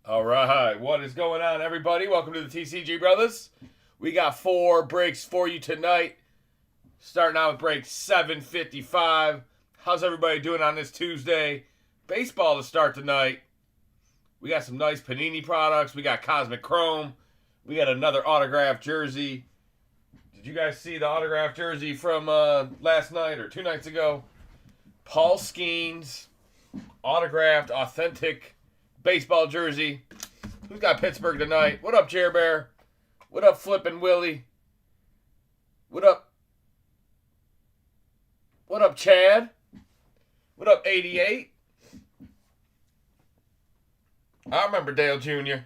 All right, what is going on, everybody? Welcome to the TCG Brothers. We got 4 breaks for you tonight. Starting out with break 755. How's everybody doing on this Tuesday? Baseball to start tonight. We got some nice Panini products. We got Cosmic Chrome. We got another autographed jersey. Did you guys see the autographed jersey from last night or 2 nights ago? Paul Skeens, autographed, authentic baseball jersey. Who's got Pittsburgh tonight? What up, Chair Bear? What up, Flippin' Willie? What up? What up, Chad? What up, 88? I remember Dale Jr.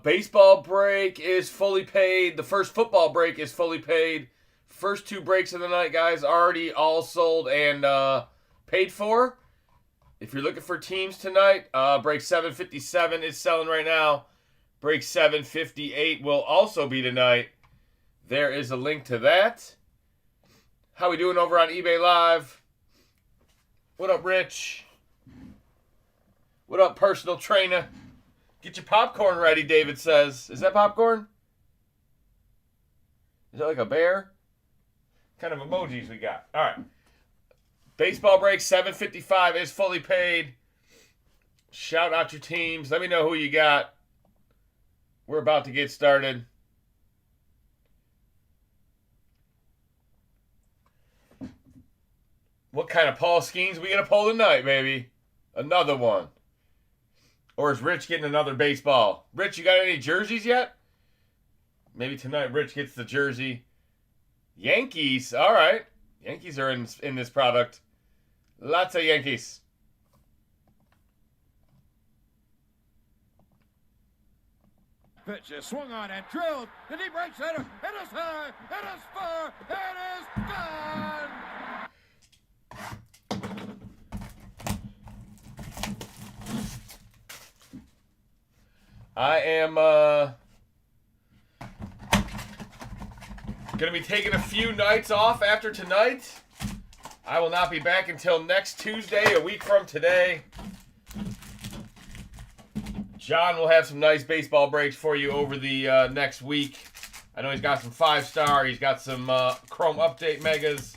Baseball break is fully paid. The first football break is fully paid. First 2 breaks of the night, guys, already all sold and paid for. If you're looking for teams tonight, break 757 is selling right now. Break 758 will also be tonight. There is a link to that. How we doing over on eBay Live? What up, Rich? What up, personal trainer? Get your popcorn ready, David says. Is that popcorn? Is that like a bear? Kind of emojis we got. All right. Baseball break 755 is fully paid. Shout out your teams. Let me know who you got. We're about to get started. What kind of Paul Skeens we gonna pull tonight, baby? Another one. Or is Rich getting another baseball? Rich, you got any jerseys yet? Maybe tonight Rich gets the jersey. Yankees. All right. Yankees are in this product. Lots of Yankees. Pitch is swung on and drilled. The deep right center. It is high. It is far. It is gone. I am going to be taking a few nights off after tonight. I will not be back until next Tuesday, a week from today. John will have some nice baseball breaks for you over the next week. I know he's got some 5-star. He's got some Chrome Update Megas.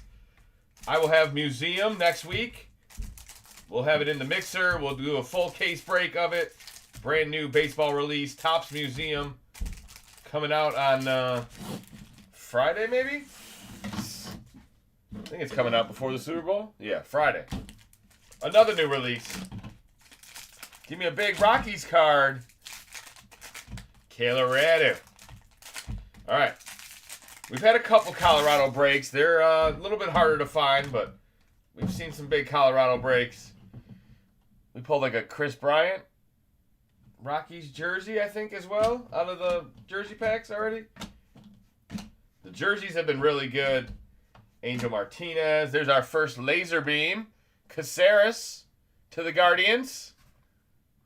I will have Museum next week. We'll have it in the mixer. We'll do a full case break of it. Brand new baseball release, Topps Museum. Coming out on Friday, maybe? I think it's coming out before the Super Bowl. Yeah, Friday. Another new release. Give me a big Rockies card. Colorado. All right. We've had a couple Colorado breaks. They're a little bit harder to find, but we've seen some big Colorado breaks. We pulled like a Chris Bryant Rockies jersey, I think, as well, out of the jersey packs already. The jerseys have been really good. Angel Martinez. There's our first laser beam. Caceres to the Guardians.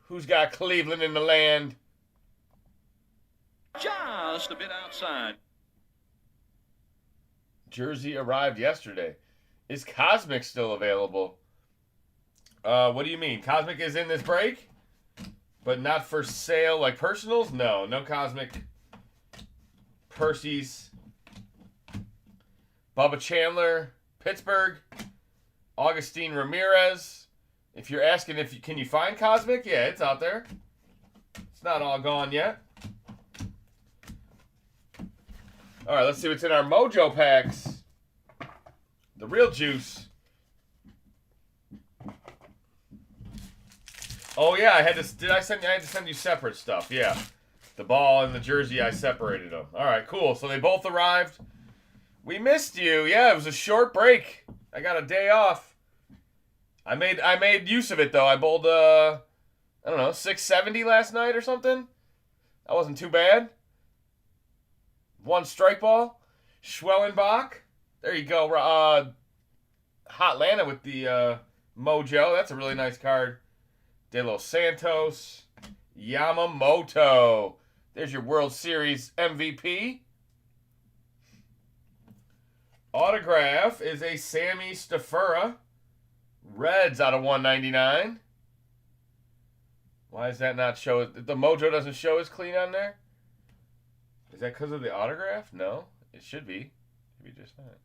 Who's got Cleveland in the land? Just a bit outside. Jersey arrived yesterday. Is Cosmic still available? What do you mean? Cosmic is in this break? But not for sale like personals? No Cosmic. Percy's. Bubba Chandler, Pittsburgh. Augustine Ramirez. If you're asking can you find Cosmic? Yeah, it's out there. It's not all gone yet. All right, let's see what's in our Mojo packs. The real juice. Oh yeah, I had to send you separate stuff. Yeah. The ball and the jersey, I separated them. All right, cool. So they both arrived. We missed you. Yeah, it was a short break. I got a day off. I made use of it though. I bowled I don't know, 670 last night or something. That wasn't too bad. 1 strike ball. Schwellenbach. There you go. Hot Lana with the Mojo. That's a really nice card. De Los Santos. Yamamoto. There's your World Series MVP. Autograph is a Sammy Stafura Reds out of 199. Why does that not show? The mojo doesn't show as clean on there? Is that because of the autograph? No, it should be. Should be just that.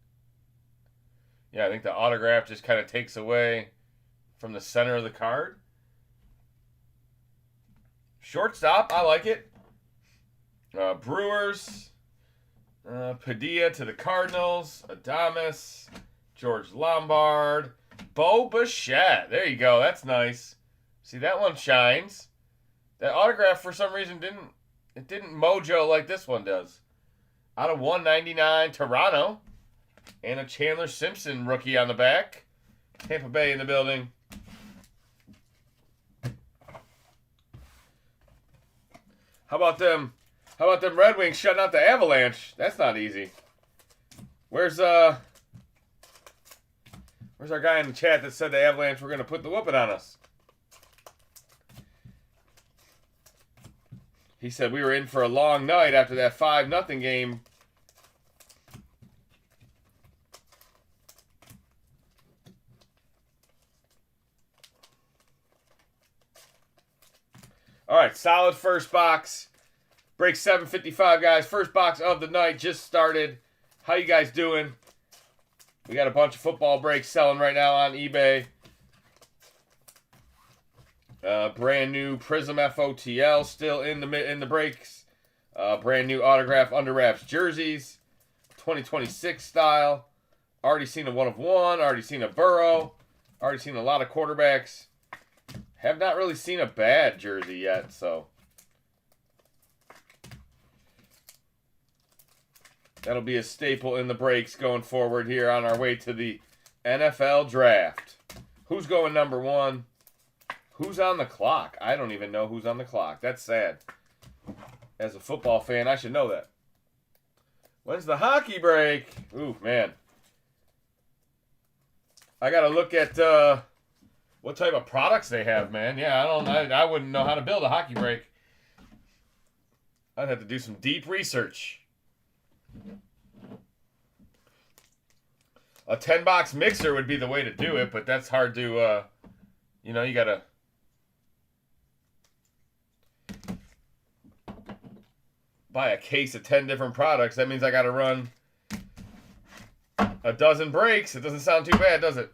Yeah, I think the autograph just kind of takes away from the center of the card. Shortstop, I like it. Brewers. Padilla to the Cardinals. Adames. George Lombard. Bo Bichette. There you go. That's nice. See, that one shines. That autograph, for some reason, didn't mojo like this one does. Out of 199, Toronto. And a Chandler Simpson rookie on the back. Tampa Bay in the building. How about them Red Wings shutting out the Avalanche? That's not easy. Where's our guy in the chat that said the Avalanche were going to put the whooping on us? He said we were in for a long night after that 5-0 game. All right, solid first box. Break 755, guys. First box of the night just started. How you guys doing? We got a bunch of football breaks selling right now on eBay. Brand new Prizm FOTL still in the breaks. Brand new autograph under wraps jerseys. 2026 style. Already seen a 1 of 1. Already seen a Burrow. Already seen a lot of quarterbacks. Have not really seen a bad jersey yet, so that'll be a staple in the breaks going forward here on our way to the NFL draft. Who's going number 1? Who's on the clock? I don't even know who's on the clock. That's sad. As a football fan, I should know that. When's the hockey break? Ooh, man. I got to look at what type of products they have, man. Yeah, I wouldn't know how to build a hockey break. I'd have to do some deep research. A 10-box mixer would be the way to do it, but that's hard to, you got to buy a case of 10 different products. That means I got to run a dozen breaks. It doesn't sound too bad, does it?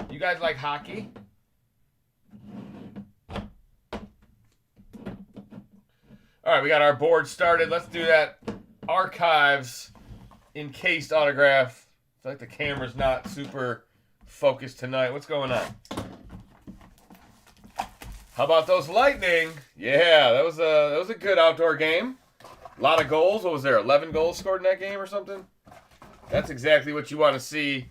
You guys like hockey? All right, we got our board started. Let's do that Archives encased autograph. I feel like the camera's not super focused tonight. What's going on? How about those Lightning? Yeah, that was a good outdoor game. A lot of goals. What was there? 11 goals scored in that game or something? That's exactly what you want to see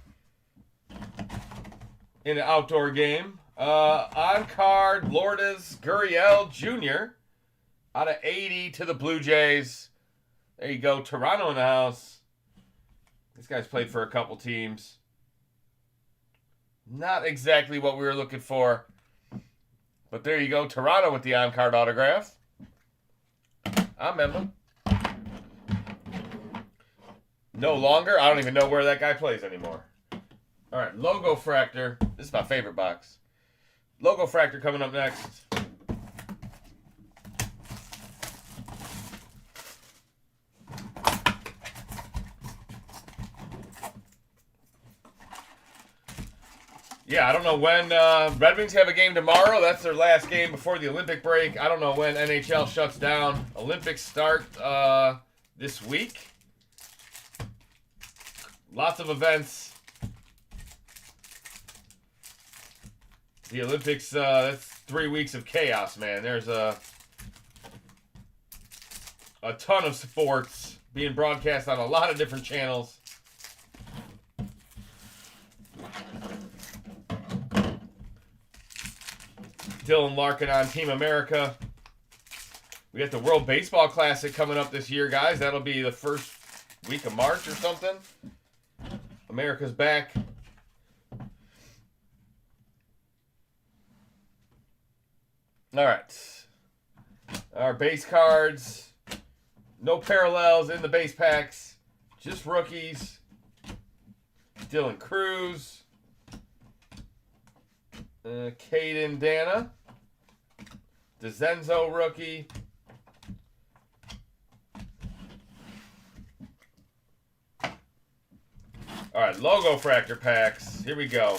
in an outdoor game. On card, Lourdes Gurriel Jr. out of 80 to the Blue Jays. There you go. Toronto in the house. This guy's played for a couple teams. Not exactly what we were looking for. But there you go. Toronto with the on-card autograph. I remember. No longer. I don't even know where that guy plays anymore. All right, Logo Fractor. This is my favorite box. Logo Fractor coming up next. Yeah, I don't know when Red Wings have a game tomorrow. That's their last game before the Olympic break. I don't know when NHL shuts down. Olympics start this week. Lots of events. The Olympics, that's 3 weeks of chaos, man. There's a ton of sports being broadcast on a lot of different channels. Dylan Larkin on Team America. We got the World Baseball Classic coming up this year, guys. That'll be the first week of March or something. America's back. All right. Our base cards. No parallels in the base packs. Just rookies. Dylan Cruz. Caden Dana. DeZenzo rookie. All right, logo fractor packs. Here we go.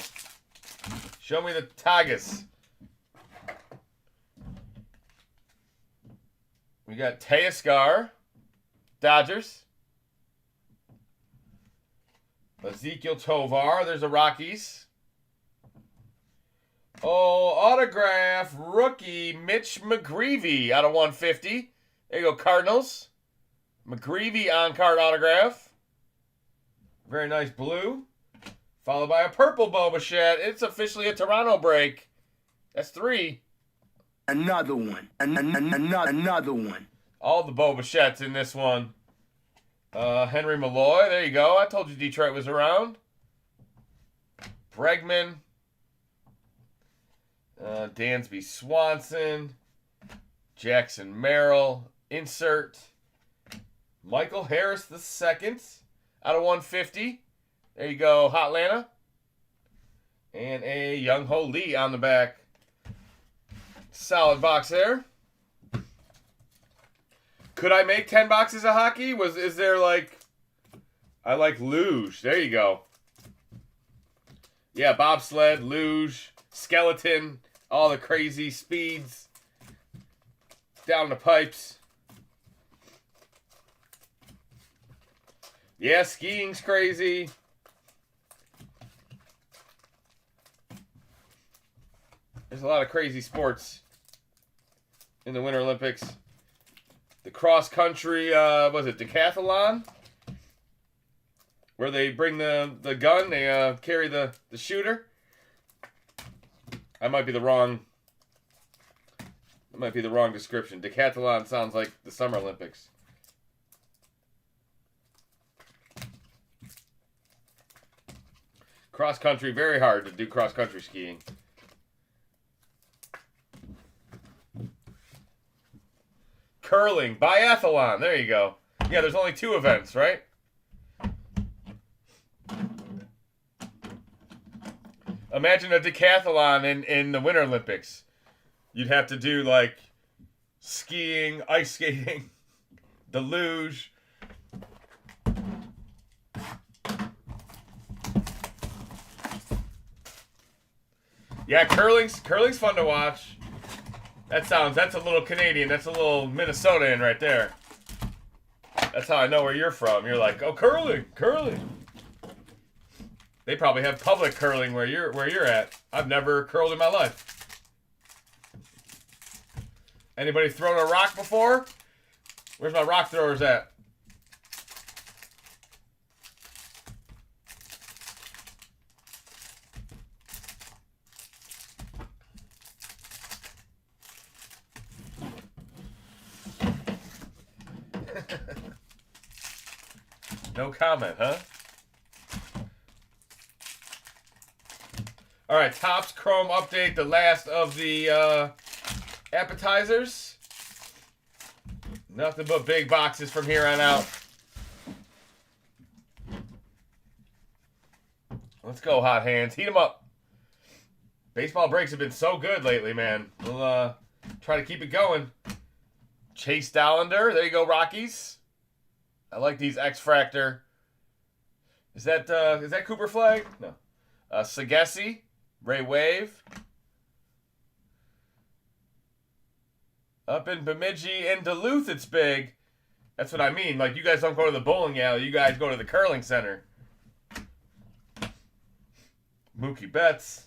Show me the Tigers. We got Teoscar, Dodgers. Ezekiel Tovar, there's a Rockies. Oh, autograph rookie Mitch McGreevy out of 150. There you go, Cardinals. McGreevy on-card autograph. Very nice blue. Followed by a purple Bo Bichette. It's officially a Toronto break. That's 3. Another one. Another one. All the Bo Bichettes in this one. Henry Malloy. There you go. I told you Detroit was around. Bregman. Dansby Swanson. Jackson Merrill. Insert. Michael Harris II out of 150. There you go, Hotlanta. And a Young Ho Lee on the back. Solid box there. Could I make 10 boxes of hockey? Is there like... I like luge. There you go. Yeah, bobsled, luge, skeleton, all the crazy speeds. Down the pipes. Yeah, skiing's crazy. There's a lot of crazy sports in the Winter Olympics. The cross country, was it decathlon? Where they bring the gun, they carry the shooter. That might be the wrong description. Decathlon sounds like the Summer Olympics. Cross country, very hard to do cross country skiing. Curling, biathlon, there you go. Yeah, there's only 2 events, right? Imagine a decathlon in the Winter Olympics. You'd have to do like skiing, ice skating, the luge. Yeah, curling's fun to watch. That's a little Canadian. That's a little Minnesotan right there. That's how I know where you're from. You're like, oh, curling. They probably have public curling where you're at. I've never curled in my life. Anybody thrown a rock before? Where's my rock throwers at? No comment, huh? All right, Topps Chrome update, the last of the appetizers. Nothing but big boxes from here on out. Let's go, hot hands. Heat them up. Baseball breaks have been so good lately, man. We'll try to keep it going. Chase Dollander. There you go, Rockies. I like these X-Fractor. Is that Cooper Flag? No. Sagesi. Ray Wave. Up in Bemidji and Duluth, it's big. That's what I mean. Like, you guys don't go to the bowling alley. You guys go to the curling center. Mookie Betts.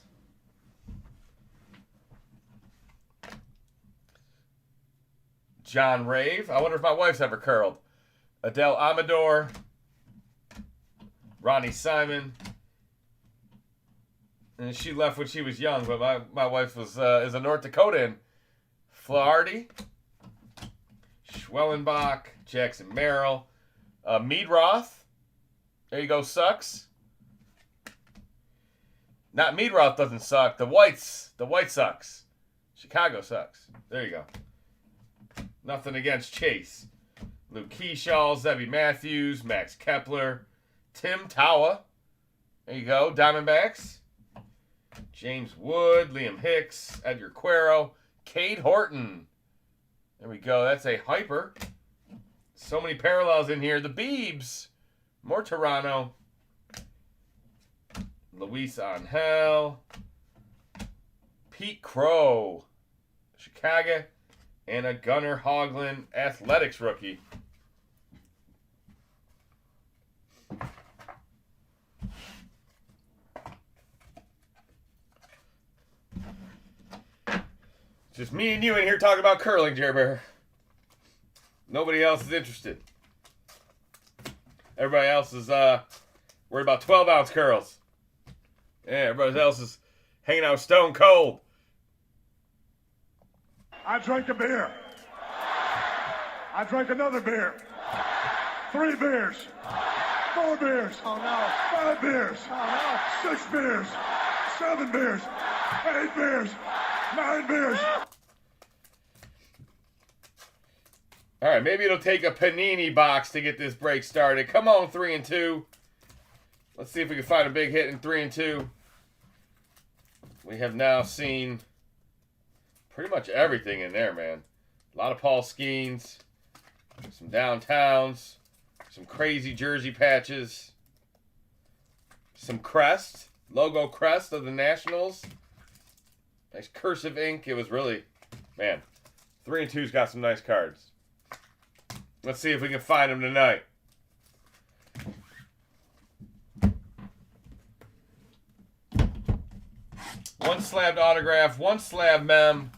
John Rave. I wonder if my wife's ever curled. Adele Amador. Ronnie Simon. And she left when she was young, but my wife is a North Dakotan. Flaherty. Schwellenbach. Jackson Merrill. Meadroth. There you go, sucks. Not Meadroth doesn't suck. The White sucks. Chicago sucks. There you go. Nothing against Chase. Luke Keyshaw, Zebby Matthews, Max Kepler, Tim Tawa. There you go, Diamondbacks. James Wood, Liam Hicks, Edgar Quero, Cade Horton. There we go. That's a hyper. So many parallels in here. The Beebs. More Toronto. Luis Angel. Pete Crow. Chicago. And a Gunnar Hoagland Athletics rookie. Just me and you in here talking about curling, Jerry Bear. Nobody else is interested. Everybody else is worried about 12-ounce curls. Yeah, everybody else is hanging out stone cold. I drank a beer. I drank another beer. 3 beers. 4 beers. Oh no. 5 beers. Oh no. 6 beers. 7 beers. 8 beers. 9 beers. All right, maybe it'll take a Panini box to get this break started. Come on, 3 and 2. Let's see if we can find a big hit in 3 and 2. We have now seen pretty much everything in there, man. A lot of Paul Skeens, some downtowns, some crazy jersey patches, some crest, logo crest of the Nationals. Nice cursive ink. It was really, man, 3 and 2's got some nice cards. Let's see if we can find them tonight. One slabbed autograph, one slab mem,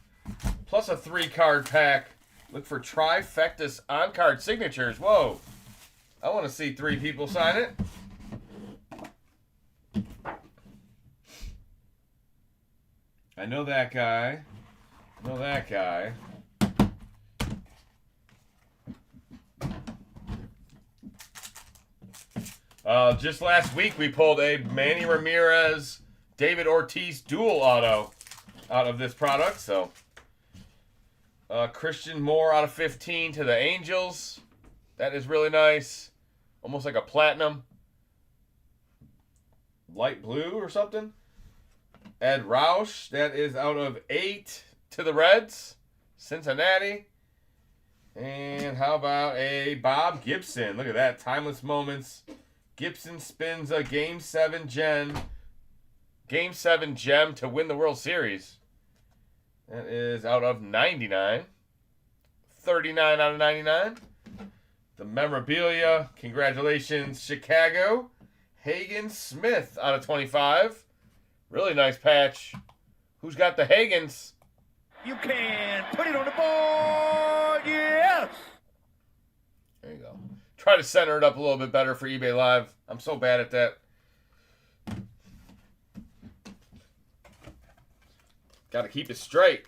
plus a 3-card pack. Look for trifectas on-card signatures. Whoa. I want to see 3 people sign it. I know that guy. I know that guy. Just last week, we pulled a Manny Ramirez, David Ortiz dual auto out of this product. So, Christian Moore out of 15 to the Angels. That is really nice. Almost like a platinum. Light blue or something. Ed Roush, that is out of 8 to the Reds. Cincinnati. And how about a Bob Gibson? Look at that. Timeless moments. Gibson spins a Game 7 gem to win the World Series. That is out of 99. 39 out of 99. The memorabilia. Congratulations, Chicago. Hagen Smith out of 25. Really nice patch. Who's got the Hagens? You can put it on the board. Yes. There you go. Try to center it up a little bit better for eBay Live. I'm so bad at that. Got to keep it straight.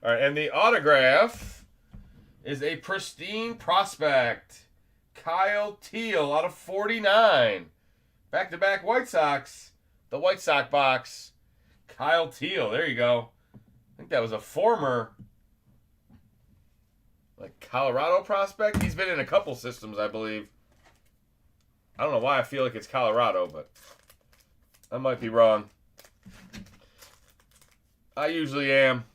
All right, and the autograph is a pristine prospect. Kyle Teal out of 49. Back-to-back White Sox. The White Sox box. Kyle Teal. There you go. I think that was a former Colorado prospect. He's been in a couple systems, I believe. I don't know why I feel like it's Colorado, but I might be wrong. I usually am.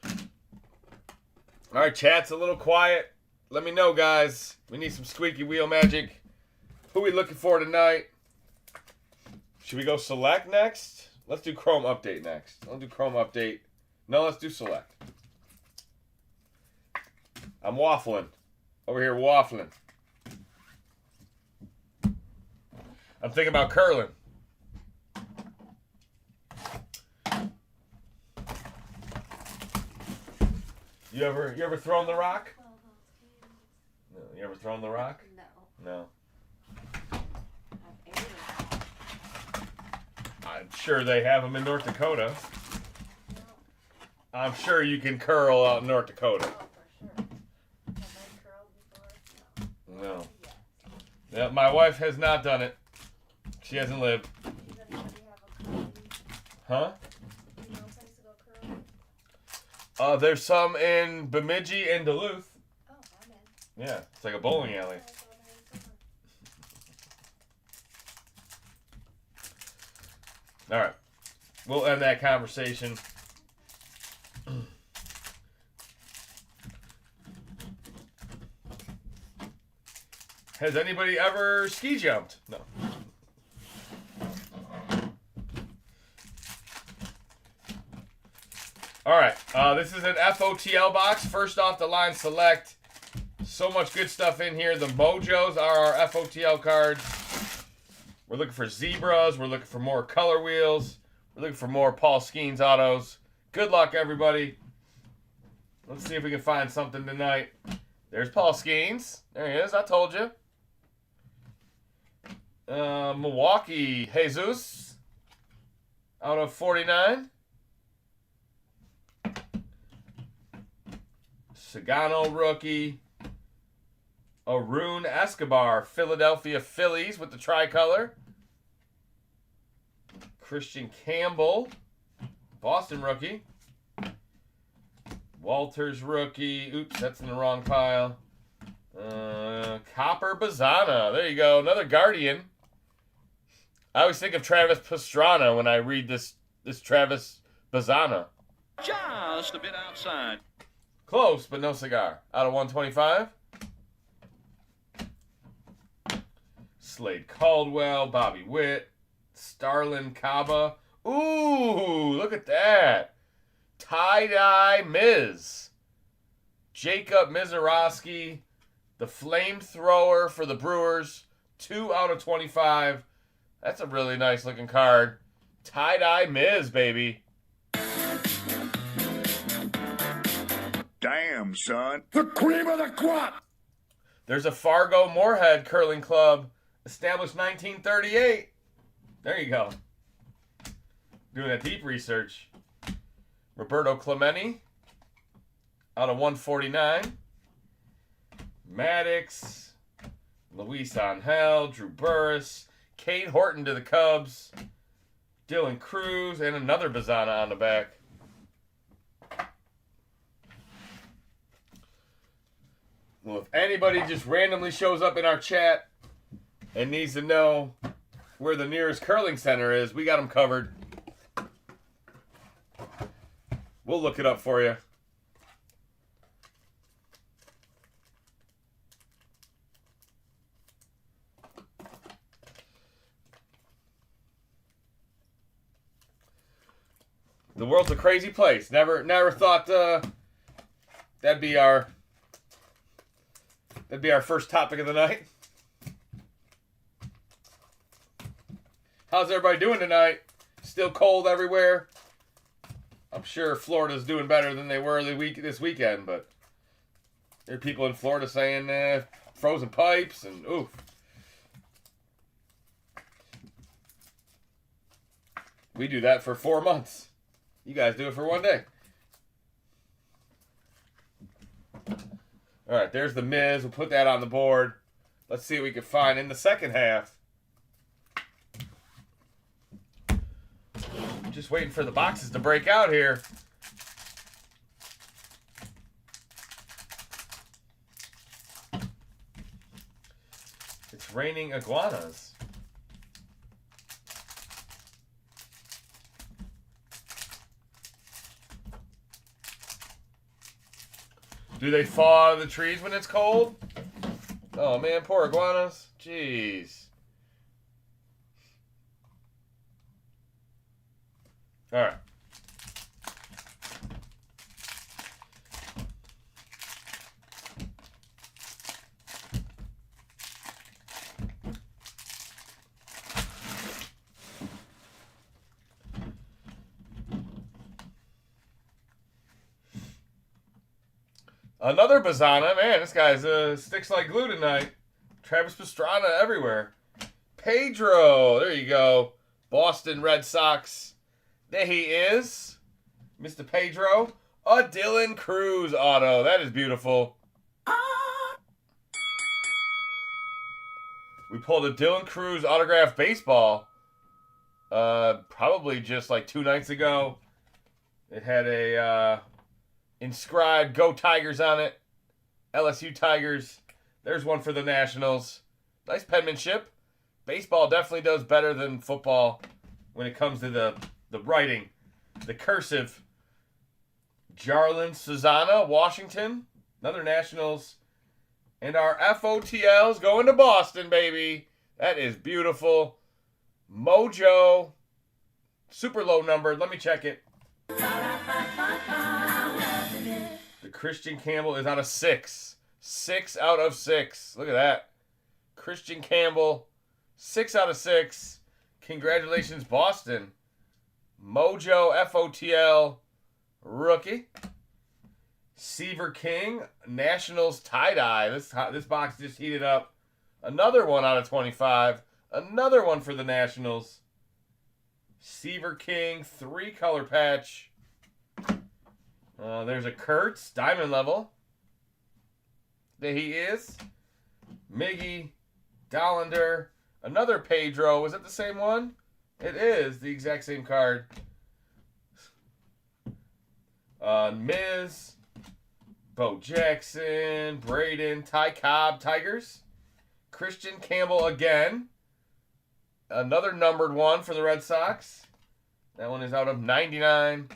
All right, chat's a little quiet. Let me know, guys. We need some squeaky wheel magic. Who are we looking for tonight? Should we go select next? Let's do Chrome update next. I'll do Chrome update. No, let's do select. I'm waffling. Over here waffling. I'm thinking about curling. You ever thrown the rock? No. You ever thrown the rock? No. No. I'm sure they have them in North Dakota. I'm sure you can curl out in North Dakota. Oh, for sure. Have I curled before? No. Yeah, my wife has not done it. She hasn't lived. Does anybody have a curling? Huh? Do you know a place to go curling? There's some in Bemidji and Duluth. Oh, I'm in. Yeah, it's like a bowling alley. Can I go there and curl? All right. We'll end that conversation. Has anybody ever ski jumped? No. All right. This is an FOTL box. First off the line select. So much good stuff in here. The Mojos are our FOTL cards. We're looking for Zebras. We're looking for more color wheels. We're looking for more Paul Skeens autos. Good luck, everybody. Let's see if we can find something tonight. There's Paul Skeens. There he is. I told you. Milwaukee Jesus. Out of 49. Sagano rookie. Arun Escobar, Philadelphia Phillies with the tricolor. Christian Campbell, Boston rookie. Walters rookie. Oops, that's in the wrong pile. Copper Bazana. There you go. Another Guardian. I always think of Travis Pastrana when I read this Travis Bazana. Just a bit outside. Close, but no cigar. Out of 125. Slade Caldwell, Bobby Witt, Starlin Caba. Ooh, look at that. Tie-dye Miz. Jacob Mizorowski, the flamethrower for the Brewers. 2 out of 25. That's a really nice looking card. Tie-dye Miz, baby. Damn, son. The cream of the crop. There's a Fargo Moorhead Curling Club. Established 1938. There you go. Doing that deep research. Roberto Clemente. Out of 149. Maddox. Luis Angel. Drew Burris. Cade Horton to the Cubs. Dylan Cruz. And another Bazana on the back. Well, if anybody just randomly shows up in our chat and needs to know where the nearest curling center is, we got them covered. We'll look it up for you. The world's a crazy place. Never thought that'd be our first topic of the night. How's everybody doing tonight? Still cold everywhere. I'm sure Florida's doing better than they were this weekend, but there are people in Florida saying frozen pipes and oof. We do that for 4 months. You guys do it for 1 day. All right, there's the Miz. We'll put that on the board. Let's see what we can find in the second half. Just waiting for the boxes to break out here. It's raining iguanas. Do they fall out of the trees when it's cold? Oh man, poor iguanas. Jeez. All right. Another Bazana. Man, this guy's sticks like glue tonight. Travis Pastrana everywhere. Pedro. There you go. Boston Red Sox. There he is. Mr. Pedro. A Dylan Cruz auto. That is beautiful. We pulled a Dylan Cruz autographed baseball. Probably just like 2 nights ago. It had a inscribed Go Tigers on it. LSU Tigers. There's one for the Nationals. Nice penmanship. Baseball definitely does better than football when it comes to the writing. The cursive. Jarlin Susanna, Washington. Another Nationals. And our FOTL's going to Boston, baby. That is beautiful. Mojo. Super low number. Let me check it. The Christian Campbell is out of 6. 6 out of 6. Look at that. Christian Campbell. 6 out of 6. Congratulations, Boston. Mojo FOTL rookie. Seaver King, Nationals tie-dye. This box just heated up. Another one out of 25. Another one for the Nationals. Seaver King, 3-color patch. There's a Kurtz, diamond level. There he is. Miggy, Dollander, another Pedro. Was it the same one? It is the exact same card. Miz, Bo Jackson, Braden, Ty Cobb, Tigers. Christian Campbell again. Another numbered one for the Red Sox. That one is out of 99.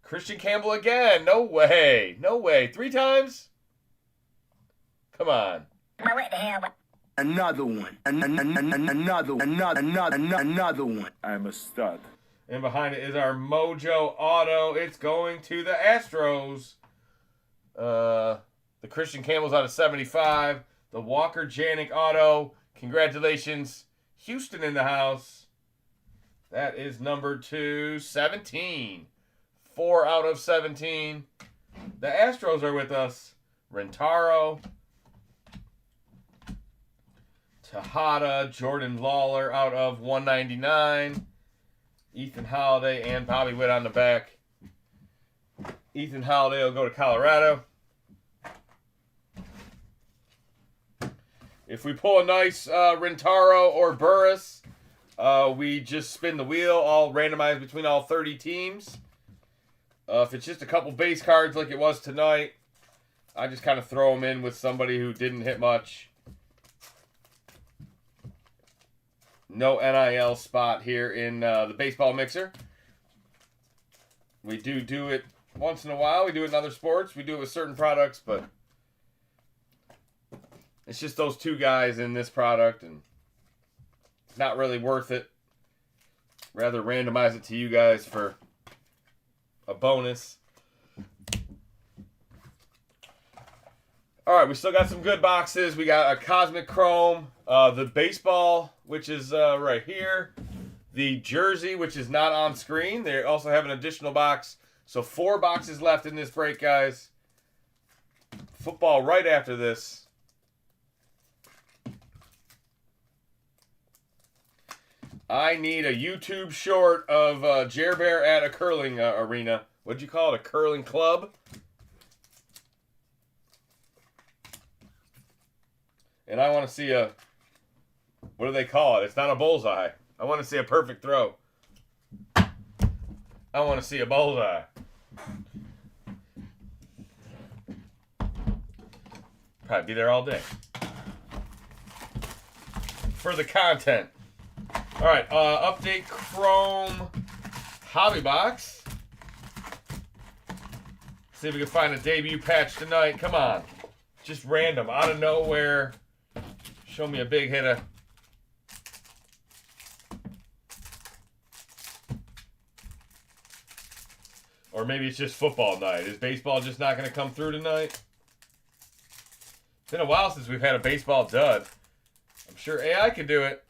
Christian Campbell again. No way. No way. 3 times? Come on. Another one. Another one. I'm a stud. And behind it is our Mojo Auto. It's going to the Astros. The Christian Campbell's out of 75. The Walker Janik Auto. Congratulations. Houston in the house. That is number 217. 4 out of 17. The Astros are with us. Rentaro. Tejada. Jordan Lawler out of 199. Ethan Holiday and Bobby Witt on the back. Ethan Holiday will go to Colorado. If we pull a nice Rentaro or Burris, we just spin the wheel, all randomized between all 30 teams. If it's just a couple base cards like it was tonight, I just kind of throw them in with somebody who didn't hit much. No NIL spot here in the baseball mixer. We do it once in a while. We do it in other sports. We do it with certain products, but it's just those 2 guys in this product, and it's not really worth it. Rather randomize it to you guys for a bonus. All right, we still got some good boxes. We got a Cosmic Chrome, the baseball, which is right here, the jersey, which is not on screen. They also have an additional box. So 4 boxes left in this break, guys. Football right after this. I need a YouTube short of Jer Bear at a curling arena. What'd you call it? A curling club? And I want to see a... What do they call it? It's not a bullseye. I want to see a perfect throw. I want to see a bullseye. Probably be there all day. For the content. Alright, update Chrome Hobby Box. See if we can find a debut patch tonight. Come on. Just random, out of nowhere. Show me a big hitter. Or maybe it's just football night. Is baseball just not going to come through tonight? It's been a while since we've had a baseball dud. I'm sure AI could do it.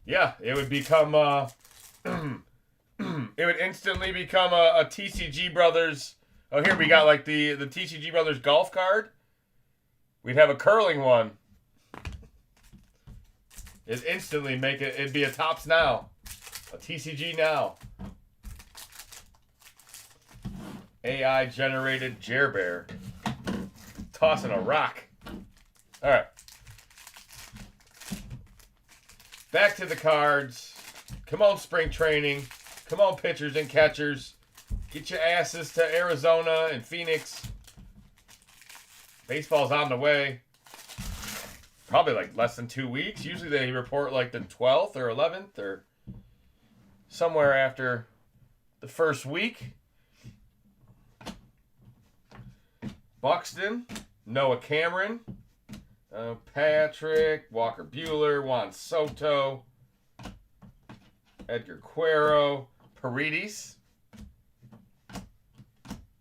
Yeah, it would become, it would instantly become a TCGbrothers. Oh, here we got like the TCGbrothers golf card. We'd have a curling one. It'd instantly make it, it'd be a Topps Now. A TCG Now. AI generated Jer Bear. Tossing a rock. Alright. Back to the cards. Come on, spring training. Come on, pitchers and catchers. Get your asses to Arizona and Phoenix. Baseball's on the way. probably like less than 2 weeks. Usually they report like the 12th or 11th or somewhere after the first week. Buxton, Noah Cameron, Patrick, Walker Buehler, Juan Soto, Edgar Cuero, Paredes,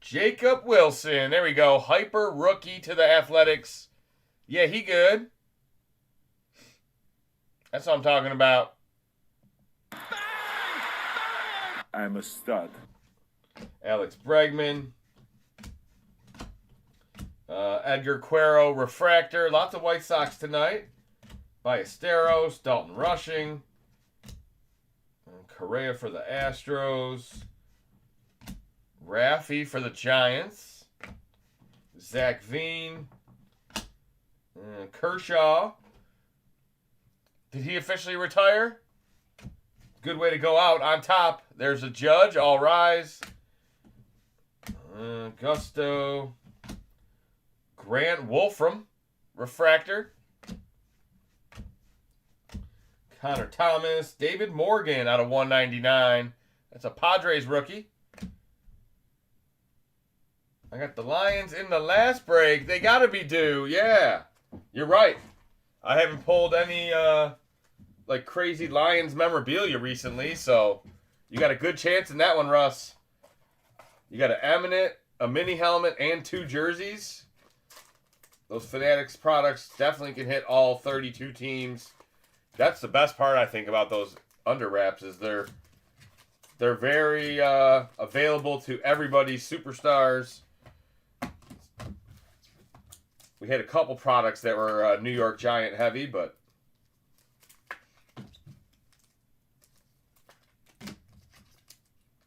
Jacob Wilson. There we go. Hyper rookie to the Athletics. Yeah, he good. That's what I'm talking about. I'm a stud. Alex Bregman. Edgar Cuero, refractor. Lots of White Sox tonight. Ballesteros, Dalton Rushing. Correa for the Astros. Raffy for the Giants. Zach Veen. Kershaw. Did he officially retire? Good way to go out on top. There's a Judge. All rise. Gusto. Grant Wolfram. Refractor. Connor Thomas. David Morgan out of 199. That's a Padres rookie. I got the Lions in the last break. They got to be due. Yeah. You're right. I haven't pulled any like crazy Lions memorabilia recently, so you got a good chance in that one, Russ. You got an eminent, a mini helmet, and 2 jerseys. Those Fanatics products definitely can hit all 32 teams. That's the best part, I think, about those under wraps is they're very available to everybody's superstars. We had a couple products that were New York Giant heavy, but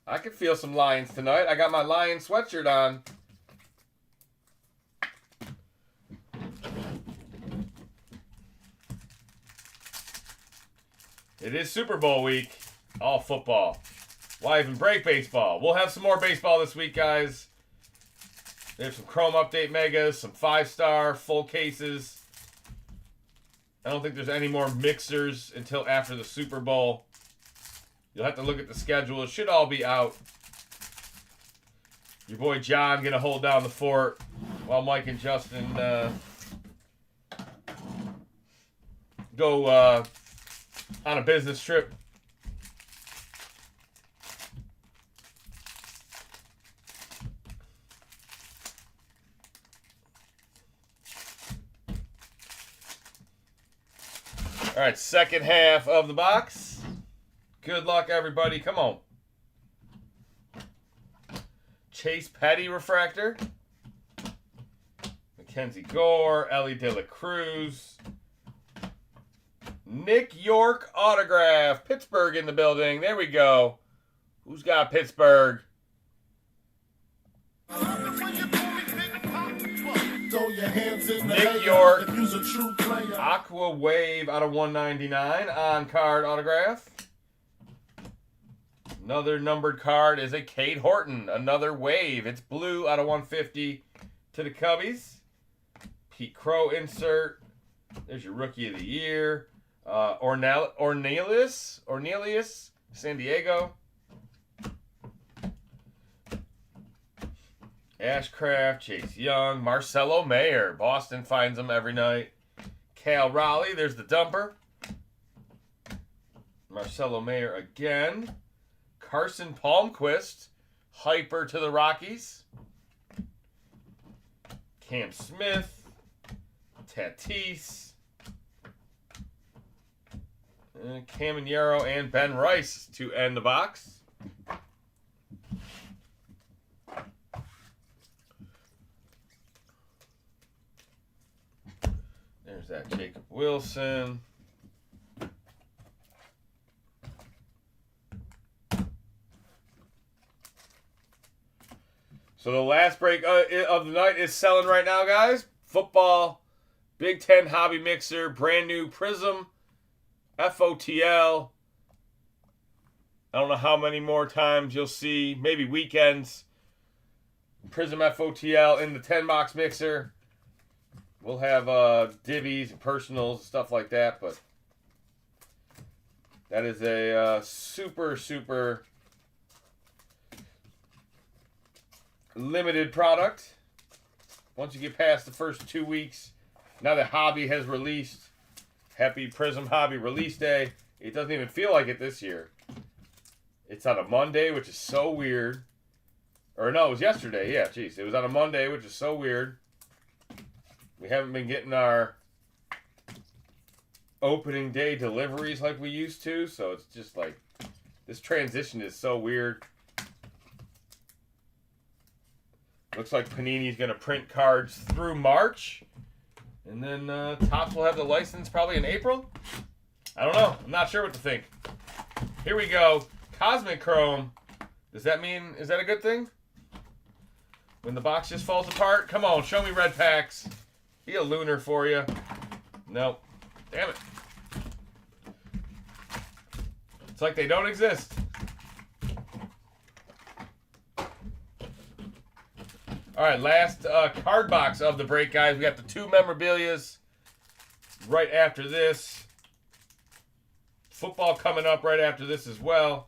I could feel some Lions tonight. I got my Lions sweatshirt on. It is Super Bowl week. All football. Why even break baseball? We'll have some more baseball this week, guys. There's some Chrome Update Megas, some 5-star full cases. I don't think there's any more mixers until after the Super Bowl. You'll have to look at the schedule. It should all be out. Your boy John going to hold down the fort while Mike and Justin go on a business trip. All right, second half of the box. Good luck, everybody. Come on. Chase Petty refractor. Mackenzie Gore, Ellie De La Cruz. Nick York autograph. Pittsburgh in the building. There we go. Who's got Pittsburgh? Nick York. Aqua Wave out of 199 on card autograph. Another numbered card is a Cade Horton. Another wave. It's blue out of 150 to the Cubbies. Pete Crow insert. There's your Rookie of the Year. Ornelas, San Diego. Ashcraft, Chase Young, Marcelo Mayer. Boston finds him every night. Cal Raleigh, there's the dumper. Marcelo Mayer again. Carson Palmquist, hyper to the Rockies. Cam Smith, Tatis. Caminero and Ben Rice to end the box. There's that Jacob Wilson. So the last break of the night is selling right now, guys. Football, Big Ten Hobby Mixer, brand new Prizm, FOTL. I don't know how many more times you'll see, maybe weekends. Prizm FOTL in the 10-box mixer. We'll have divvies and personals and stuff like that, but that is a super, super limited product. Once you get past the first 2 weeks, now that Hobby has released, happy Prizm Hobby release day. It doesn't even feel like it this year. It's on a Monday, which is so weird. Or no, it was yesterday. Yeah, jeez. It was on a Monday, which is so weird. We haven't been getting our opening day deliveries like we used to, so it's just like, this transition is so weird. Looks like Panini's going to print cards through March. And then Topps will have the license probably in April. I don't know. I'm not sure what to think. Here we go. Cosmic Chrome. Does that mean, is that a good thing? When the box just falls apart? Come on, show me red packs. Be a lunar for you. Nope. Damn it. It's like they don't exist. All right, last card box of the break, guys. We got the 2 memorabilias right after this. Football coming up right after this as well.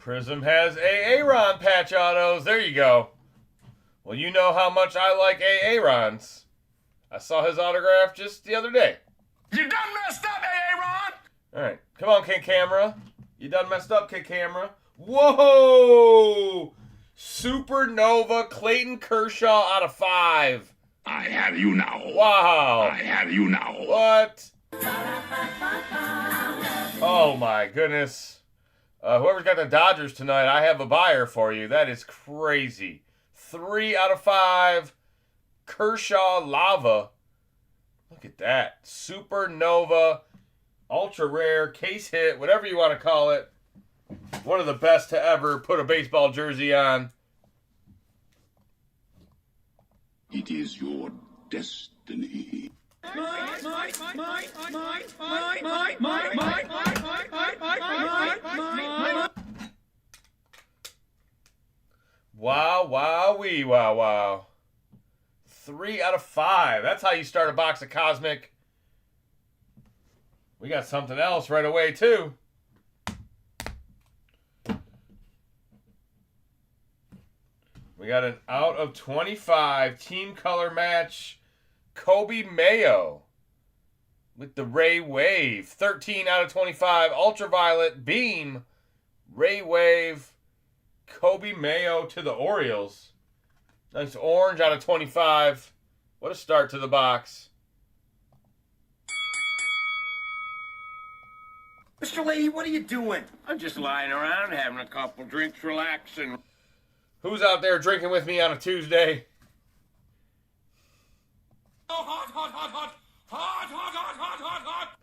Prizm has Aaron patch autos. There you go. Well, you know how much I like Aaron's. I saw his autograph just the other day. You done messed up, Aaron! All right. Come on, King Camera. You done messed up, King Camera. Whoa! Supernova Clayton Kershaw out of 5. I have you now. Wow. I have you now. What? Oh, my goodness. Whoever's got the Dodgers tonight, I have a buyer for you. That is crazy. 3 out of 5. Kershaw Lava. Look at that. Supernova. Ultra rare. Case hit. Whatever you want to call it. One of the best to ever put a baseball jersey on. It is your destiny. Wow, wow, wee, wow, wow. 3 out of 5. That's how you start a box of Cosmic. We got something else right away, too. We got an out of 25 team color match. Kobe Mayo with the Ray Wave. 13 out of 25. Ultraviolet Beam. Ray Wave. Kobe Mayo to the Orioles. Nice orange out of 25. What a start to the box. Mr. Lady, what are you doing? I'm just lying around, having a couple drinks, relaxing. Who's out there drinking with me on a Tuesday? Oh, hot, hot, hot, hot. Hot, hot, hot, hot, hot, hot.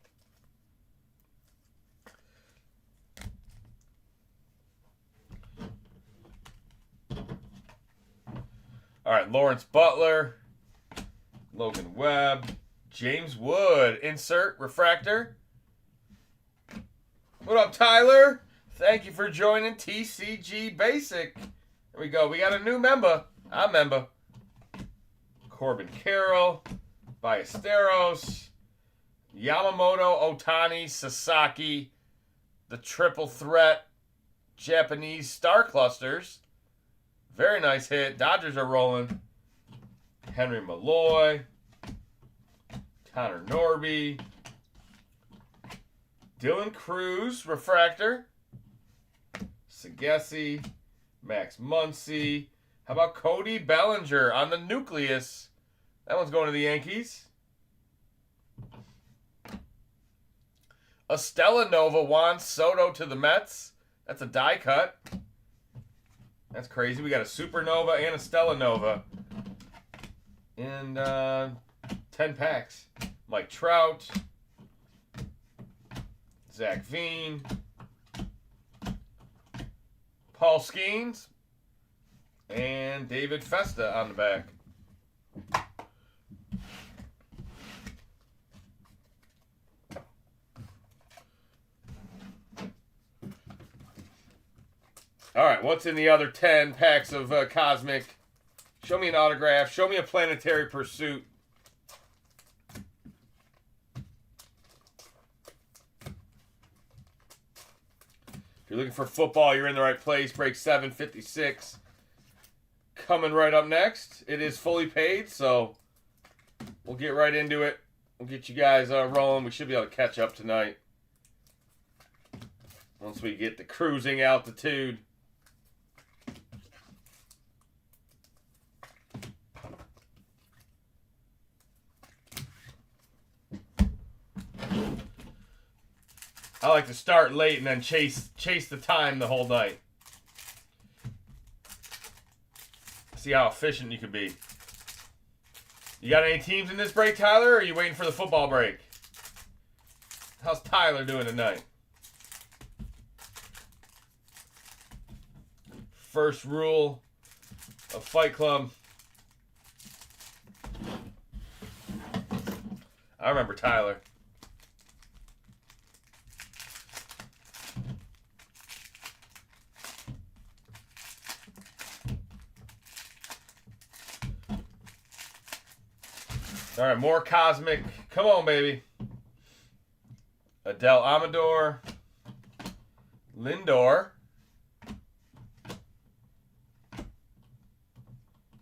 All right, Lawrence Butler, Logan Webb, James Wood, insert refractor. What up, Tyler? Thank you for joining TCG Basic. There we go. We got a new member. I'm member. Corbin Carroll, Ballesteros, Yamamoto, Otani, Sasaki, the triple threat Japanese star clusters. Very nice hit. Dodgers are rolling. Henry Malloy, Connor Norby, Dylan Cruz, refractor, Sagesi, Max Muncy. How about Cody Bellinger on the nucleus? That one's going to the Yankees. Estella Nova, Juan Soto to the Mets. That's a die cut. That's crazy. We got a Supernova and a Stellanova in 10 packs. Mike Trout, Zach Veen, Paul Skeens, and David Festa on the back. All right, what's in the other 10 packs of Cosmic? Show me an autograph. Show me a Planetary Pursuit. If you're looking for football, you're in the right place. Break 756. Coming right up next. It is fully paid, so we'll get right into it. We'll get you guys rolling. We should be able to catch up tonight once we get the cruising altitude. I like to start late and then chase the time the whole night. See how efficient you can be. You got any teams in this break, Tyler, or are you waiting for the football break? How's Tyler doing tonight? First rule of Fight Club. I remember Tyler. All right, more Cosmic. Come on, baby. Adele Amador. Lindor.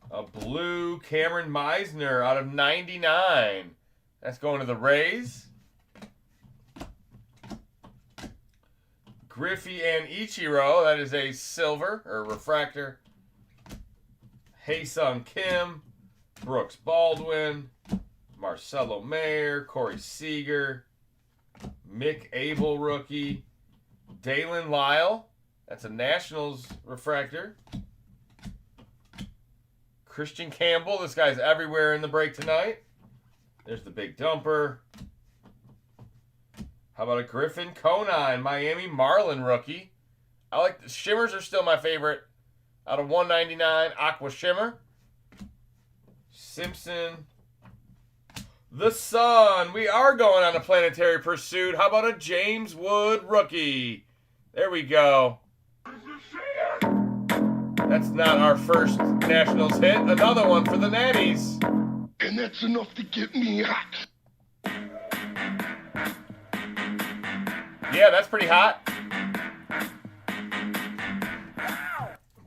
A blue Cameron Meisner out of 99. That's going to the Rays. Griffey and Ichiro. That is a silver or refractor. Hae-Sung Kim. Brooks Baldwin. Marcelo Mayer, Corey Seager, Mick Abel rookie, Dalen Lyle, that's a Nationals refractor. Christian Campbell, this guy's everywhere in the break tonight. There's the big dumper. How about a Griffin Conine, Miami Marlin rookie? I like the shimmers are still my favorite. Out of 199, Aqua Shimmer. Simpson. The Sun. We are going on a Planetary Pursuit. How about a James Wood rookie? There we go. That's not our first Nationals hit. Another one for the Natties. And that's enough to get me hot. Yeah, that's pretty hot.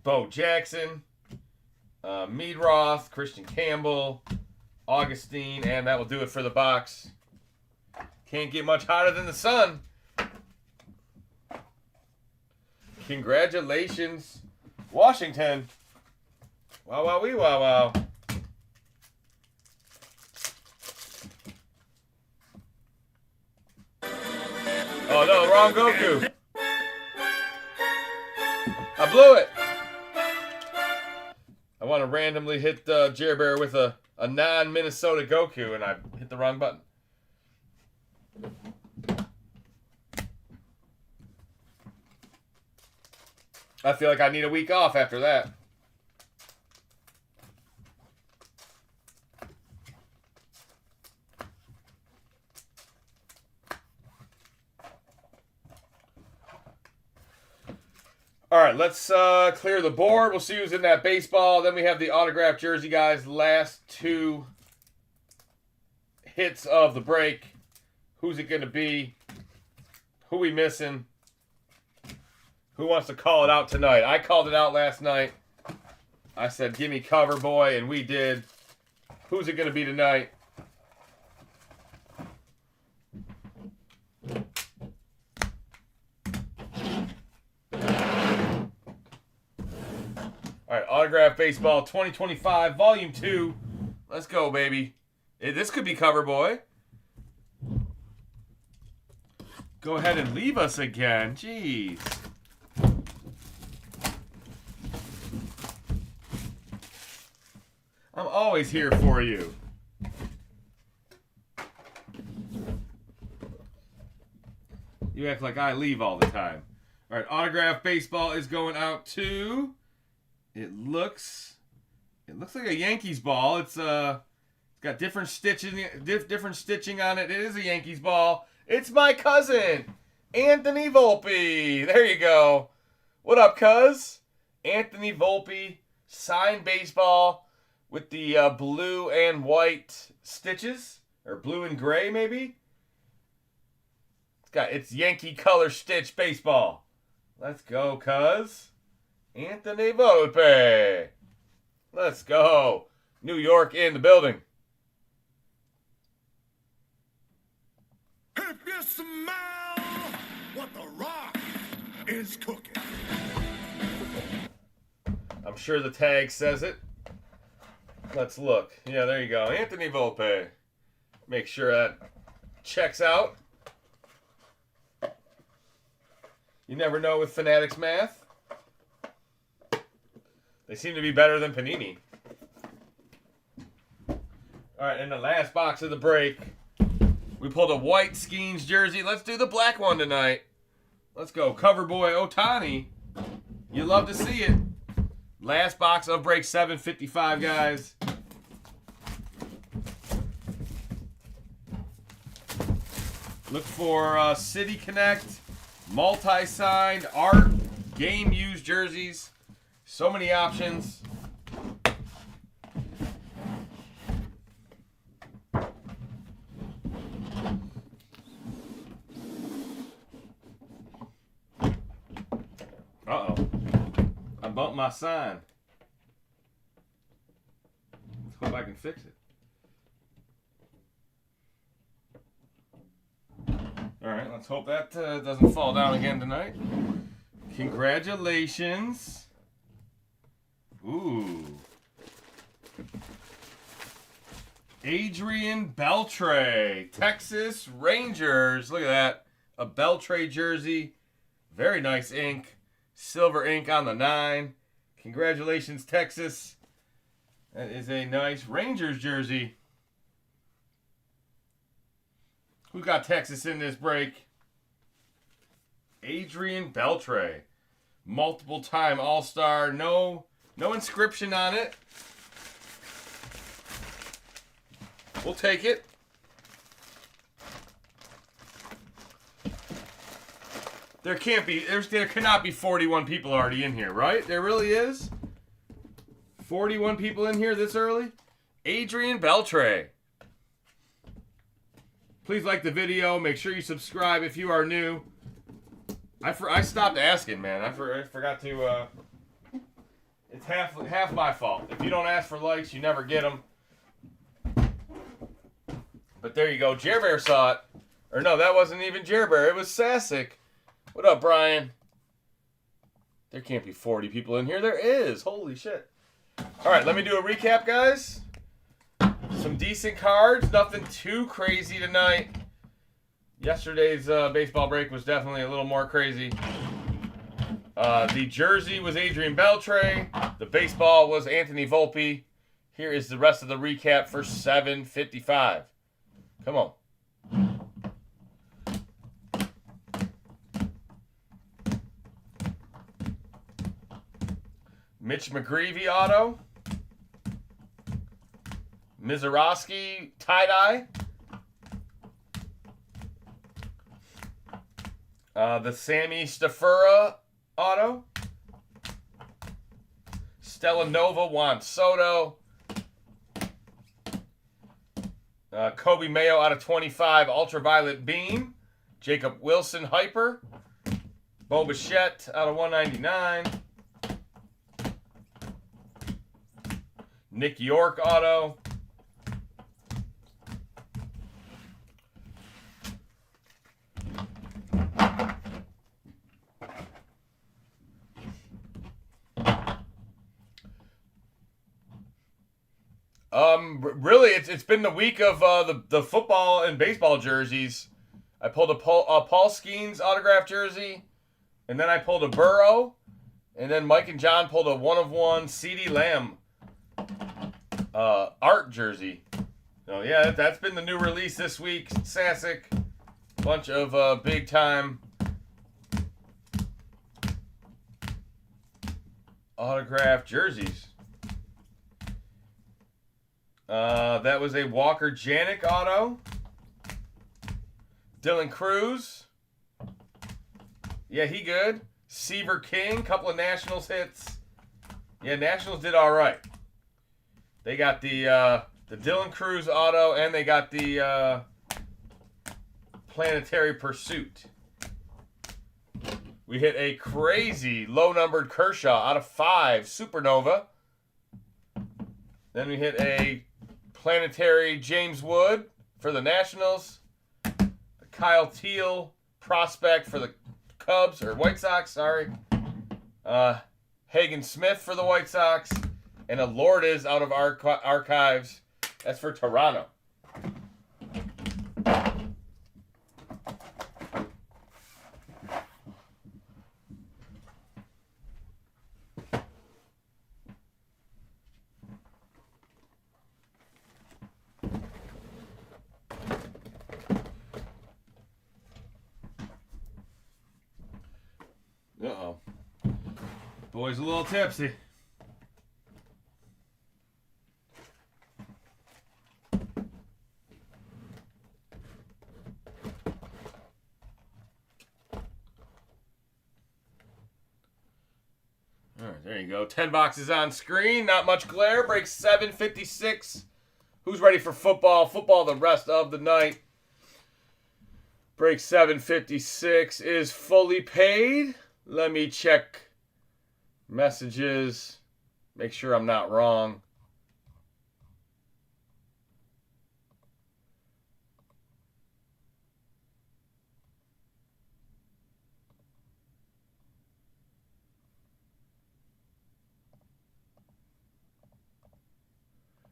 Bo Jackson. Meadroth. Christian Campbell. Augustine, and that will do it for the box. Can't get much hotter than the sun. Congratulations, Washington. Wow, wow, wee, wow, wow. Oh, no, wrong Goku. I blew it. I want to randomly hit Jer Bear with a non-Minnesota Goku, and I hit the wrong button. I feel like I need a week off after that. All right, let's clear the board. We'll see who's in that baseball. Then we have the autographed jersey, guys. Last two hits of the break. Who's it going to be? Who we missing? Who wants to call it out tonight? I called it out last night. I said, give me cover, boy, and we did. Who's it going to be tonight? All right, Autograph Baseball 2025, Volume 2. Let's go, baby. This could be cover, boy. Go ahead and leave us again. Jeez. I'm always here for you. You act like I leave all the time. All right, autograph baseball is going out to. It looks like a Yankees ball. It's got different stitching on it. It is a Yankees ball. It's my cousin, Anthony Volpe. There you go. What up, cuz? Anthony Volpe, signed baseball with the blue and white stitches, or blue and gray maybe. It's Yankee color stitch baseball. Let's go, cuz. Anthony Volpe. Let's go. New York in the building. If you smell what the Rock is cooking. I'm sure the tag says it. Let's look. Yeah, there you go. Anthony Volpe. Make sure that checks out. You never know with Fanatics math. They seem to be better than Panini. All right, in the last box of the break, we pulled a white Skeens jersey. Let's do the black one tonight. Let's go. Cover boy Ohtani. You love to see it. Last box of break 755, guys. Look for City Connect, multi-signed, art, game-used jerseys. So many options. Uh-oh. I bumped my sign. Let's hope I can fix it. All right, let's hope that doesn't fall down again tonight. Congratulations. Ooh. Adrian Beltre, Texas Rangers. Look at that. A Beltre jersey. Very nice ink. Silver ink on the 9. Congratulations, Texas. That is a nice Rangers jersey. Who got Texas in this break? Adrian Beltre. Multiple-time All-Star. No inscription on it. We'll take it. There cannot be 41 people already in here, right? There really is? 41 people in here this early? Adrian Beltre. Please like the video. Make sure you subscribe if you are new. I stopped asking, man. I forgot to... It's half my fault. If you don't ask for likes, you never get them. But there you go. Jer Bear saw it. Or no, that wasn't even Jer Bear. It was Sasic. What up, Brian? There can't be 40 people in here. There is. Holy shit. All right, let me do a recap, guys. Some decent cards. Nothing too crazy tonight. Yesterday's baseball break was definitely a little more crazy. The jersey was Adrian Beltre. The baseball was Anthony Volpe. Here is the rest of the recap for 755. Come on. Mitch McGreevy auto. Mizorowski tie-dye. The Sammy Stafura auto. Stella Nova, Juan Soto. Kobe Mayo out of 25, Ultraviolet Beam. Jacob Wilson Hyper. Bo Bichette out of 199. Nick York auto. Really, it's been the week of the football and baseball jerseys. I pulled a Paul Skeens autograph jersey, and then I pulled a Burrow, and then Mike and John pulled a 1-of-1 CeeDee Lamb art jersey. So yeah, that's been the new release this week. Sasic. Bunch of big time autographed jerseys. That was a Walker Janik auto. Dylan Cruz. Yeah, he good. Seaver King, couple of Nationals hits. Yeah, Nationals did all right. They got the Dylan Cruz auto, and they got the Planetary Pursuit. We hit a crazy low-numbered Kershaw out of 5 Supernova. Then we hit a Planetary James Wood for the Nationals. A Kyle Teal prospect for the Cubs, or White Sox, sorry. Hagen Smith for the White Sox. And a Lourdes out of Archives. That's for Toronto. Uh-oh. Boy's a little tipsy. All right, there you go. 10 boxes on screen. Not much glare. Break 7:56. Who's ready for football? Football the rest of the night. Break 7:56 is fully paid. Let me check messages. Make sure I'm not wrong.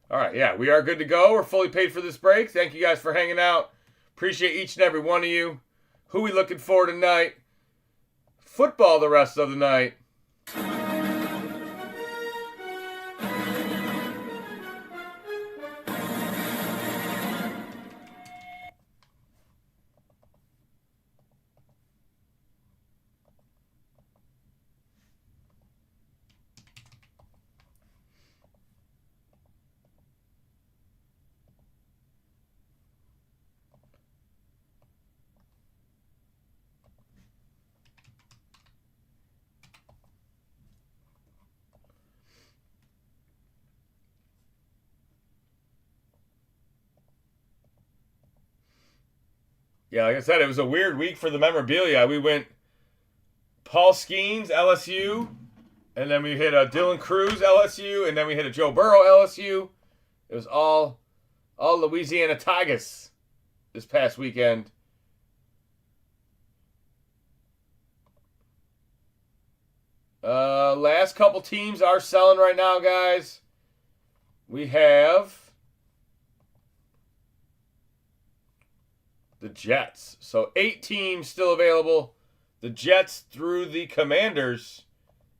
All right, yeah, we are good to go. We're fully paid for this break. Thank you guys for hanging out. Appreciate each and every one of you. Who we looking for tonight? Football the rest of the night. Yeah, like I said, it was a weird week for the memorabilia. We went Paul Skeens, LSU, and then we hit a Dylan Cruz, LSU, and then we hit a Joe Burrow, LSU. It was all Louisiana Tigers this past weekend. Last couple teams are selling right now, guys. We have the Jets. So 8 teams still available. The Jets through the Commanders.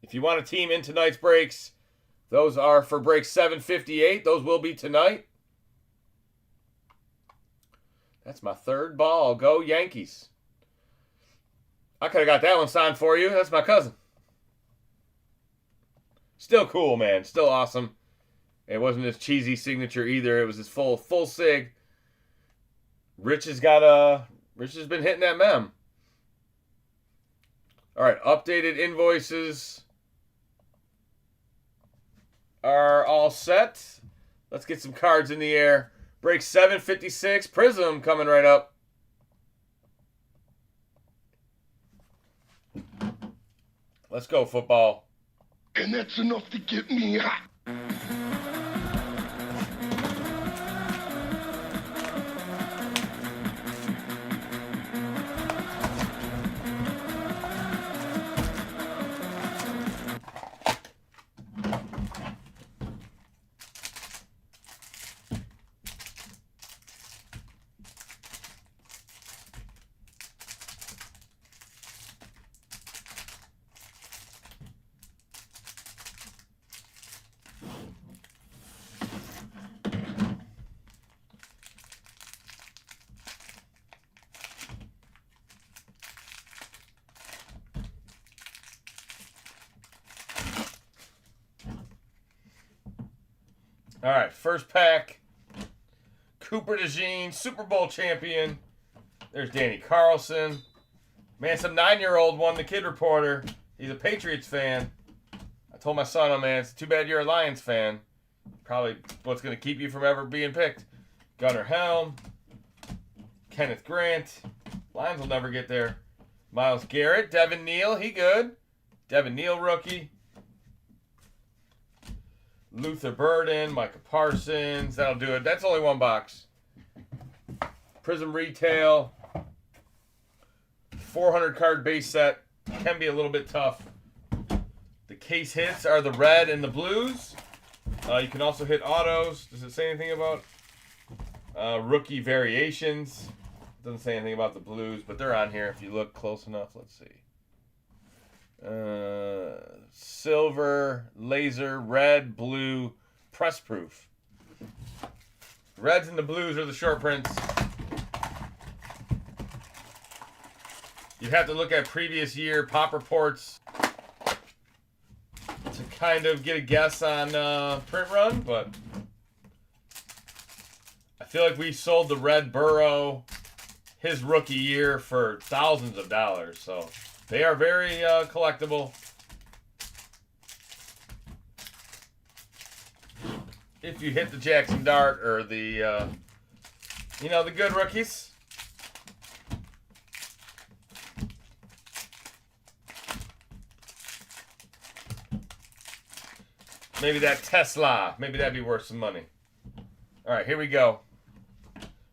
If you want a team in tonight's breaks, those are for break 7:58. Those will be tonight. That's my third ball. Go Yankees. I could have got that one signed for you. That's my cousin. Still cool, man. Still awesome. It wasn't his cheesy signature either. It was his full sig. Rich has been hitting that mem. All right, updated invoices are all set. Let's get some cards in the air. Break 7:56. Prizm coming right up. Let's go, football. And that's enough to get me hot. All right, first pack. Cooper DeJean, Super Bowl champion. There's Danny Carlson. Man, some 9-year-old won the Kid Reporter. He's a Patriots fan. I told my son, oh man, it's too bad you're a Lions fan. Probably what's going to keep you from ever being picked. Gunnar Helm. Kenneth Grant. Lions will never get there. Myles Garrett. Devin Neal, he good. Devin Neal rookie. Luther Burden. Micah Parsons. That'll do it. That's only one box. Prizm Retail. 400 card base set. Can be a little bit tough. The case hits are the red and the blues. You can also hit autos. Does it say anything about rookie variations? It doesn't say anything about the blues, but they're on here if you look close enough. Let's see. Silver, laser, red, blue, press proof. Reds and the blues are the short prints. You'd have to look at previous year pop reports to kind of get a guess on print run, but I feel like we sold the Red Burrow his rookie year for thousands of dollars, so they are very collectible. If you hit the Jackson Dart or the, the good rookies. Maybe that Tesla. Maybe that'd be worth some money. All right, here we go.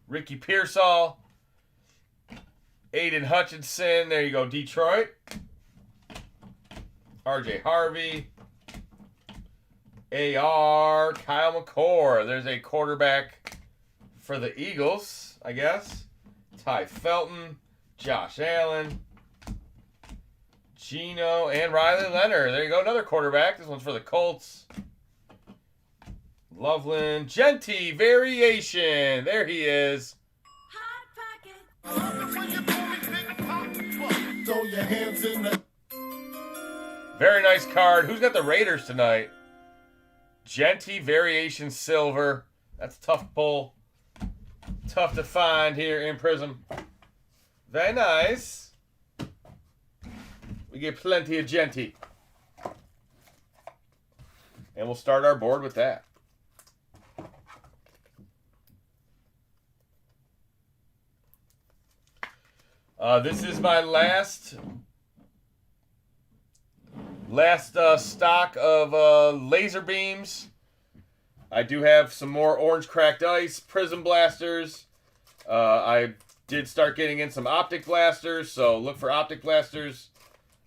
Ricky Pearsall. Aiden Hutchinson. There you go, Detroit. RJ Harvey. AR. Kyle McCord. There's a quarterback for the Eagles, I guess. Ty Felton. Josh Allen. Gino and Riley Leonard. There you go, another quarterback. This one's for the Colts. Loveland. Genty variation. There he is. Very nice card. Who's got the Raiders tonight? Genty variation silver. That's a tough pull. Tough to find here in Prizm. Very nice. We get plenty of Genty. And we'll start our board with that. This is my last stock of laser beams. I do have some more orange cracked ice, Prizm blasters. I did start getting in some optic blasters, so look for optic blasters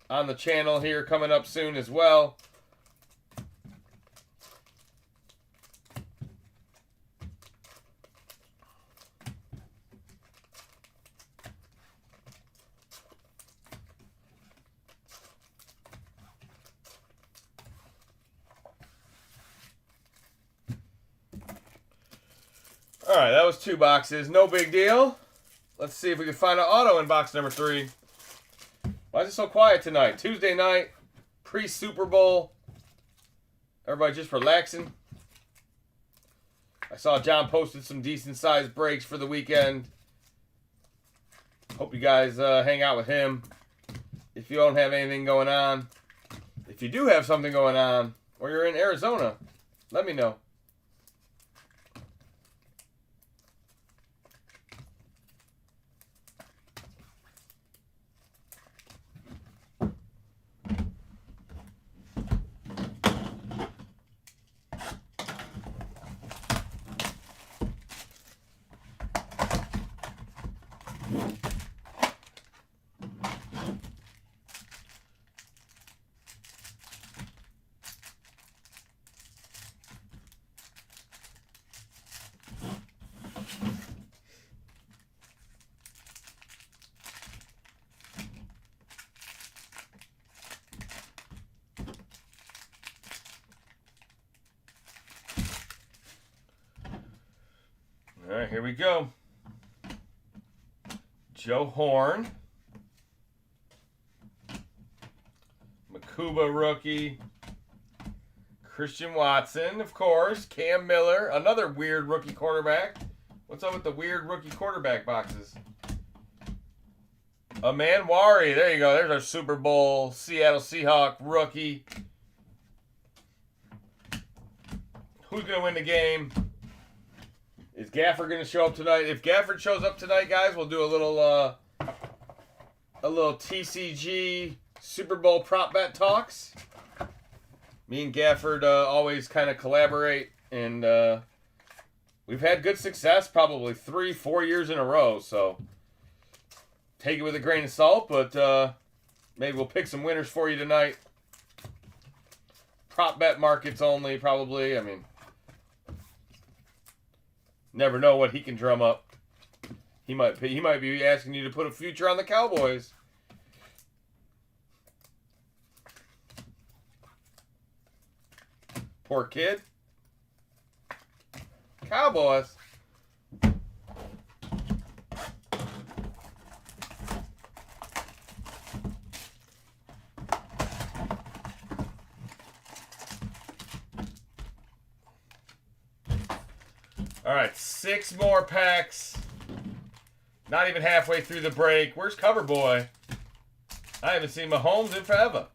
on the channel here coming up soon as well. All right, that was 2 boxes. No big deal. Let's see if we can find an auto in box number 3. Why is it so quiet tonight? Tuesday night, pre-Super Bowl. Everybody just relaxing. I saw John posted some decent-sized breaks for the weekend. Hope you guys hang out with him. If you don't have anything going on. If you do have something going on, or you're in Arizona, let me know. All right, here we go. Joe Horn. Makuba rookie. Christian Watson, of course. Cam Miller, another weird rookie quarterback. What's up with the weird rookie quarterback boxes? Amanwari, there you go. There's our Super Bowl Seattle Seahawk rookie. Who's going to win the game? Is Gafford going to show up tonight? If Gafford shows up tonight, guys, we'll do a little TCG Super Bowl prop bet talks. Me and Gafford always kind of collaborate, and we've had good success probably 3-4 years in a row, so take it with a grain of salt, but maybe we'll pick some winners for you tonight. Prop bet markets only, probably. I mean, never know what he can drum up. He might be asking you to put a future on the Cowboys. Poor kid. Cowboys. All right, 6 more packs. Not even halfway through the break. Where's Cover Boy? I haven't seen Mahomes in forever.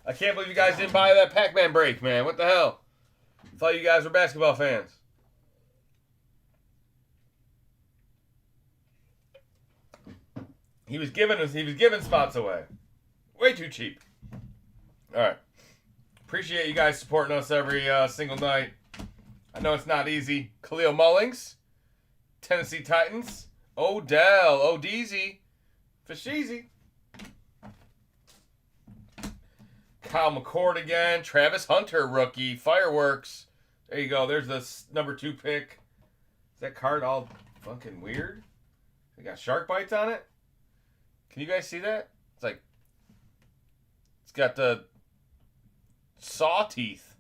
I can't believe you guys didn't buy that Pac-Man break, man. What the hell? I thought you guys were basketball fans. He was giving spots away. Way too cheap. All right. Appreciate you guys supporting us every single night. I know it's not easy. Khalil Mullings, Tennessee Titans, Odell, Odeezy, Fasheezy. Kyle McCord again. Travis Hunter, rookie. Fireworks. There you go. There's the number 2 pick. Is that card all fucking weird? They got shark bites on it? Can you guys see that? It's like... It's got the... saw teeth.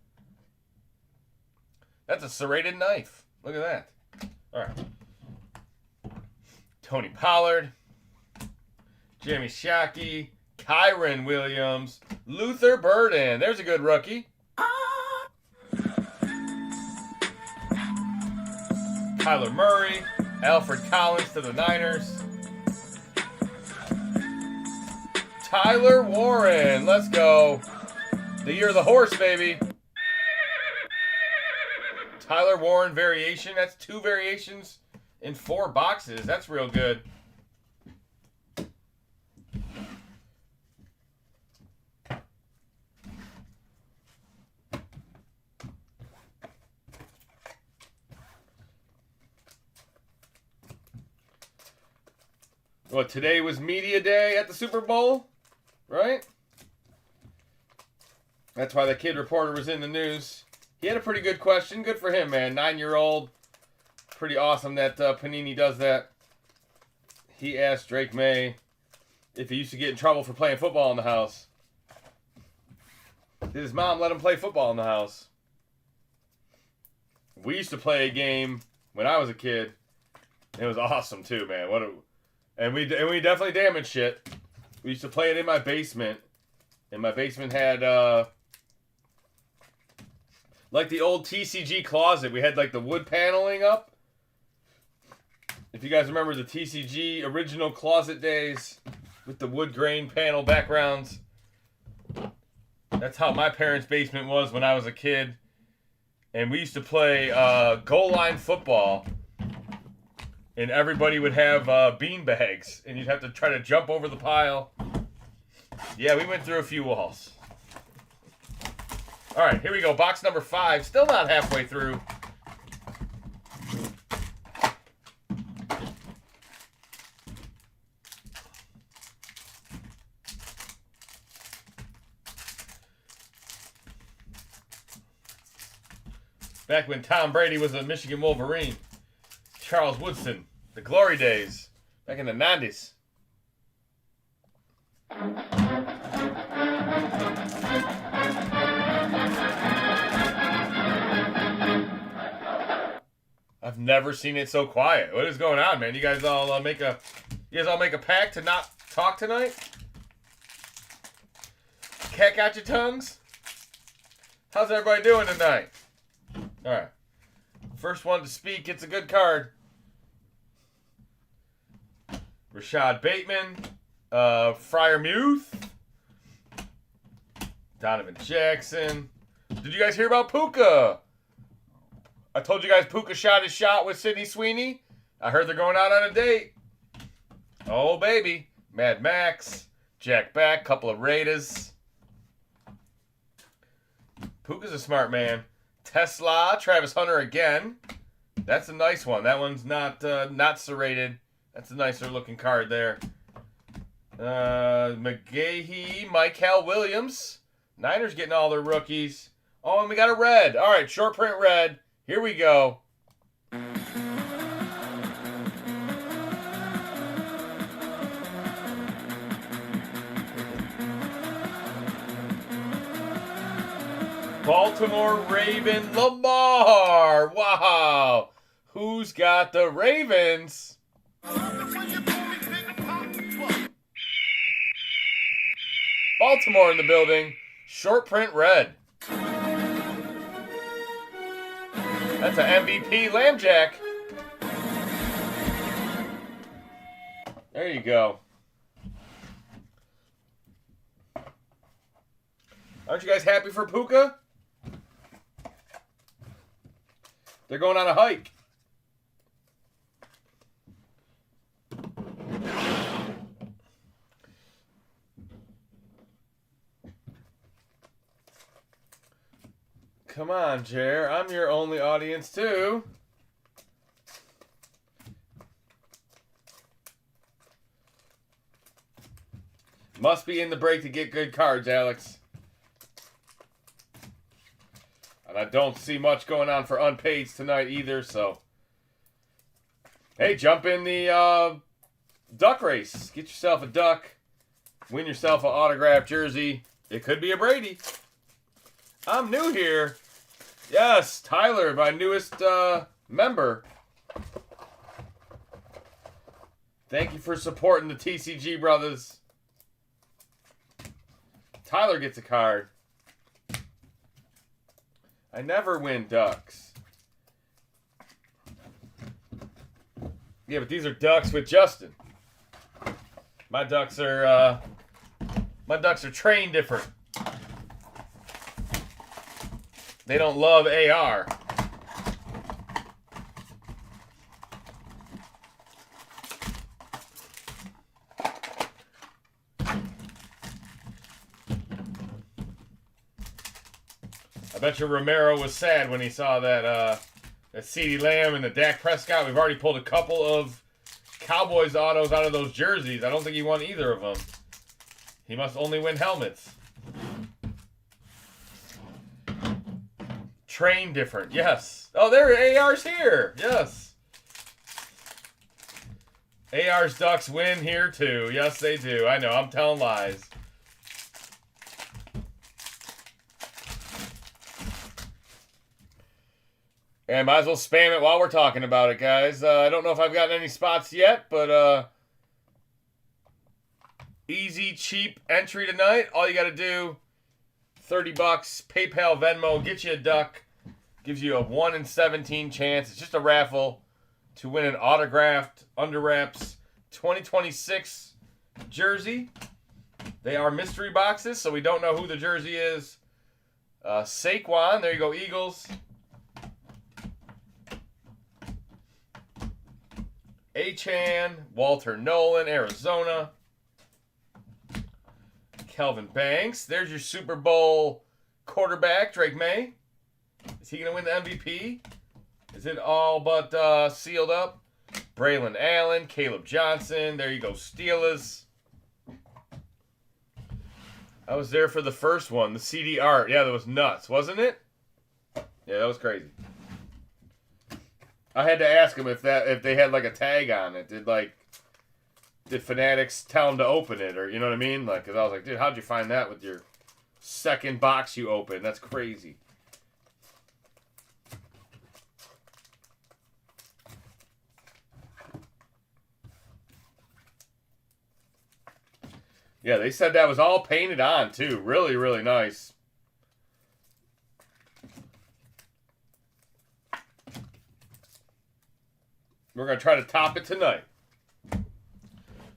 That's a serrated knife. Look at that. Alright. Tony Pollard. Jimmy Shockey. Kyron Williams, Luther Burden. There's a good rookie. Kyler Murray, Alfred Collins to the Niners. Tyler Warren, let's go. The year of the horse, baby. Tyler Warren variation. That's 2 variations in 4 boxes. That's real good. What, today was media day at the Super Bowl, right? That's why the kid reporter was in the news. He had a pretty good question. Good for him, man. 9-year-old. Pretty awesome that Panini does that. He asked Drake May if he used to get in trouble for playing football in the house. Did his mom let him play football in the house? We used to play a game when I was a kid. It was awesome too, man. And we definitely damaged shit. We used to play it in my basement. And my basement had, like the old TCG closet. We had, like, the wood paneling up. If you guys remember the TCG original closet days with the wood grain panel backgrounds. That's how my parents' basement was when I was a kid. And we used to play goal line football. And everybody would have bean bags. And you'd have to try to jump over the pile. Yeah, we went through a few walls. All right, here we go. Box number 5. Still not halfway through. Back when Tom Brady was a Michigan Wolverine. Charles Woodson, the glory days. Back in the 90s. I've never seen it so quiet. What is going on, man? You guys all make a pact to not talk tonight? Cat got your tongues? How's everybody doing tonight? All right. First one to speak gets a good card. Rashad Bateman, Fryermuth, Donovan Jackson. Did you guys hear about Puka? I told you guys Puka shot his shot with Sidney Sweeney. I heard they're going out on a date. Oh, baby. Mad Max, Jack Back, couple of Raiders. Puka's a smart man. Tesla, Travis Hunter again. That's a nice one. That one's not serrated. That's a nicer looking card there. McGahee, Michael Williams. Niners getting all their rookies. Oh, and we got a red. All right, short print red. Here we go. Baltimore Raven Lamar. Wow. Who's got the Ravens? Baltimore in the building. Short print red. That's an MVP Lambjack. There you go. Aren't you guys happy for Puka? They're going on a hike. Come on, Jer. I'm your only audience, too. Must be in the break to get good cards, Alex. And I don't see much going on for unpaids tonight either, so. Hey, jump in the duck race. Get yourself a duck. Win yourself an autographed jersey. It could be a Brady. I'm new here. Yes, Tyler, my newest member. Thank you for supporting the TCG brothers. Tyler gets a card. I never win ducks. Yeah, but these are ducks with Justin. My ducks are trained different. They don't love AR. I bet you Romero was sad when he saw that CeeDee Lamb and the Dak Prescott. We've already pulled a couple of Cowboys autos out of those jerseys. I don't think he won either of them. He must only win helmets. Train different, yes. Oh, there are AR's here. Yes. AR's Ducks win here too. Yes, they do. I know, I'm telling lies. And might as well spam it while we're talking about it, guys. I don't know if I've gotten any spots yet, but easy, cheap entry tonight. All you got to do, $30, PayPal, Venmo, get you a duck. Gives you a 1 in 17 chance. It's just a raffle to win an autographed Under Wraps 2026 jersey. They are mystery boxes, so we don't know who the jersey is. Saquon, there you go, Eagles. Achan, Walter Nolan, Arizona. Kelvin Banks. There's your Super Bowl quarterback, Drake May. Is he going to win the MVP? Is it all but sealed up? Braylon Allen, Caleb Johnson. There you go, Steelers. I was there for the first one, the CD art. Yeah, that was nuts, wasn't it? Yeah, that was crazy. I had to ask him if they had like a tag on it. did Fanatics tell him to open it, or you know what I mean? Like, cause I was like, dude, how'd you find that with your second box you opened? That's crazy. Yeah, they said that was all painted on, too. Really, really nice. We're going to try to top it tonight.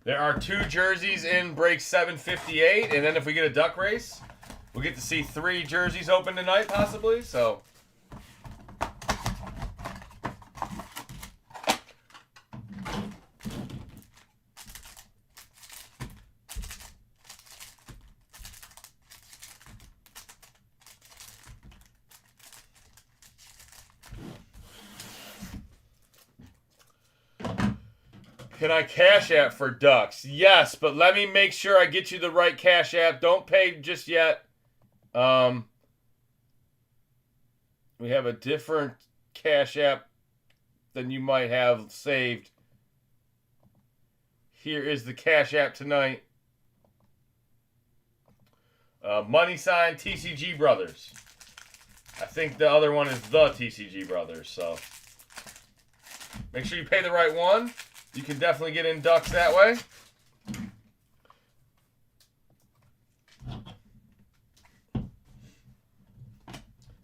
There are 2 jerseys in break 758, and then if we get a duck race, we'll get to see 3 jerseys open tonight, possibly. So, can I Cash App for Ducks? Yes, but let me make sure I get you the right Cash App. Don't pay just yet. We have a different Cash App than you might have saved. Here is the Cash App tonight. Money sign TCG Brothers. I think the other one is the TCG Brothers, so make sure you pay the right one. You can definitely get in ducks that way.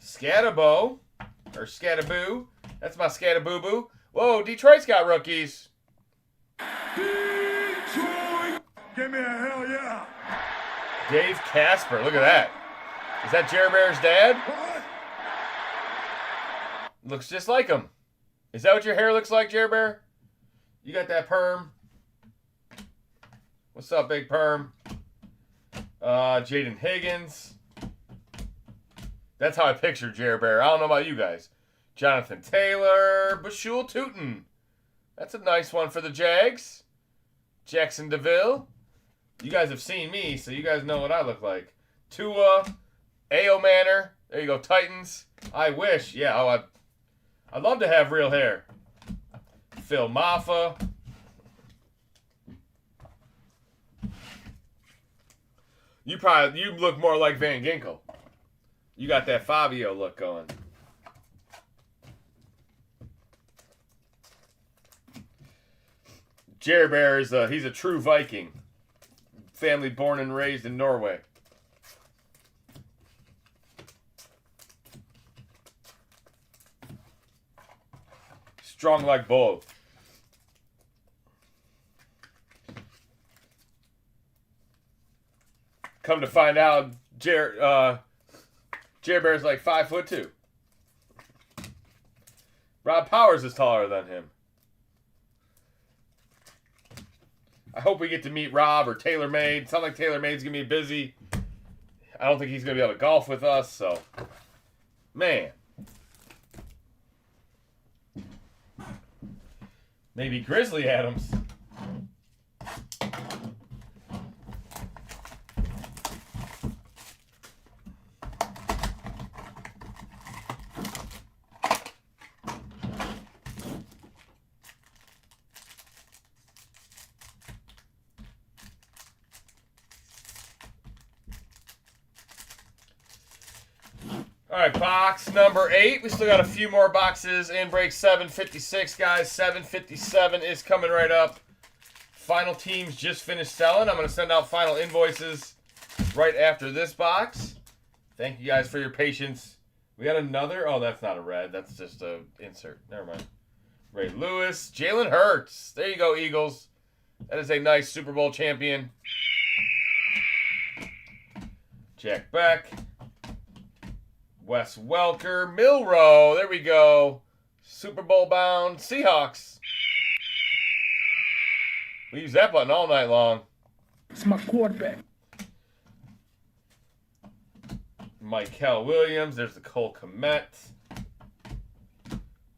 Scatabo, or Scataboo. That's my Scataboo-boo. Whoa, Detroit's got rookies. Detroit! Give me a hell yeah! Dave Casper, look at that. Is that Jer Bear's dad? What? Looks just like him. Is that what your hair looks like, Jer Bear? You got that perm? What's up, big perm? Jaden Higgins. That's how I picture Jer Bear. I don't know about you guys. Jonathan Taylor. Bashul Tootin. That's a nice one for the Jags. Jackson DeVille. You guys have seen me, so you guys know what I look like. Tua. A.O. Manor. There you go, Titans. I wish. Yeah, oh, I'd love to have real hair. Phil Maffa. You look more like Van Ginkel. You got that Fabio look going. Jer Bear is he's a true Viking. Family born and raised in Norway. Strong like bull. Come to find out, Jer Bear's like 5'2". Rob Powers is taller than him. I hope we get to meet Rob or TaylorMade. Sounds like TaylorMade's going to be busy. I don't think he's going to be able to golf with us, so. Man. Maybe Grizzly Adams. All right, box number 8. We still got a few more boxes in break 756, guys. 757 is coming right up. Final teams just finished selling. I'm going to send out final invoices right after this box. Thank you guys for your patience. We got another. Oh, that's not a red. That's just a insert. Never mind. Ray Lewis. Jalen Hurts. There you go, Eagles. That is a nice Super Bowl champion. Jack Beck. Wes Welker, Milrow, there we go. Super Bowl bound Seahawks. We use that button all night long. It's my quarterback. Mikel Williams, there's the Cole Kmet.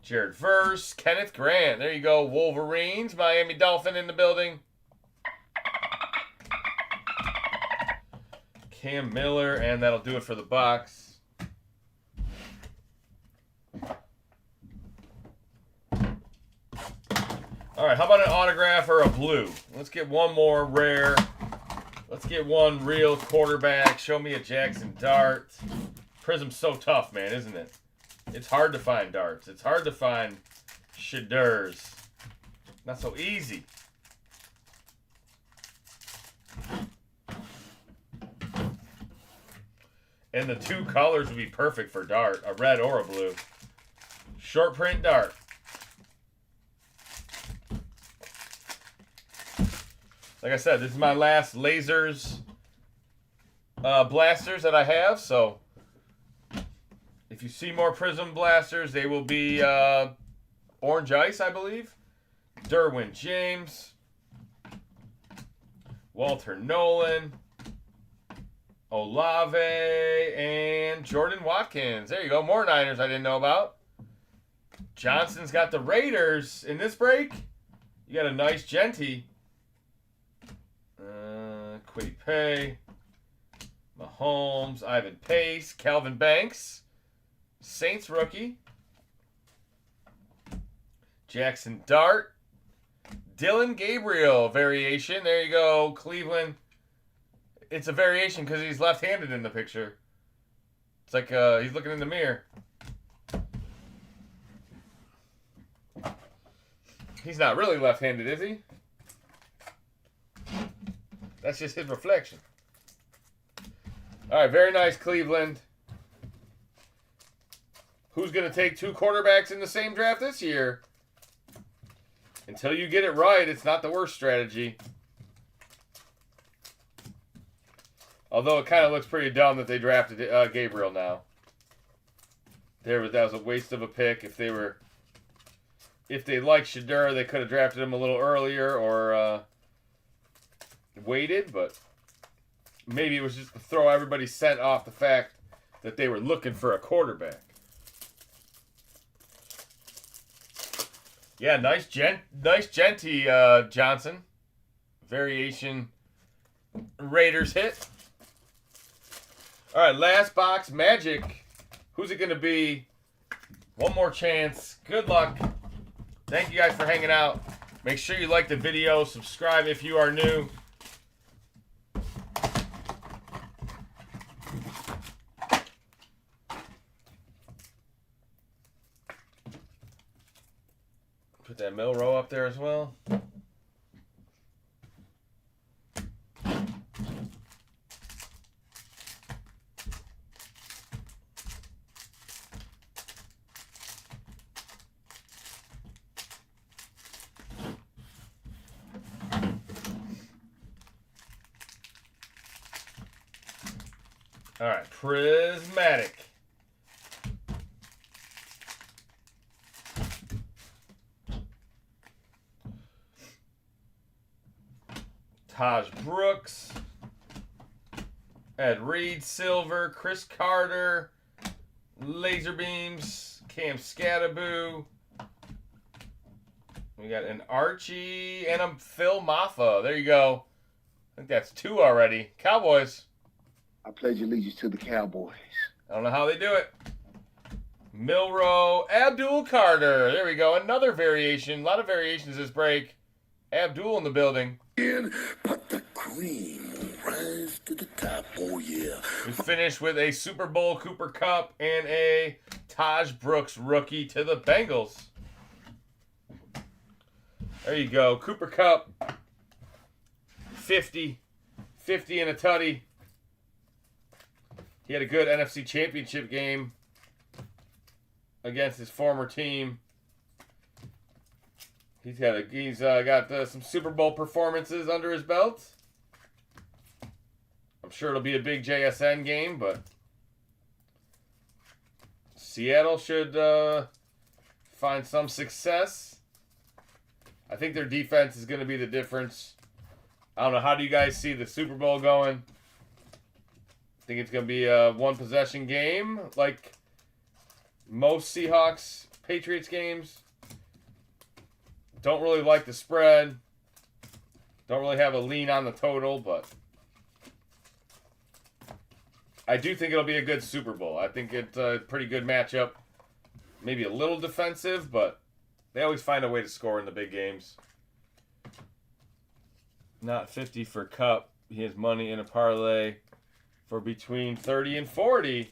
Jared Verse, Kenneth Grant, there you go. Wolverines, Miami Dolphin in the building. Cam Miller, and that'll do it for the box. All All right, how about an autograph or a blue? Let's get one more rare. Let's get one real quarterback. Show me a Jackson Dart. Prizm's so tough, man, isn't it? It's hard to find darts. It's hard to find Shadurs. Not so easy. And the two colors would be perfect for dart, a red or a blue. Short print dart. Like I said, this is my last lasers blasters that I have, so if you see more Prizm blasters, they will be orange ice, I believe. Derwin James. Walter Nolan. Olave. And Jordan Watkins. There you go. More Niners I didn't know about. Johnson's got the Raiders in this break. You got a nice Genty. Quiddy Pay. Mahomes. Ivan Pace. Calvin Banks. Saints rookie. Jackson Dart. Dylan Gabriel variation. There you go. Cleveland. It's a variation because he's left-handed in the picture. It's like he's looking in the mirror. He's not really left-handed, is he? That's just his reflection. All right, very nice, Cleveland. Who's going to take two quarterbacks in the same draft this year? Until you get it right, it's not the worst strategy. Although it kind of looks pretty dumb that they drafted Gabriel now. That was a waste of a pick. If they liked Shadur, they could have drafted him a little earlier or waited. But maybe it was just to throw everybody's scent off the fact that they were looking for a quarterback. Yeah, nice Genty, Johnson. Variation Raiders hit. All right, last box, Magic. Who's it going to be? One more chance. Good luck. Thank you guys for hanging out. Make sure you like the video. Subscribe if you are new. Put that Milrow up there as well. All right, Prismatic. Taj Brooks, Ed Reed, Silver, Chris Carter, Laser Beams, Cam Scattaboo. We got an Archie and a Phil Maffa. There you go. I think that's two already. Cowboys. I pledge allegiance to the Cowboys. I don't know how they do it. Milrow, Abdul Carter. There we go. Another variation. A lot of variations this break. Abdul in the building. But the cream will rise to the top. Oh, yeah. We finished with a Super Bowl Cooper Kupp and a Taj Brooks rookie to the Bengals. There you go. Cooper Kupp. 50 and a tutty. He had a good NFC Championship game against his former team. He's got some Super Bowl performances under his belt. I'm sure it'll be a big JSN game, but Seattle should find some success. I think their defense is going to be the difference. I don't know. How do you guys see the Super Bowl going? Think it's going to be a one-possession game like most Seahawks-Patriots games? Don't really like the spread. Don't really have a lean on the total, but I do think it'll be a good Super Bowl. I think it's a pretty good matchup. Maybe a little defensive, but they always find a way to score in the big games. Not 50 for Cup. He has money in a parlay for between 30 and 40.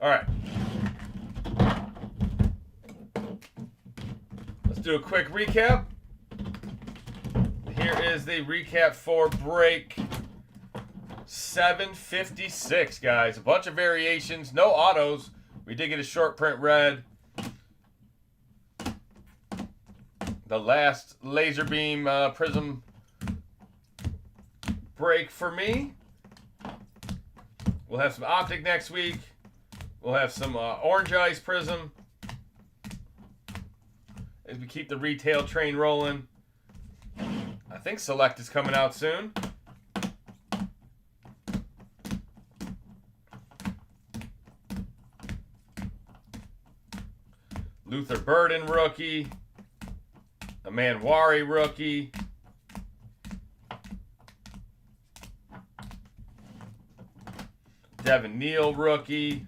All right. Let's do a quick recap. Here is the recap for break 756, guys. A bunch of variations, no autos. We did get a short print red. The last laser beam Prizm break for me. We'll have some optic next week. We'll have some orange ice Prizm as we keep the retail train rolling. I think Select is coming out soon. Luther Burden rookie. A Manwari rookie. Devin Neal rookie.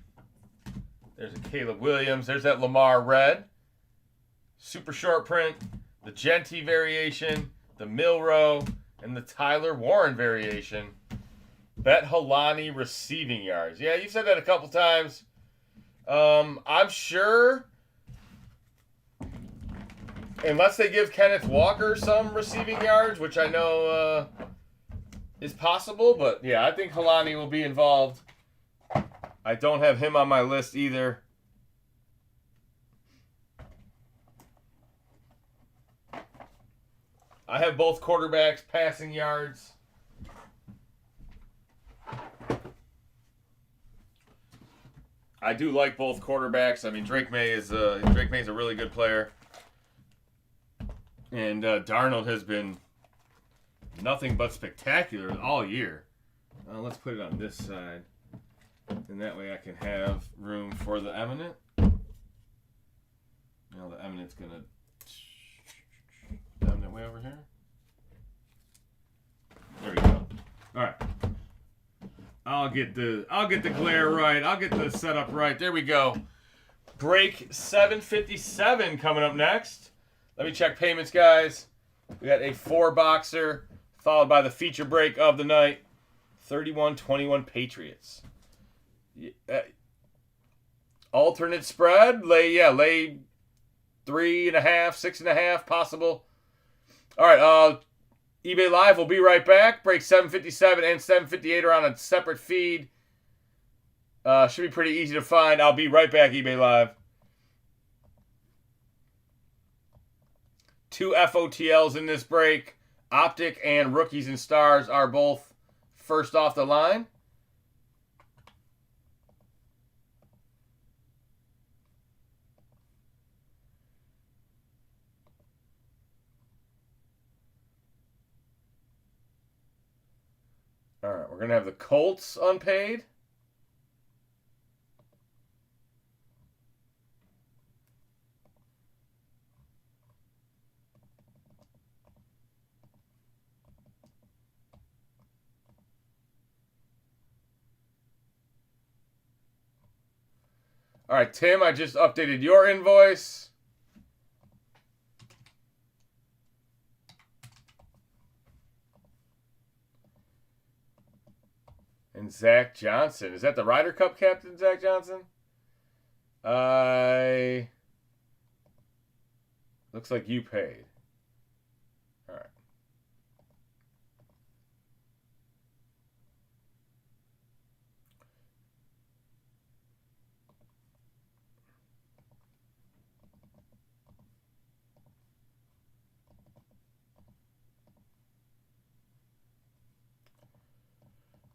There's a Caleb Williams. There's that Lamar red. Super short print. The Genty variation. The Milrow. And the Tyler Warren variation. Bet Halani receiving yards. Yeah, you said that a couple times. I'm sure, unless they give Kenneth Walker some receiving yards, which I know is possible, but yeah, I think Halani will be involved. I don't have him on my list either. I have both quarterbacks passing yards. I do like both quarterbacks. I mean, Drake May's a really good player. And Darnold has been nothing but spectacular all year. Let's put it on this side. And that way I can have room for the Eminent. Now the Eminent's going to... Eminent way over here. There we go. All right. I'll get the glare right. I'll get the setup right. There we go. Break 757 coming up next. Let me check payments, guys. We got a 4-boxer, followed by the feature break of the night. 31-21 Patriots. Alternate spread. Lay 3.5, 6.5 possible. All right, eBay Live will be right back. Break 757 and 758 are on a separate feed. Should be pretty easy to find. I'll be right back, eBay Live. 2 FOTLs in this break. Optic and Rookies and Stars are both first off the line. All right, we're going to have the Colts unpaid. All right, Tim, I just updated your invoice. And Zach Johnson. Is that the Ryder Cup captain, Zach Johnson? Looks like you paid. All right.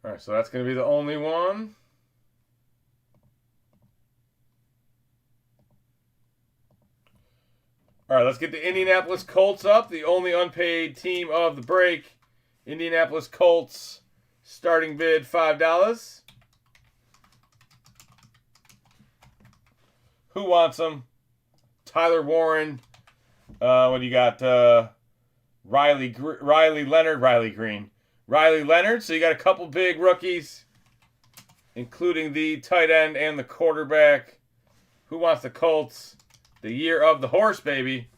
All right, so that's going to be the only one. All right, let's get the Indianapolis Colts up. The only unpaid team of the break. Indianapolis Colts, starting bid $5. Who wants them? Tyler Warren. What do you got? Riley Green. Riley Leonard. So you got a couple big rookies, including the tight end and the quarterback. Who wants the Colts? The year of the horse, baby.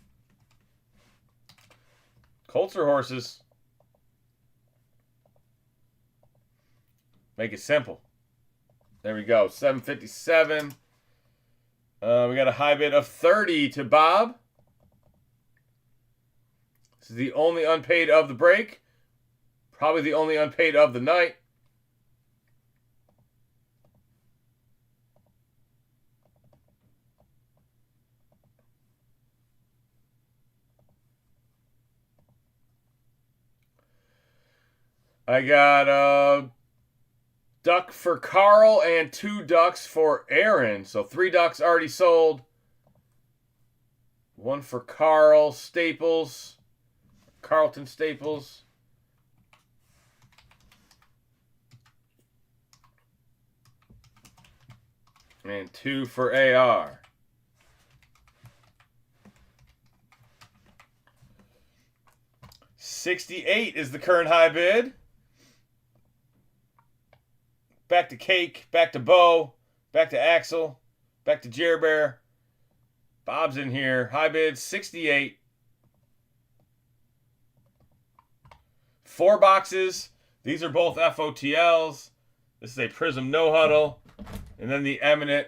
Colts or horses? Make it simple. There we go. 757. We got a high bid of 30 to Bob. This is the only unpaid of the break. Probably the only unpaid of the night. I got a duck for Carl and 2 ducks for Aaron. So 3 ducks already sold. 1 for Carl Staples. Carlton Staples. And 2 for AR. $68 is the current high bid. Back to Cake, back to Bo, back to Axel, back to Jer Bear. Bob's in here. High bid, 68. 4 boxes. These are both FOTLs. This is a Prizm no huddle. And then the Eminent.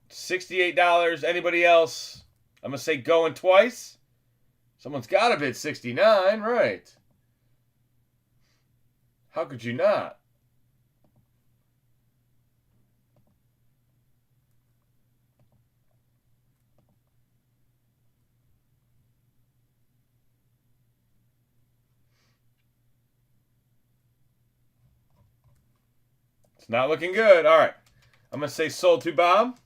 $68. Anybody else? I'm going to say going twice. Someone's got to bid 69, right? How could you not? It's not looking good. All right. I'm going to say sold to Bob.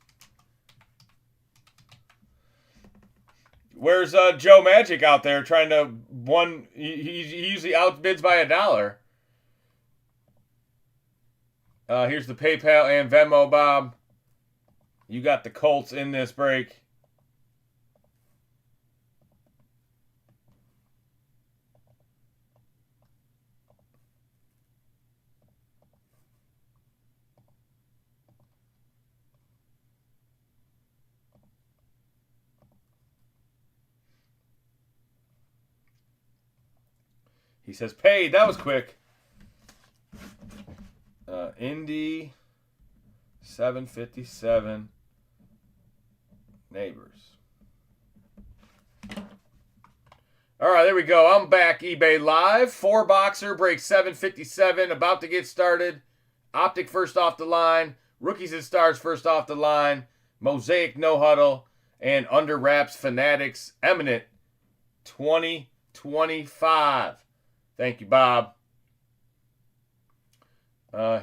Where's Joe Magic out there trying to one? He usually outbids by $1. Here's the PayPal and Venmo, Bob. You got the Colts in this break. He says paid. That was quick. Indy 757 Neighbors. All right, there we go. I'm back. eBay Live. 4-boxer break 757. About to get started. Optic first off the line. Rookies and Stars first off the line. Mosaic no huddle. And Under Wraps Fanatics Eminent 2025. Thank you, Bob.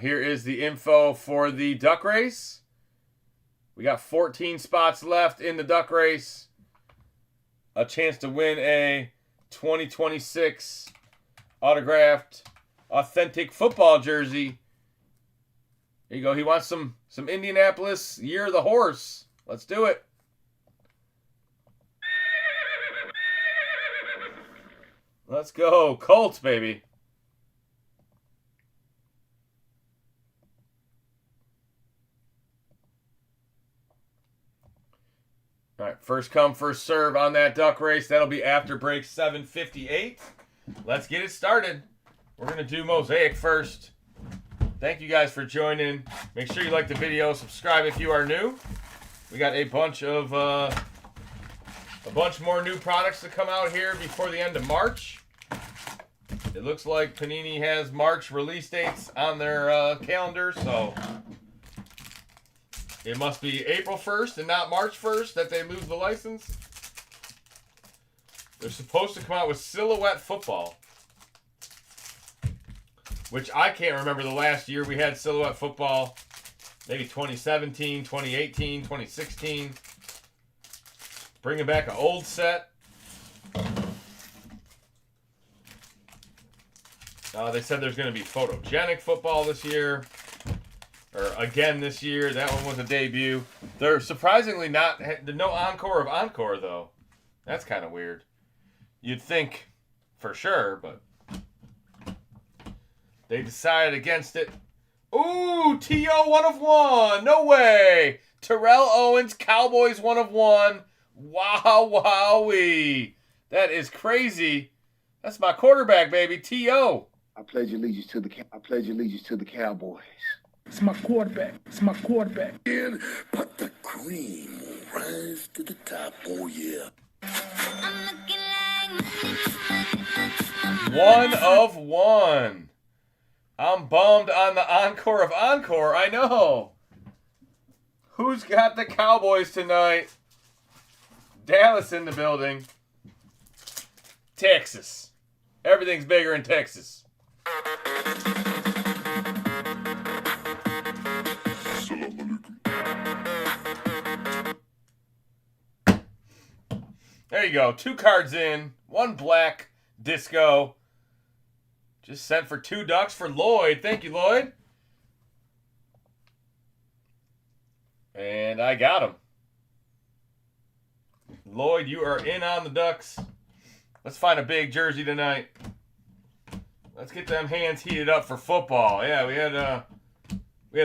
Here is the info for the duck race. We got 14 spots left in the duck race. A chance to win a 2026 autographed authentic football jersey. There you go. He wants some Indianapolis Year of the Horse. Let's do it. Let's go. Colts, baby. All right, first come, first serve on that duck race. That'll be after break 758. Let's get it started. We're going to do Mosaic first. Thank you guys for joining. Make sure you like the video. Subscribe if you are new. We got a bunch more new products to come out here before the end of March. It looks like Panini has March release dates on their calendar, so it must be April 1st and not March 1st that they lose the license. They're supposed to come out with Silhouette Football, which I can't remember the last year we had Silhouette Football. Maybe 2017, 2018, 2016. Bringing back an old set. They said there's going to be photogenic football this year. Or again this year. That one was a debut. They're surprisingly not... No encore of Encore, though. That's kind of weird. You'd think for sure, but They decided against it. Ooh, T.O. 1 of 1. No way. Terrell Owens, Cowboys 1 of 1. Wow, wowee. That is crazy. That's my quarterback, baby. T.O. I pledge allegiance to the Cowboys. It's my quarterback. It's my quarterback. And but the cream will rise to the top. Oh yeah. 1 of 1. I'm bummed on the encore of encore. I know. Who's got the Cowboys tonight? Dallas in the building. Texas. Everything's bigger in Texas. There you go. 2 cards in. 1 black disco. Just sent for 2 ducks for Lloyd. Thank you, Lloyd. And I got him. Lloyd, you are in on the Ducks. Let's find a big jersey tonight. Let's get them hands heated up for football. Yeah, we had a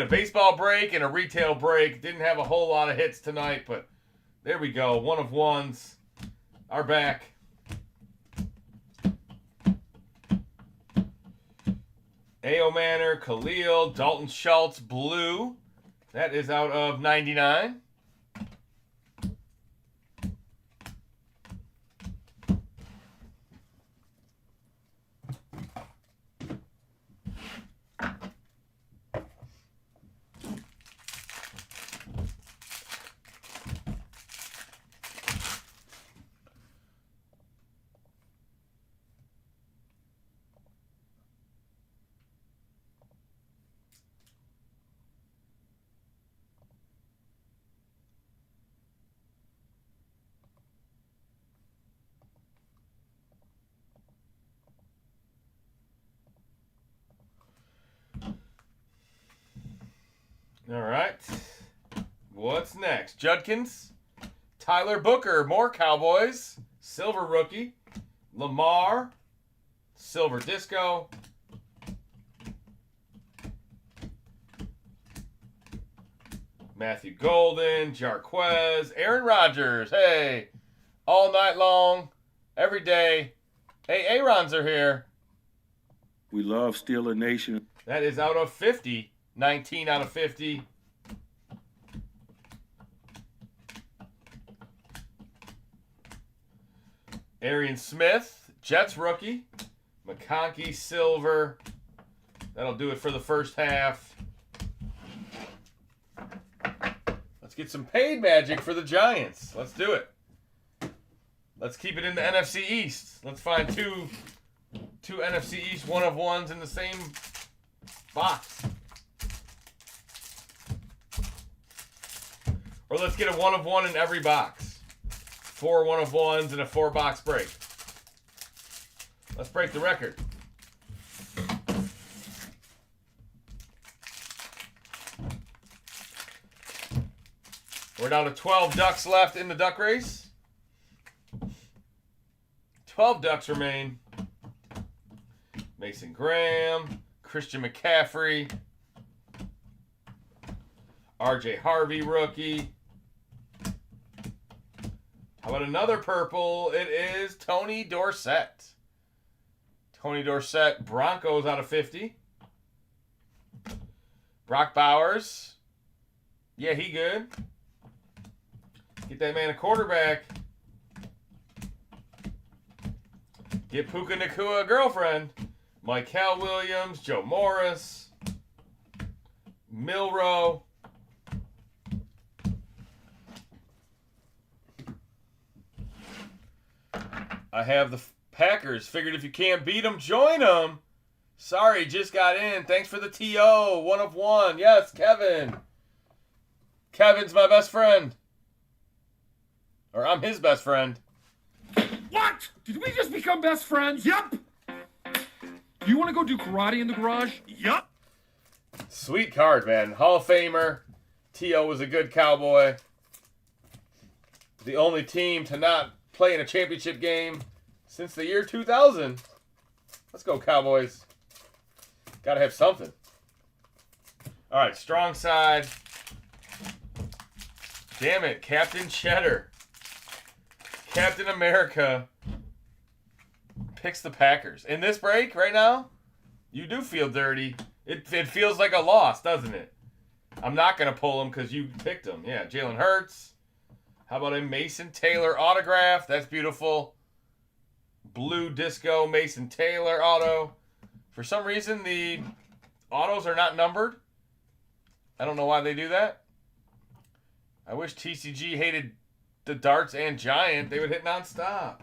baseball break and a retail break. Didn't have a whole lot of hits tonight, but there we go. 1 of 1s are back. A.O. Manor, Khalil, Dalton Schultz, blue. That is out of 99. All right. What's next? Judkins, Tyler Booker, more Cowboys, silver rookie, Lamar, silver disco, Matthew Golden, Jarquez, Aaron Rodgers. Hey, all night long, every day. Hey, Aarons are here. We love Steeler Nation. That is out of 50. 19 out of 50. Arian Smith, Jets rookie. McConkey, silver. That'll do it for the first half. Let's get some paid magic for the Giants. Let's do it. Let's keep it in the NFC East. Let's find two NFC East 1 of 1s in the same box. Or let's get a 1 of 1 in every box. 4 1 of 1s and a 4-box break. Let's break the record. We're down to 12 ducks left in the duck race. 12 ducks remain. Mason Graham, Christian McCaffrey, RJ Harvey rookie. How about another purple? It is Tony Dorsett. Tony Dorsett, Broncos out of 50. Brock Bowers. Yeah, he good. Get that man a quarterback. Get Puka Nacua a girlfriend. Mykal Williams, Joe Morris, Milrow. I have the Packers. Figured if you can't beat them, join them. Sorry, just got in. Thanks for the TO. 1 of 1. Yes, Kevin. Kevin's my best friend. Or I'm his best friend. What? Did we just become best friends? Yup. You want to go do karate in the garage? Yup. Sweet card, man. Hall of Famer. T.O. was a good Cowboy. The only team to not play in a championship game since the year 2000. Let's go, Cowboys. Got to have something. All right, strong side. Damn it, Captain Cheddar. Captain America picks the Packers. In this break right now, you do feel dirty. It feels like a loss, doesn't it? I'm not going to pull him because you picked him. Yeah, Jalen Hurts. How about a Mason Taylor autograph? That's beautiful. Blue Disco Mason Taylor auto. For some reason, the autos are not numbered. I don't know why they do that. I wish TCG hated the darts and Giant. They would hit nonstop.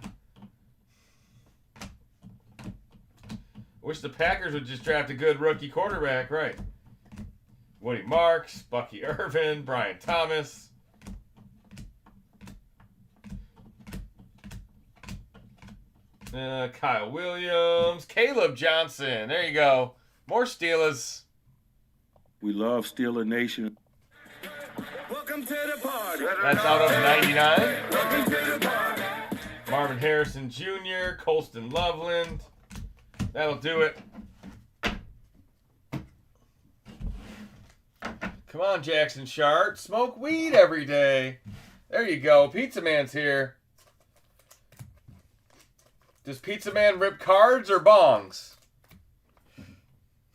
Wish the Packers would just draft a good rookie quarterback, right? Woody Marks, Bucky Irvin, Brian Thomas. Kyle Williams, Caleb Johnson. There you go. More Steelers. We love Steeler Nation. Welcome to the party. That's out of 99. Welcome to the party. Marvin Harrison Jr., Colston Loveland. That'll do it. Come on, Jackson Sharp. Smoke weed every day. There you go. Pizza Man's here. Does Pizza Man rip cards or bongs?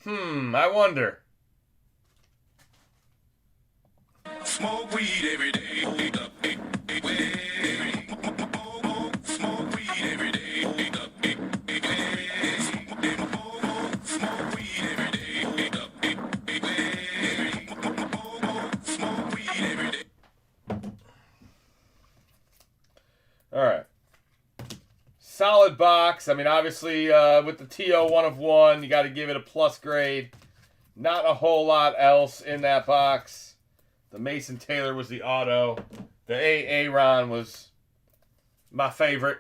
I wonder. Smoke weed every day. Smoke weed every day. Smoke weed every day. Smoke weed every day. All right. Solid box. I mean, obviously, with the TO 1 of 1, you got to give it a plus grade. Not a whole lot else in that box. The Mason Taylor was the auto. The Aaron was my favorite.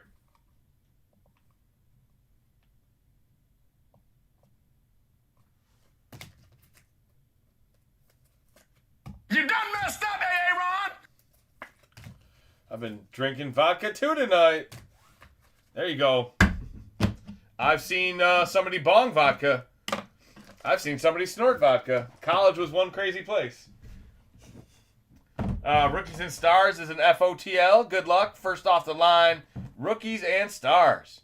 You done messed up, Aaron! I've been drinking vodka too tonight. There you go. I've seen somebody bong vodka. I've seen somebody snort vodka. College was one crazy place. Rookies and Stars is an FOTL. Good luck. First off the line, Rookies and Stars.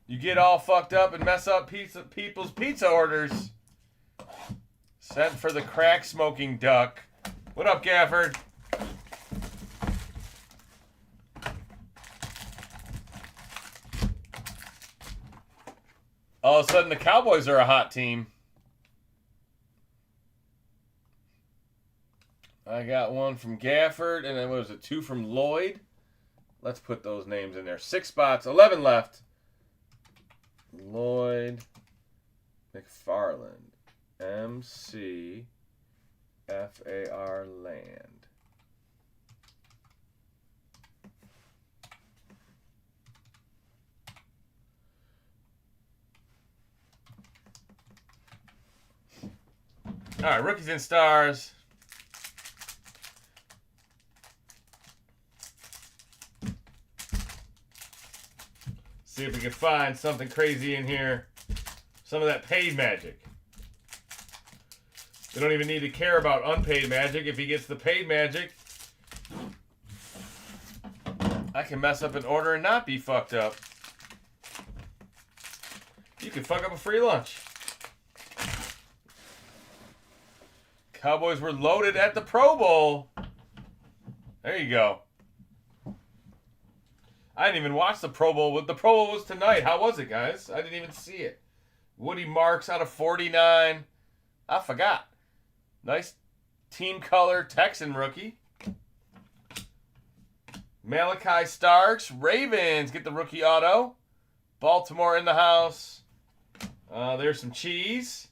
You get all fucked up and mess up people's pizza orders. Sent for the crack smoking duck. What up, Gafford? All of a sudden, the Cowboys are a hot team. I got one from Gafford, and then what was it, 2 from Lloyd? Let's put those names in there. 6 spots, 11 left. Lloyd McFarland, MCFAR Land. All right, Rookies and Stars. See if we can find something crazy in here. Some of that paid magic. We don't even need to care about unpaid magic. If he gets the paid magic, I can mess up an order and not be fucked up. You can fuck up a free lunch. Cowboys were loaded at the Pro Bowl. There you go. I didn't even watch the Pro Bowl. The Pro Bowl was tonight. How was it, guys? I didn't even see it. Woody Marks out of 49. I forgot. Nice team color Texan rookie. Malachi Starks. Ravens get the rookie auto. Baltimore in the house. There's some cheese.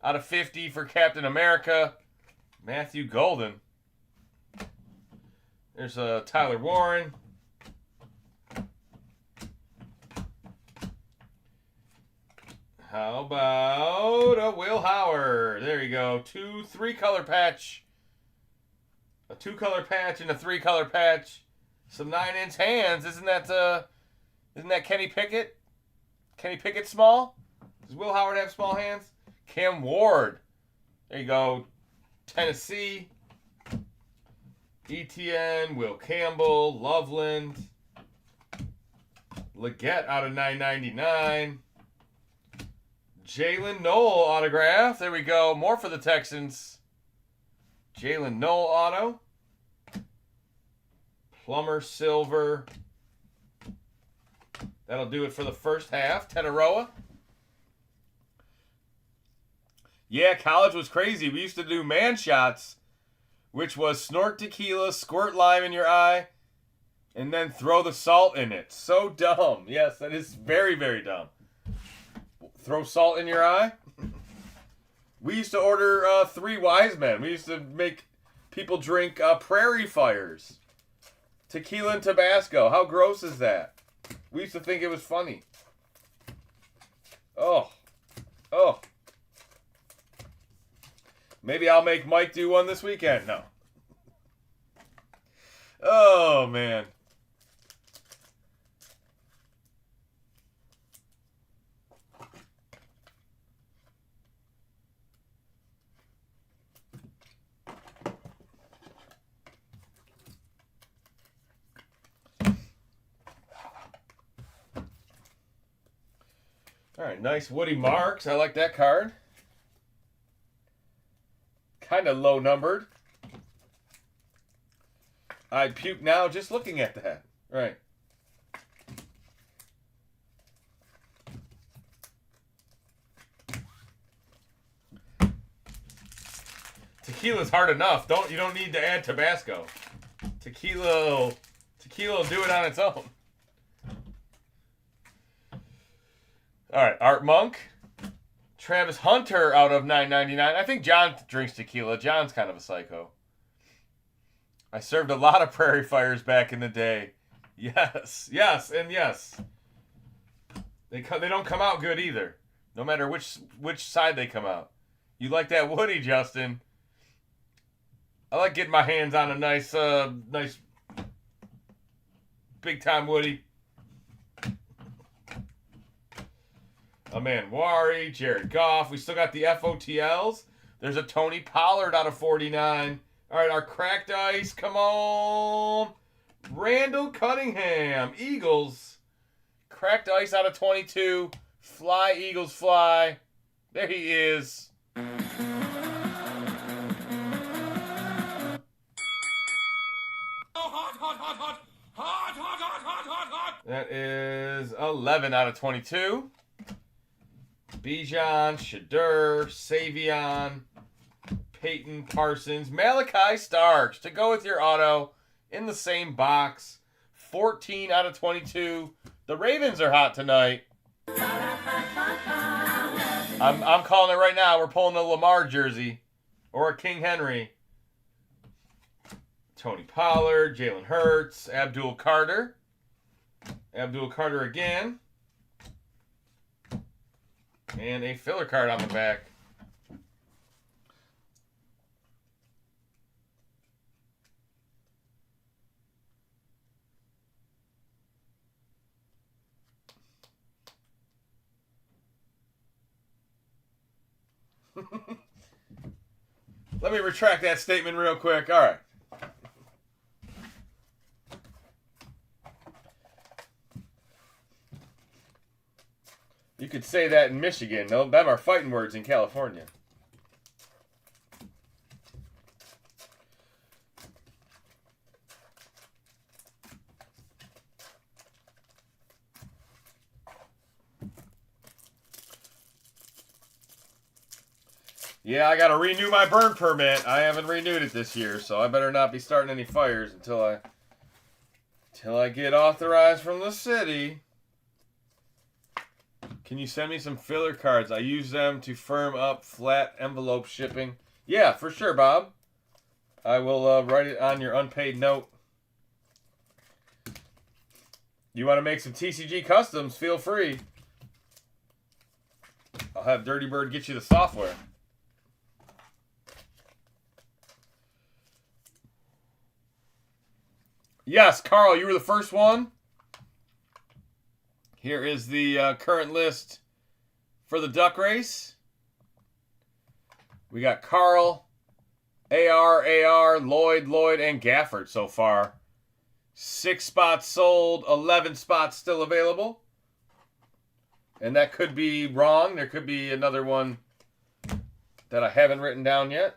Out of 50 for Captain America. Matthew Golden. There's Tyler Warren. How about a Will Howard? There you go. 2 3-color patch. A 2-color patch and a 3-color patch. Some 9-inch hands. Isn't that Kenny Pickett? Kenny Pickett small? Does Will Howard have small hands? Cam Ward. There you go. Tennessee. ETN, Will Campbell, Loveland. Leggett out of 999. Jalen Noel autograph. There we go. More for the Texans. Jalen Noel auto. Plummer silver. That'll do it for the first half. Tetaroa. Yeah, college was crazy. We used to do man shots, which was snort tequila, squirt lime in your eye, and then throw the salt in it. So dumb. Yes, that is very, very dumb. Throw salt in your eye? We used to order 3 wise men. We used to make people drink prairie fires. Tequila and Tabasco. How gross is that? We used to think it was funny. Oh. Oh. Maybe I'll make Mike do one this weekend. No. Oh, man. All right, nice Woody Marks. I like that card. Kind of low numbered. I'd puke now just looking at that. Right. Tequila's hard enough. You don't need to add Tabasco. Tequila will do it on its own. All right, Art Monk. Travis Hunter out of 9.99. I think John drinks tequila. John's kind of a psycho. I served a lot of prairie fires back in the day. Yes, yes, and yes. They don't come out good either. No matter which side they come out. You like that Woody, Justin? I like getting my hands on a nice big time Woody. Man, Wari, Jared Goff. We still got the FOTLs. There's a Tony Pollard out of 49. All right, our cracked ice. Come on. Randall Cunningham. Eagles. Cracked ice out of 22. Fly, Eagles, fly. There he is. That is 11 out of 22. Bijan, Shadur, Savion, Peyton, Parsons, Malachi Starks to go with your auto in the same box. 14 out of 22. The Ravens are hot tonight. I'm calling it right now. We're pulling a Lamar jersey or a King Henry. Tony Pollard, Jalen Hurts, Abdul Carter. Abdul Carter again. And a filler card on the back. Let me retract that statement real quick. All right. You could say that in Michigan. No, them are fighting words in California. Yeah, I gotta renew my burn permit. I haven't renewed it this year, so I better not be starting any fires until I get authorized from the city. Can you send me some filler cards? I use them to firm up flat envelope shipping. Yeah, for sure, Bob. I will write it on your unpaid note. You want to make some TCG customs? Feel free. I'll have Dirty Bird get you the software. Yes, Carl, you were the first one. Here is the current list For the duck race, we got Carl, AR, Lloyd, and Gafford so far. 6 spots sold, 11 spots still available. And that could be wrong. There could be another one that I haven't written down yet.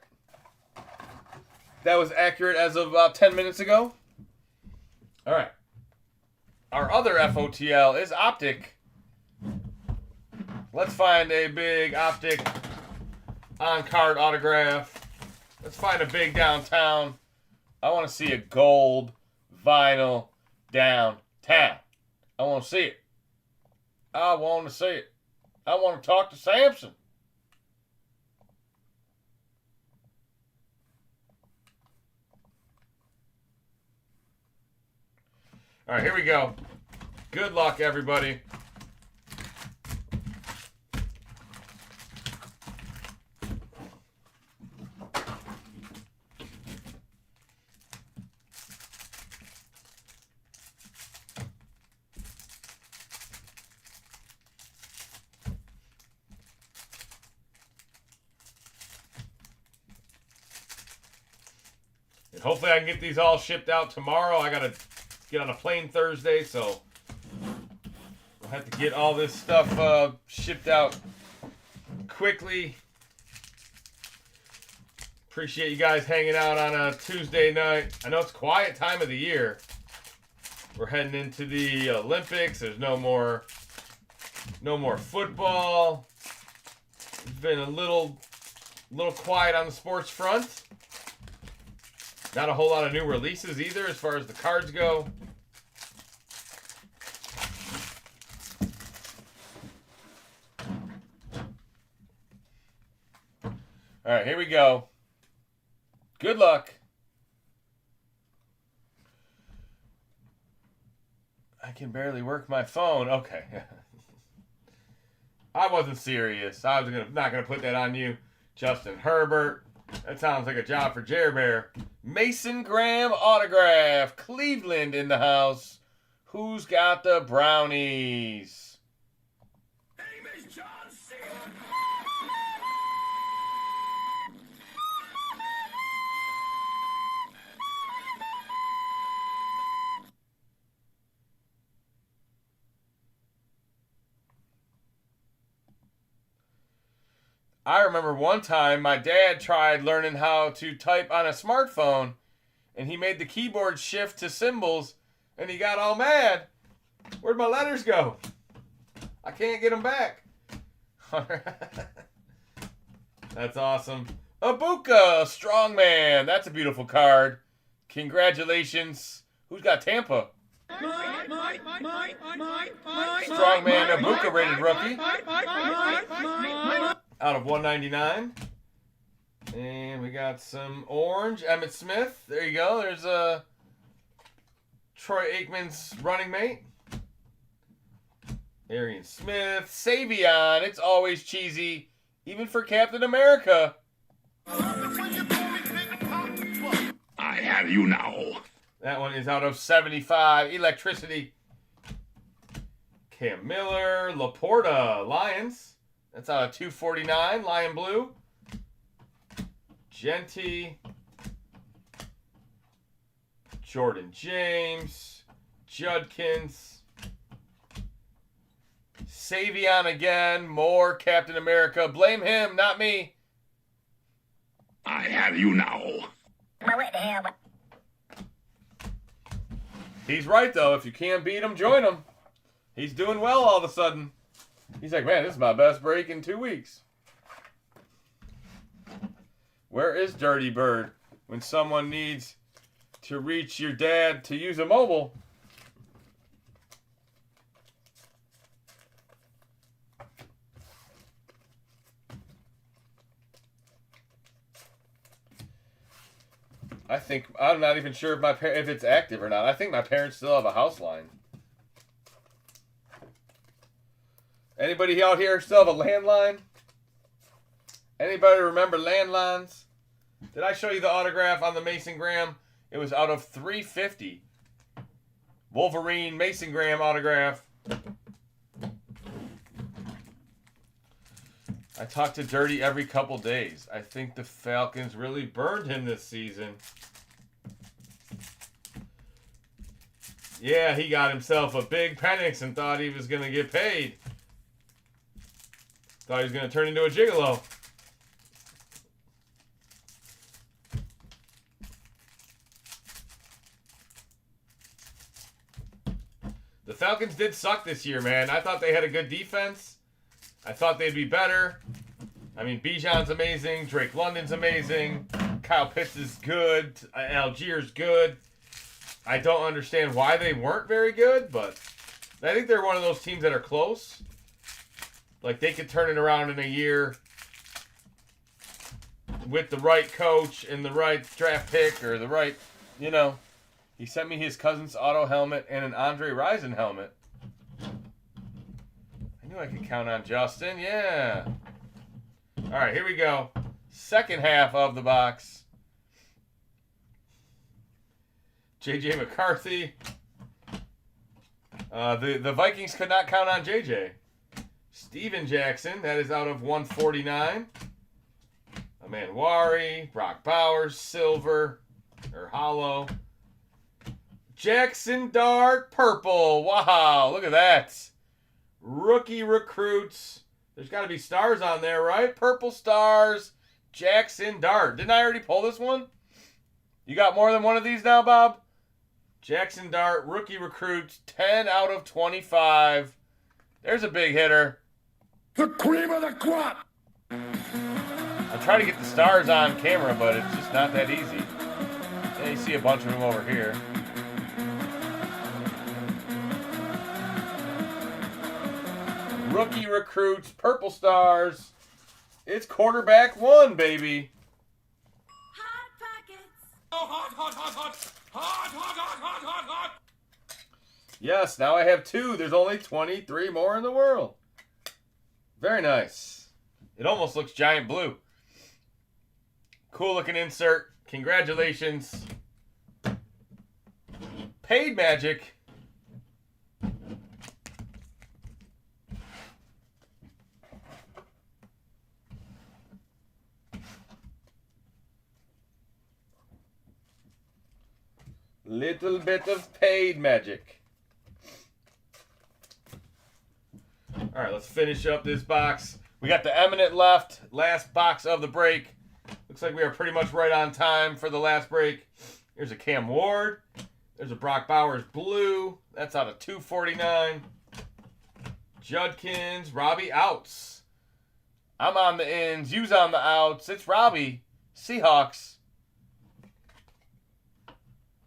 That was accurate as of about 10 minutes ago. All right. Our other FOTL is Optic. Let's find a big Optic on-card autograph. Let's find a big downtown. I want to see a gold vinyl downtown. I want to see it. I want to see it. I want to talk to Samson. All right, here we go. Good luck, everybody. And hopefully I can get these all shipped out tomorrow. I got to get on a plane Thursday, so we'll have to get all this stuff shipped out quickly. Appreciate you guys hanging out on a Tuesday night. I know it's a quiet time of the year. We're heading into the Olympics. There's no more football. It's been a little quiet on the sports front. Not a whole lot of new releases either as far as the cards go. All right, here we go. Good luck. I can barely work my phone. Okay. I wasn't serious. I was not gonna put that on you. Justin Herbert. That sounds like a job for Jer Bear. Mason Graham autograph. Cleveland in the house. Who's got the brownies? Name is John C. I remember one time my dad tried learning how to type on a smartphone, and he made the keyboard shift to symbols, and he got all mad. Where'd my letters go? I can't get them back. That's awesome. Abuka, strongman. That's a beautiful card. Congratulations. Who's got Tampa? Strongman Abuka rated rookie. Out of 199. And we got some orange. Emmitt Smith. There you go. There's Troy Aikman's running mate. Arian Smith. Savion. It's always cheesy. Even for Captain America. I have you now. That one is out of 75. Electricity. Cam Miller. Laporta. Lions. That's out of 249. Lion Blue. Genty. Jordan James. Judkins. Savion again. More Captain America. Blame him, not me. I have you now. He's right, though. If you can't beat him, join him. He's doing well all of a sudden. He's like, man, this is my best break in 2 weeks. Where is Dirty Bird when someone needs to reach your dad to use a mobile? I'm not even sure if it's active or not. I think my parents still have a house line. Anybody out here still have a landline? Anybody remember landlines? Did I show you the autograph on the Mason Graham? It was out of 350. Wolverine Mason Graham autograph. I talk to Dirty every couple days. I think the Falcons really burned him this season. Yeah, he got himself a big Penix and thought he was going to get paid. Thought he was going to turn into a gigolo. The Falcons did suck this year, man. I thought they had a good defense. I thought they'd be better. I mean, Bijan's amazing. Drake London's amazing. Kyle Pitts is good. Algier's good. I don't understand why they weren't very good, but I think they're one of those teams that are close. Like, they could turn it around in a year with the right coach and the right draft pick or the right, you know. He sent me his cousin's auto helmet and an Andre Rison helmet. I knew I could count on Justin. Yeah. All right, here we go. Second half of the box. J.J. McCarthy. The Vikings could not count on J.J. Steven Jackson. That is out of 149. Amanwari. Brock Bowers. Silver. Or hollow. Jackson Dart. Purple. Wow. Look at that. Rookie recruits. There's got to be stars on there, right? Purple stars. Jackson Dart. Didn't I already pull this one? You got more than one of these now, Bob? Jackson Dart, rookie recruits, 10 out of 25. There's a big hitter. The cream of the crop. I'm trying to get the stars on camera, but it's just not that easy. Yeah, you see a bunch of them over here. Rookie recruits, purple stars. It's quarterback 1, baby. Hot Pockets. Oh, hot, hot, hot, hot. Hot, hot, hot, hot, hot, hot. Yes, now I have 2. There's only 23 more in the world. Very nice. It almost looks giant blue. Cool looking insert. Congratulations. Paid Magic. Little bit of Paid Magic. All right, let's finish up this box. We got the Eminent left. Last box of the break. Looks like we are pretty much right on time for the last break. Here's a Cam Ward. There's a Brock Bowers blue. That's out of 249. Judkins. Robbie outs. I'm on the ins. You's on the outs. It's Robbie. Seahawks.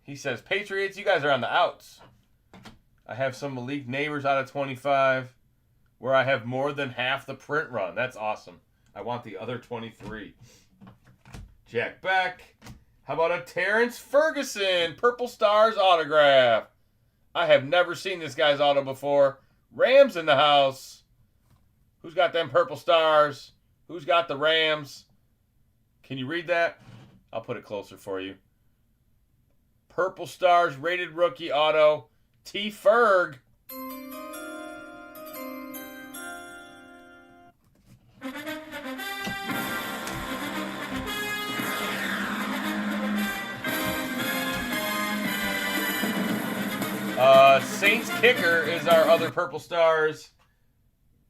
He says, Patriots, you guys are on the outs. I have some Malik Neighbors out of 25 where I have more than half the print run. That's awesome. I want the other 23. Jack Beck. How about a Terrence Ferguson Purple Stars autograph? I have never seen this guy's auto before. Rams in the house. Who's got them Purple Stars? Who's got the Rams? Can you read that? I'll put it closer for you. Purple Stars, rated rookie auto, T. Ferg. Saints kicker is our other Purple Stars.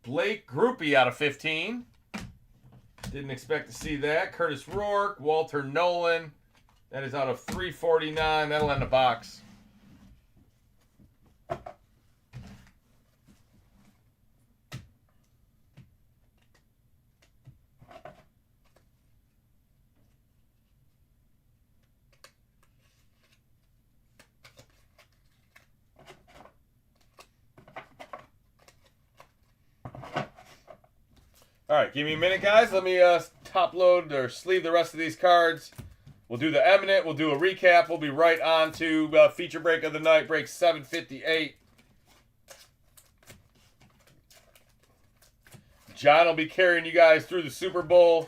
Blake Groupie out of 15. Didn't expect to see that. Curtis Rourke, Walter Nolan. That is out of 349. That'll end the box. All right, give me a minute, guys. Let me top load or sleeve the rest of these cards. We'll do the Eminent. We'll do a recap. We'll be right on to feature break of the night, break 758. John will be carrying you guys through the Super Bowl.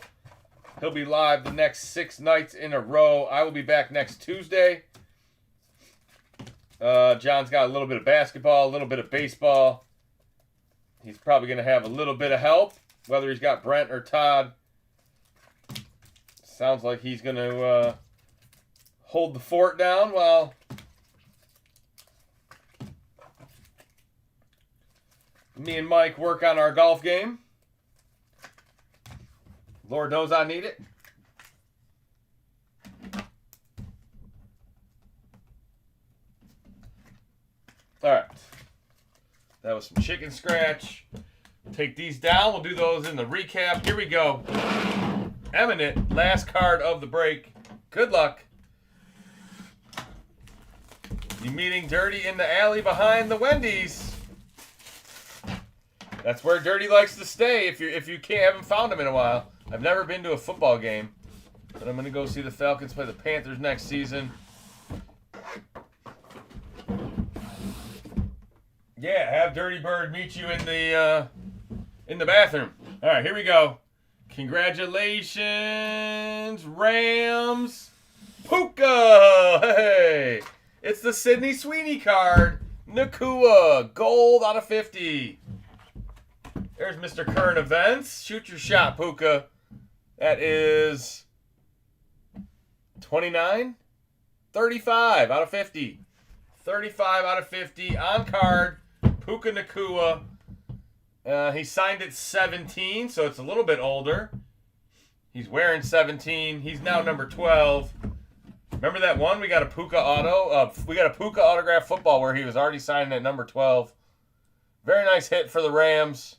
He'll be live the next 6 nights in a row. I will be back next Tuesday. John's got a little bit of basketball, a little bit of baseball. He's probably going to have a little bit of help. whether he's got Brent or Todd. Sounds like he's going to hold the fort down while me and Mike work on our golf game. Lord knows I need it. All right. That was some chicken scratch. Take these down. We'll do those in the recap. Here we go. Eminent, last card of the break. Good luck. You meeting Dirty in the alley behind the Wendy's. That's where Dirty likes to stay if you haven't found him in a while. I've never been to a football game, but I'm going to go see the Falcons play the Panthers next season. Yeah, have Dirty Bird meet you in the bathroom. All right, here we go. Congratulations, Rams. Puka! Hey! It's the Sidney Sweeney card. Nakua, gold out of 50. There's Mr. Current Events. Shoot your shot, Puka. That is 29? 35 out of 50. 35 out of 50 on card. Puka Nakua. He signed at 17, so it's a little bit older. He's wearing 17. He's now number 12. Remember that one? We got a Puka auto. We got a Puka autograph football where he was already signing at number 12. Very nice hit for the Rams.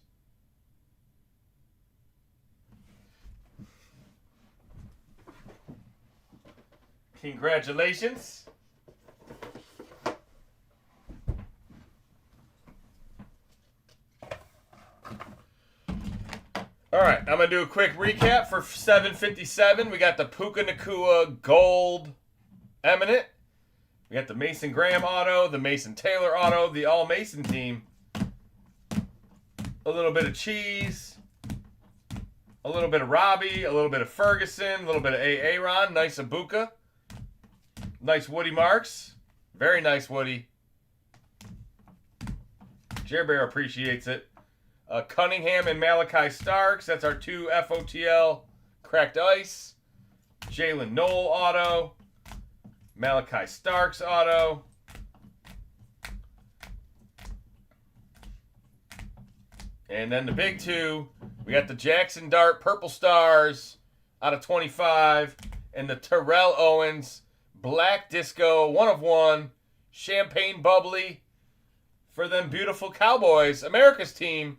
Congratulations. All right, I'm going to do a quick recap for 757. We got the Puka Nakua Gold Eminent. We got the Mason Graham auto, the Mason Taylor auto, the All Mason team. A little bit of Cheese. A little bit of Robbie. A little bit of Ferguson. A little bit of Aaron. Nice Abuka. Nice Woody Marks. Very nice Woody. Jer Bear appreciates it. Cunningham and Malachi Starks. That's our two FOTL cracked ice. Jalen Knoll auto. Malachi Starks auto. And then the big two. We got the Jackson Dart Purple Stars out of 25. And the Terrell Owens Black Disco 1 of 1. Champagne Bubbly for them beautiful Cowboys. America's team.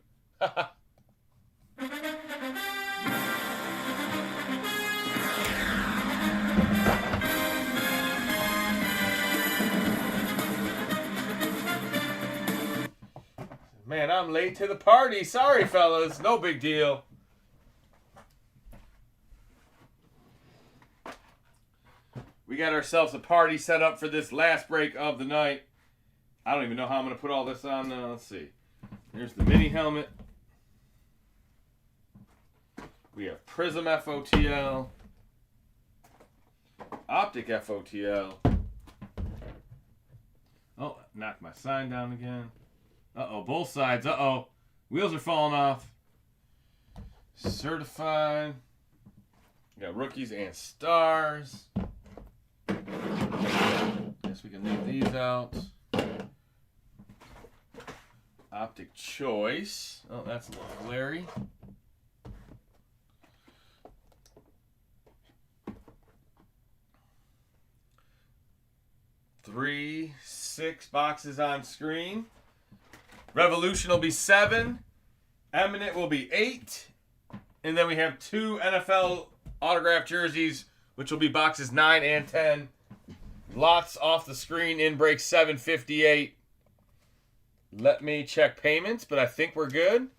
Man, I'm late to the party. Sorry, fellas. No big deal. We got ourselves a party set up for this last break of the night. I don't even know how I'm going to put all this on. Let's see. Here's the mini helmet. We have Prizm FOTL. Optic FOTL. Oh, knocked my sign down again. Uh-oh, both sides. Uh-oh. Wheels are falling off. Certified. We got rookies and stars. Guess we can leave these out. Optic Choice. Oh, that's a little glary. Six boxes on screen. Revolution will be 7. Eminent will be 8. And then we have 2 NFL autograph jerseys, which will be boxes 9 and 10. Lots off the screen in break 758. Let me check payments, but I think we're good.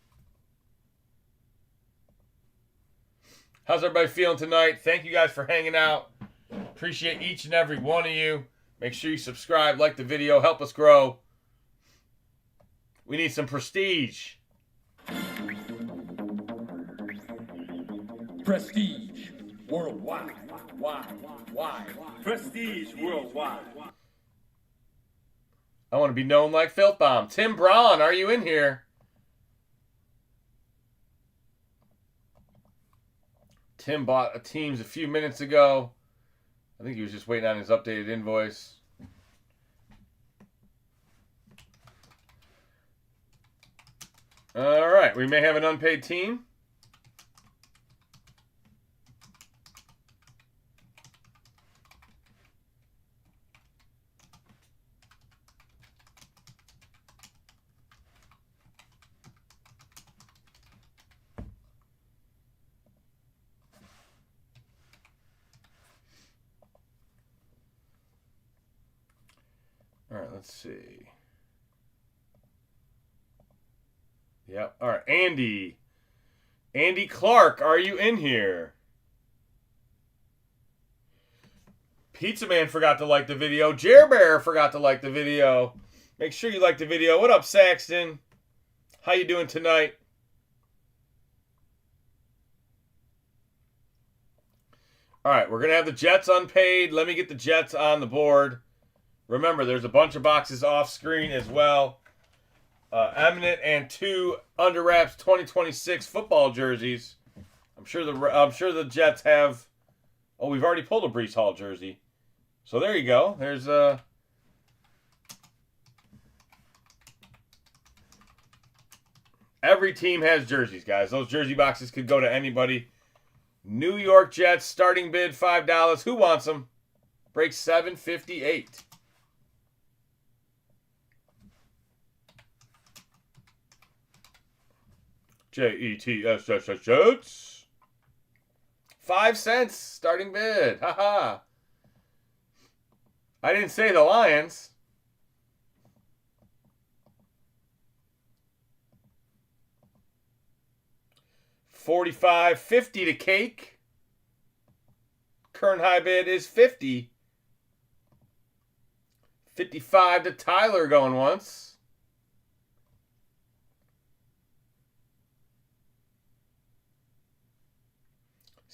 How's everybody feeling tonight? Thank you guys for hanging out. Appreciate each and every one of you. Make sure you subscribe, like the video, help us grow. We need some prestige. Prestige worldwide. Prestige worldwide. I want to be known like Filth Bomb. Tim Braun, are you in here? Tim bought a teams a few minutes ago. I think he was just waiting on his updated invoice. All right, we may have an unpaid team. All right, let's see. Yep. All right, Andy. Andy Clark, are you in here? Pizza Man forgot to like the video. Jer Bear forgot to like the video. Make sure you like the video. What up, Saxton? How you doing tonight? All right, we're going to have the Jets unpaid. Let me get the Jets on the board. Remember, there's a bunch of boxes off screen as well. Eminent and 2 Under Wraps 2026 football jerseys. I'm sure the Jets have. Oh, we've already pulled a Breece Hall jersey. So there you go. There's every team has jerseys, guys. Those jersey boxes could go to anybody. New York Jets starting bid $5. Who wants them? Break 758. Jets. 5 cents starting bid. Haha. I didn't say the Lions. $45.50 to Cake. Current high bid is $50. $55 to Tyler going once.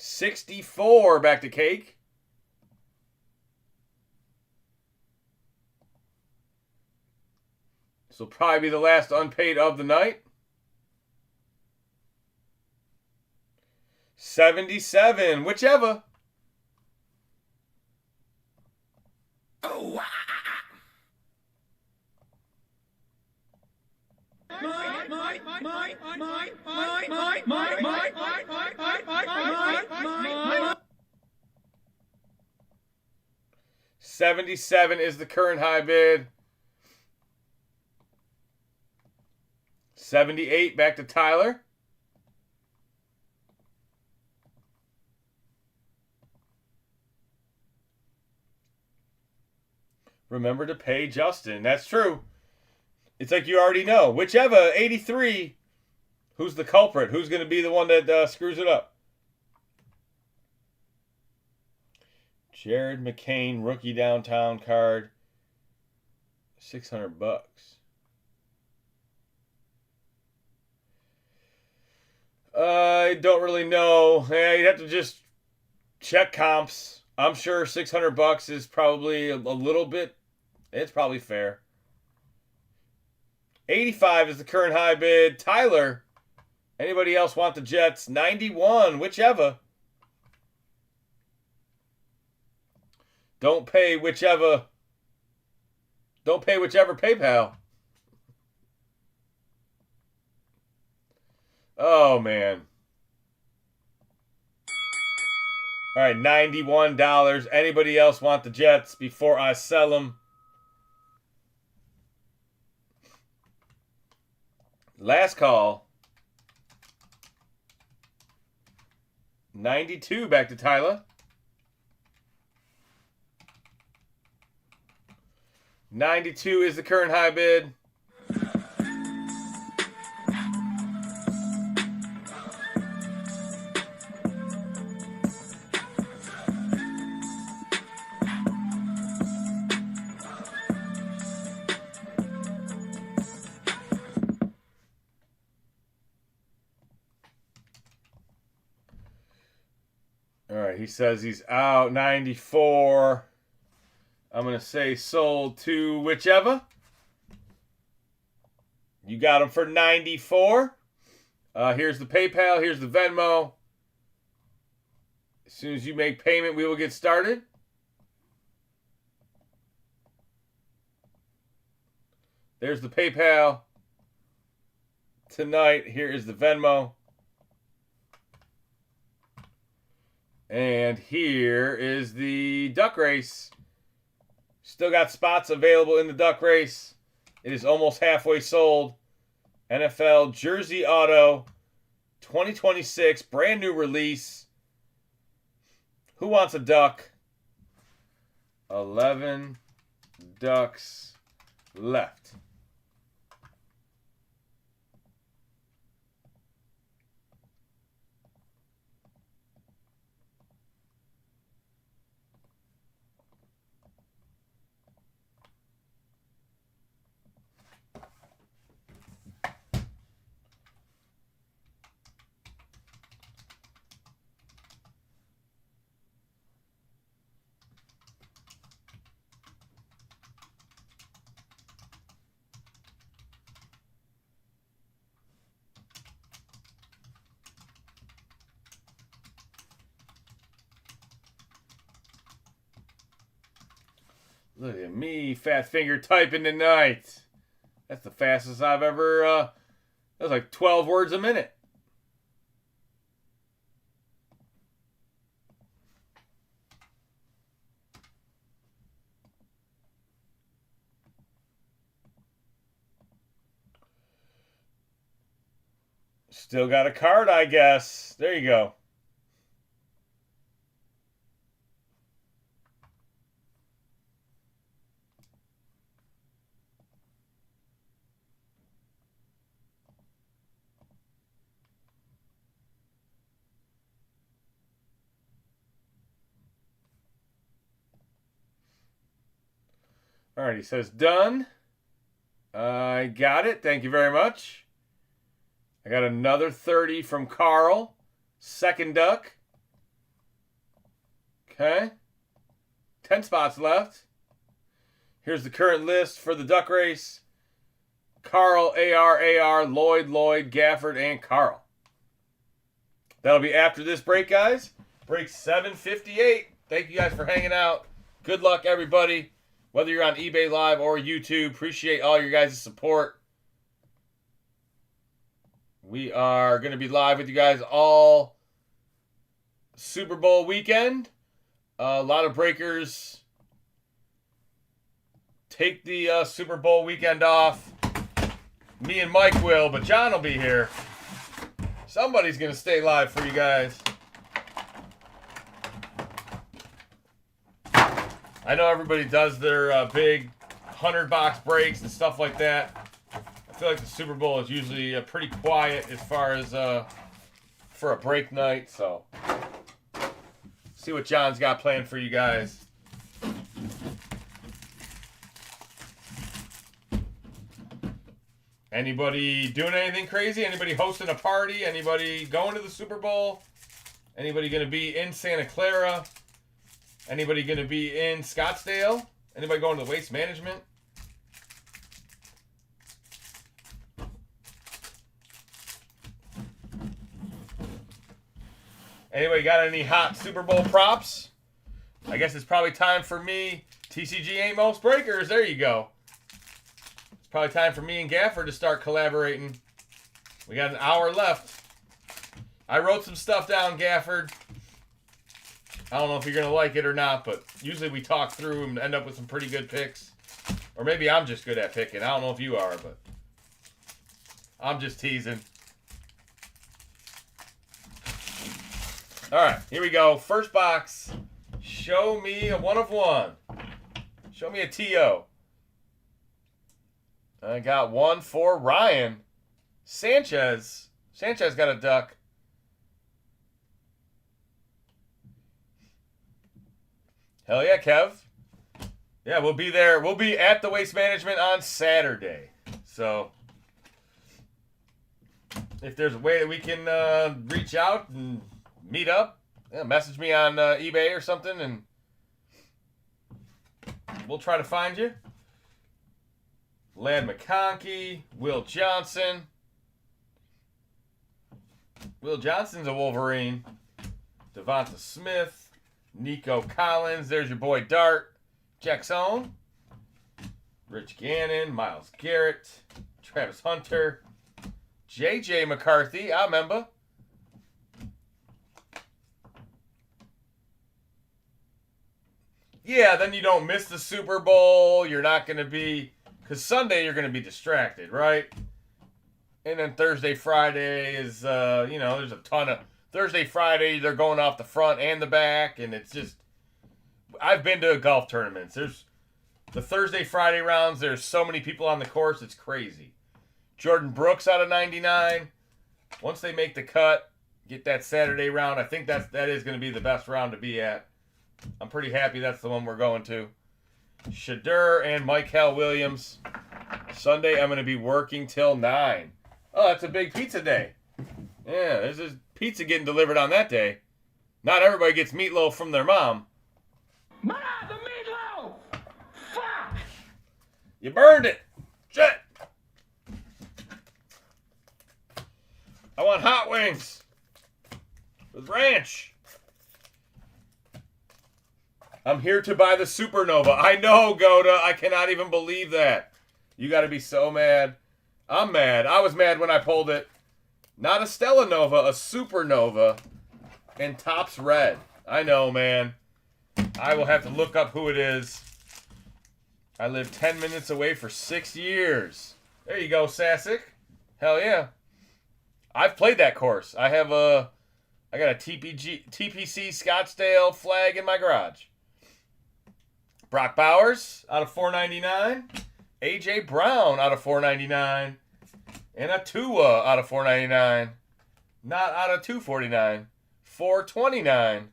$64 back to Cake. This will probably be the last unpaid of the night. $77, whichever. Oh, $77 is the current high bid. $78 back to Tyler. Remember to pay Justin. That's true. It's like you already know. Whichever, 83. Who's the culprit? Who's going to be the one that screws it up? Jared McCain, rookie downtown card. $600. I don't really know. Yeah, you'd have to just check comps. I'm sure $600 is probably a little bit. It's probably fair. 85 is the current high bid. Tyler, anybody else want the Jets? 91, whichever. Don't pay whichever PayPal. Oh, man. All right, $91. Anybody else want the Jets before I sell them? Last call. 92 back to Tyler. 92 is the current high bid. All right, he says he's out. 94. I'm going to say sold to whichever. You got him for 94. Here's the PayPal. Here's the Venmo. As soon as you make payment, we will get started. There's the PayPal. Tonight, here is the Venmo. And here is the duck race. Still got spots available in the duck race. It is almost halfway sold. NFL Jersey Auto 2026, brand new release. Who wants a duck? 11 ducks left. Look at me, fat finger typing tonight. That's the fastest I've ever, that was like 12 words a minute. Still got a card, I guess. There you go. All right, he says done. I got it. Thank you very much. I got another 30 from Carl. Second duck. Okay. 10 spots left. Here's the current list for the duck race. Carl, AR, Lloyd, Gafford, and Carl. That'll be after this break, guys. Break 7:58. Thank you guys for hanging out. Good luck, everybody. Whether you're on eBay Live or YouTube, appreciate all your guys' support. We are going to be live with you guys all Super Bowl weekend. A lot of breakers take the Super Bowl weekend off. Me and Mike will, but John will be here. Somebody's going to stay live for you guys. I know everybody does their big 100-box breaks and stuff like that. I feel like the Super Bowl is usually pretty quiet as far as for a break night. So, see what John's got planned for you guys. Anybody doing anything crazy? Anybody hosting a party? Anybody going to the Super Bowl? Anybody going to be in Santa Clara? Anybody going to be in Scottsdale? Anybody going to the Waste Management? Anybody got any hot Super Bowl props? I guess it's probably time for me. TCG ain't most breakers. There you go. It's probably time for me and Gafford to start collaborating. We got an hour left. I wrote some stuff down, Gafford. I don't know if you're going to like it or not, but usually we talk through and end up with some pretty good picks. Or maybe I'm just good at picking. I don't know if you are, but I'm just teasing. All right, here we go. First box. Show me a 1 of 1. Show me a TO. I got one for Ryan. Sanchez. Sanchez got a duck. Hell yeah, Kev. Yeah, we'll be there. We'll be at the Waste Management on Saturday. So, if there's a way that we can reach out and meet up, yeah, message me on eBay or something, and we'll try to find you. Lad McConkey, Will Johnson. Will Johnson's a Wolverine. Devonta Smith, Nico Collins. There's your boy Dart. Jackson. Rich Gannon, Myles Garrett, Travis Hunter, J.J. McCarthy. I remember. Yeah, then you don't miss the Super Bowl. You're not going to be... Because Sunday you're going to be distracted, right? And then Thursday, Friday is, there's a ton of... Thursday, Friday, they're going off the front and the back. And it's just... I've been to golf tournaments. There's the Thursday, Friday rounds. There's so many people on the course. It's crazy. Jordan Brooks out of 99. Once they make the cut, get that Saturday round. I think that is going to be the best round to be at. I'm pretty happy that's the one we're going to. Shadur and Michael Williams. Sunday, I'm going to be working till 9. Oh, that's a big pizza day. Yeah, there's this pizza getting delivered on that day. Not everybody gets meatloaf from their mom. Ma, the meatloaf! Fuck! You burned it. Shit. I want hot wings with ranch. I'm here to buy the Supernova. I know, Goda. I cannot even believe that. You got to be so mad. I'm mad. I was mad when I pulled it. Not a Stella Nova, a Supernova. And Topps red. I know, man. I will have to look up who it is. I lived 10 minutes away for 6 years. There you go, Sasic. Hell yeah. I've played that course. I got a TPC Scottsdale flag in my garage. Brock Bowers out of 499. A.J. Brown out of 499. And a Tua out of 499. Not out of 249. 429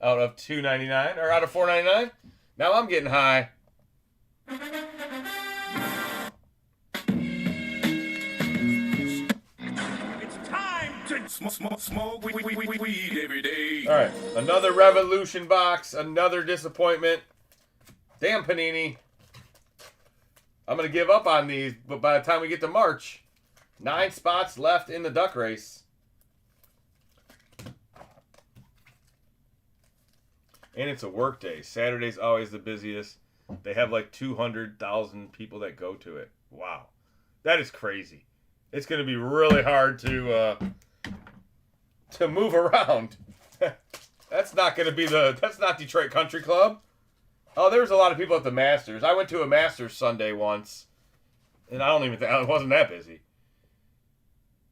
out of 299. Or out of 499. Now I'm getting high. It's time to smoke weed every day. All right. Another Revolution box. Another disappointment. Damn, Panini. I'm going to give up on these, but by the time we get to March, 9 spots left in the duck race. And it's a work day. Saturday's always the busiest. They have like 200,000 people that go to it. Wow. That is crazy. It's going to be really hard to move around. That's not Detroit Country Club. Oh, there was a lot of people at the Masters. I went to a Masters Sunday once, and I don't even think it wasn't that busy.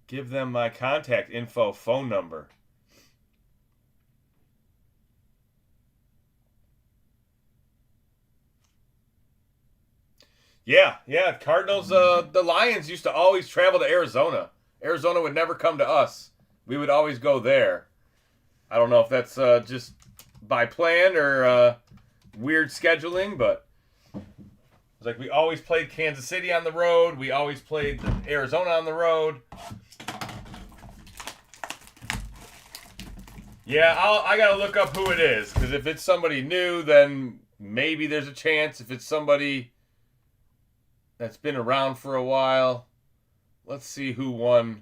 Give them my contact info phone number. Yeah. Cardinals, the Lions used to always travel to Arizona. Arizona would never come to us. We would always go there. I don't know if that's just by plan or weird scheduling, but it's like we always played Kansas City on the road. We always played Arizona on the road. Yeah, I got to look up who it is, because if it's somebody new, then maybe there's a chance. If it's somebody that's been around for a while, let's see who won.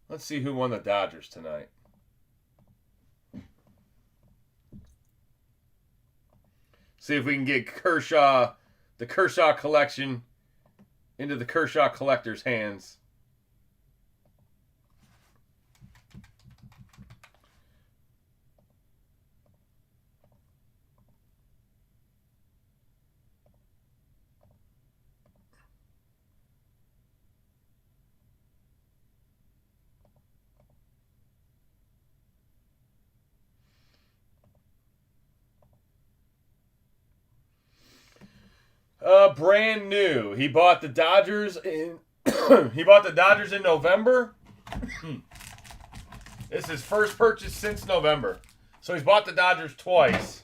Let's see who won the Dodgers tonight. See if we can get the Kershaw collection, into the Kershaw collector's hands. Brand new. He bought the Dodgers in November. This is his first purchase since November. So he's bought the Dodgers twice.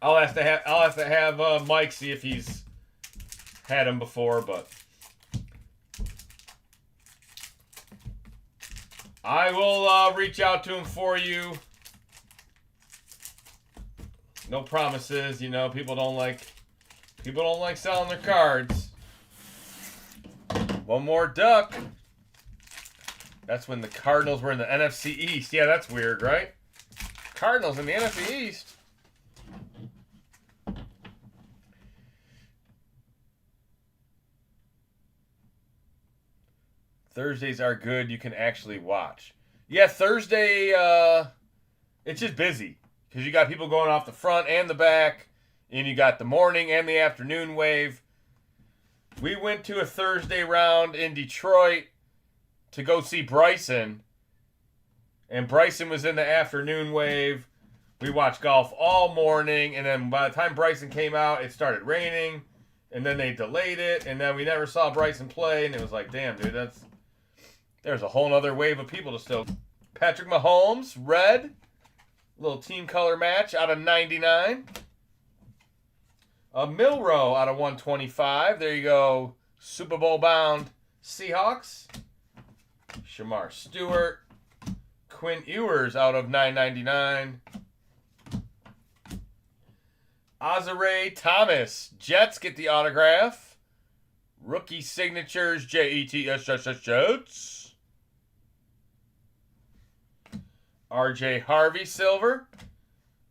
I'll have to have Mike see if he's had him before, but I will reach out to him for you. No promises, people don't like selling their cards. One more duck. That's when the Cardinals were in the NFC East. Yeah, that's weird, right? Cardinals in the NFC East. Thursdays are good. You can actually watch. Yeah, Thursday, it's just busy. Because you got people going off the front and the back. And you got the morning and the afternoon wave. We went to a Thursday round in Detroit to go see Bryson. And Bryson was in the afternoon wave. We watched golf all morning. And then by the time Bryson came out, it started raining. And then they delayed it. And then we never saw Bryson play. And it was like, damn, dude, there's a whole other wave of people to still. Patrick Mahomes, red. Little team color match out of 99. A Milrow out of 125. There you go. Super Bowl bound Seahawks. Shamar Stewart. Quinn Ewers out of 999. Azare Thomas. Jets get the autograph. Rookie signatures. Jets. RJ Harvey silver.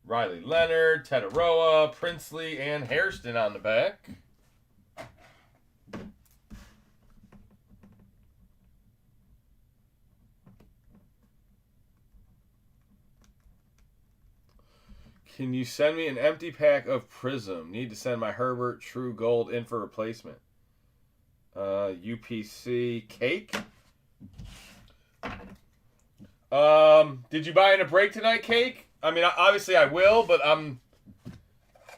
Riley Leonard, Tetaroa, Princely, and Hairston on the back. Can you send me an empty pack of Prizm? Need to send my Herbert True Gold in for replacement. UPC cake. Did you buy in a break tonight, Cake? I mean, obviously I will, but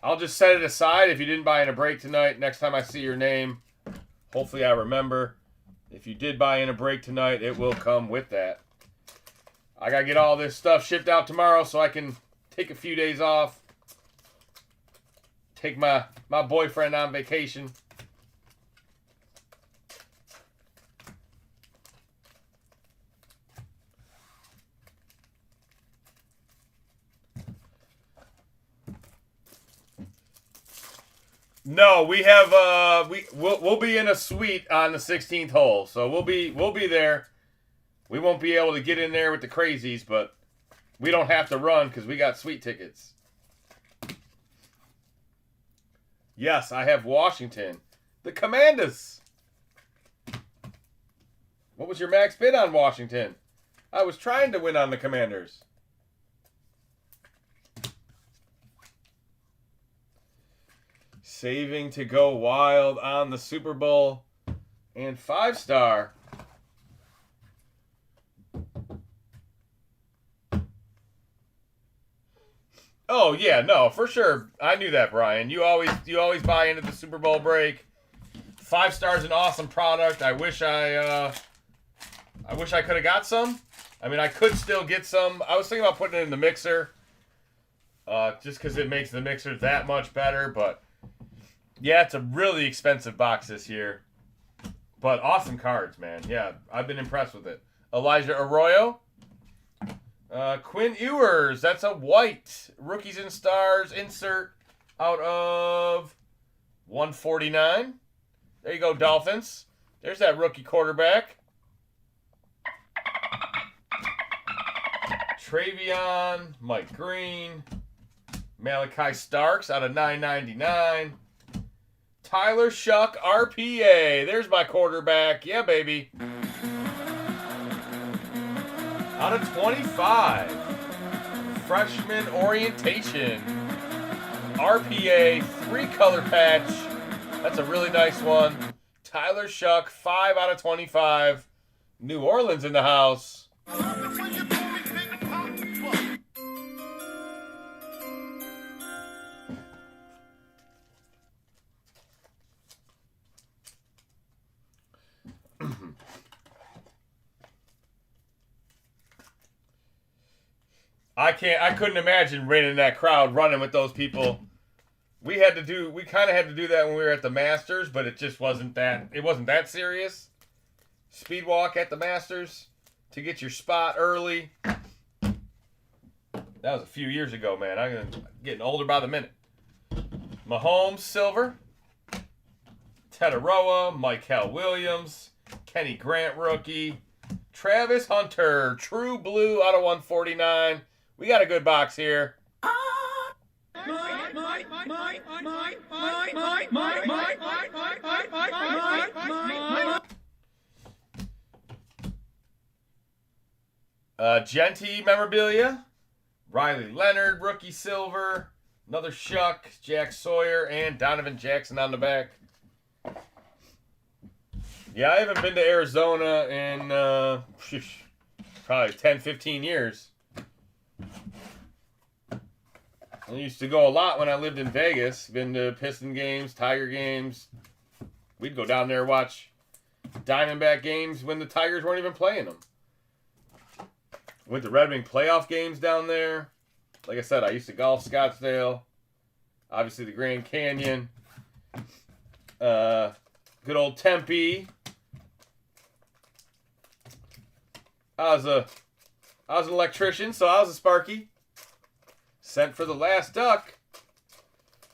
I'll just set it aside. If you didn't buy in a break tonight, next time I see your name, hopefully I remember. If you did buy in a break tonight, it will come with that. I got to get all this stuff shipped out tomorrow so I can take a few days off. Take my boyfriend on vacation. No, we have we'll be in a suite on the 16th hole, so we'll be there. We won't be able to get in there with the crazies, but we don't have to run because we got suite tickets. Yes, I have Washington, the Commanders. What was your max bid on Washington? I was trying to win on the Commanders. Saving to go wild on the Super Bowl and 5-star. Oh yeah, no, for sure. I knew that, Brian. You always buy into the Super Bowl break. 5-star's an awesome product. I wish I could have got some. I mean, I could still get some. I was thinking about putting it in the mixer, just because it makes the mixer that much better, but. Yeah, it's a really expensive box this year. But awesome cards, man. Yeah, I've been impressed with it. Elijah Arroyo. Quinn Ewers. That's a white. Rookies and Stars insert out of 149. There you go, Dolphins. There's that rookie quarterback. Travion. Mike Green. Malachi Starks out of 999. Tyler Shuck, RPA. There's my quarterback. Yeah, baby. Out of 25. Freshman orientation. RPA, 3-color patch. That's a really nice one. Tyler Shuck, 5 out of 25. New Orleans in the house. I couldn't imagine running that crowd, running with those people. We kind of had to do that when we were at the Masters, but it just wasn't that serious. Speed walk at the Masters to get your spot early. That was a few years ago, man. I'm getting older by the minute. Mahomes, silver. Tetaroa, Michael Williams, Kenny Grant, rookie. Travis Hunter, True Blue out of 149. We got a good box here. Genty memorabilia. Riley Leonard, rookie silver. Another Shuck, Jack Sawyer, and Donovan Jackson on the back. Yeah, I haven't been to Arizona in probably 10, 15 years. I used to go a lot when I lived in Vegas. Been to Piston games, Tiger games. We'd go down there watch Diamondback games when the Tigers weren't even playing them. Went to Red Wing playoff games down there. Like I said, I used to golf Scottsdale. Obviously the Grand Canyon. Good old Tempe. I was an electrician, so I was a Sparky. Sent for the last duck.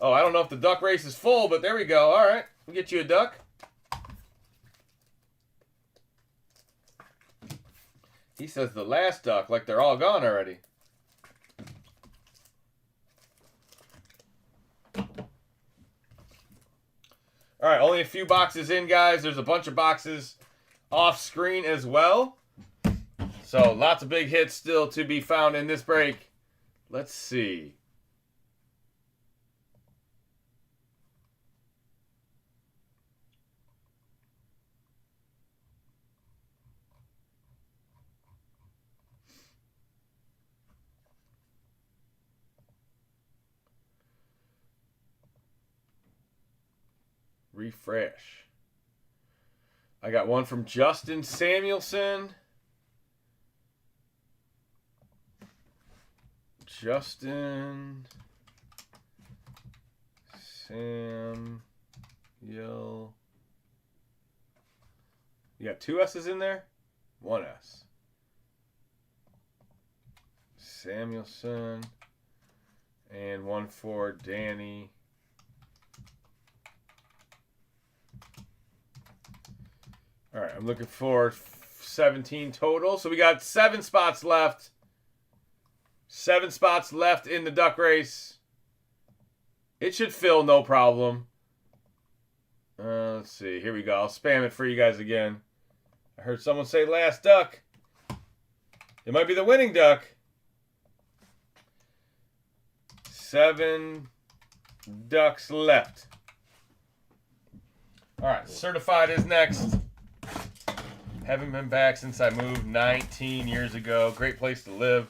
Oh, I don't know if the duck race is full, but there we go. All right, we'll get you a duck. He says the last duck, like they're all gone already. All right, only a few boxes in, guys. There's a bunch of boxes off screen as well. So lots of big hits still to be found in this break. Let's see. Refresh. I got one from Justin Samuelson. Justin Samuel. You got two S's in there? One S. Samuelson. And one for Danny. All right, I'm looking for 17 total. So we got 7 spots left. 7 spots left in the duck race. It should fill no problem. Let's see. Here we go. I'll spam it for you guys again. I heard someone say last duck. It might be the winning duck. 7 ducks left. All right, certified is next. Haven't been back since I moved 19 years ago. Great place to live.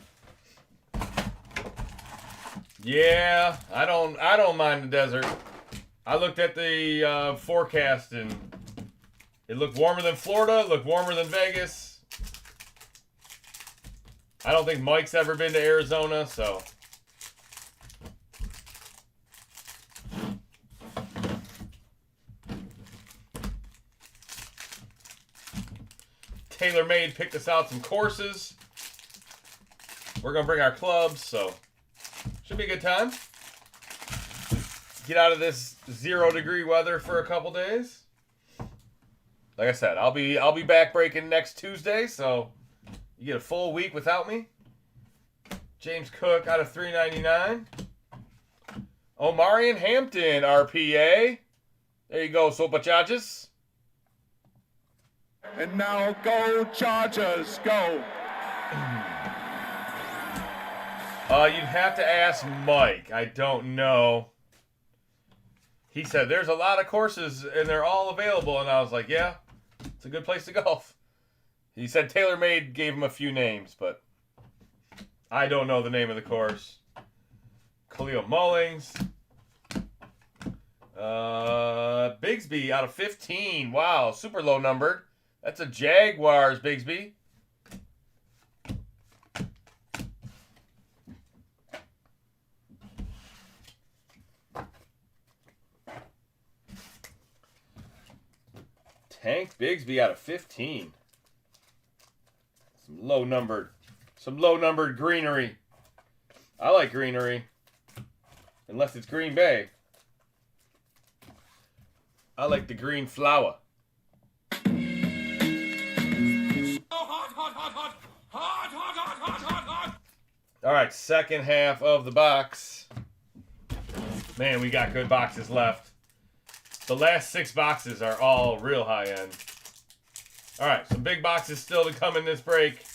Yeah, I don't mind the desert. I looked at the forecast and it looked warmer than Florida. It looked warmer than Vegas. I don't think Mike's ever been to Arizona, so. TaylorMade picked us out some courses. We're going to bring our clubs, so should be a good time. Get out of this 0-degree weather for a couple days. Like I said, I'll be back breaking next Tuesday, so you get a full week without me. James Cook out of 399. Omarion Hampton RPA. There you go, Sopa Charges. And now go Chargers, go. You'd have to ask Mike. I don't know. He said there's a lot of courses and they're all available, and I was like, yeah, it's a good place to golf. He said TaylorMade gave him a few names, but I don't know the name of the course. Khalil Mullings. Bigsby out of 15. Wow, super low numbered. That's a Jaguars, Bigsby. Tank Bigsby out of 15. Some low numbered greenery. I like greenery. Unless it's Green Bay. I like the green flower. Hot, hot, All right, second half of the box. Man, we got good boxes left. The last 6 boxes are all real high end. All right, some big boxes still to come in this break.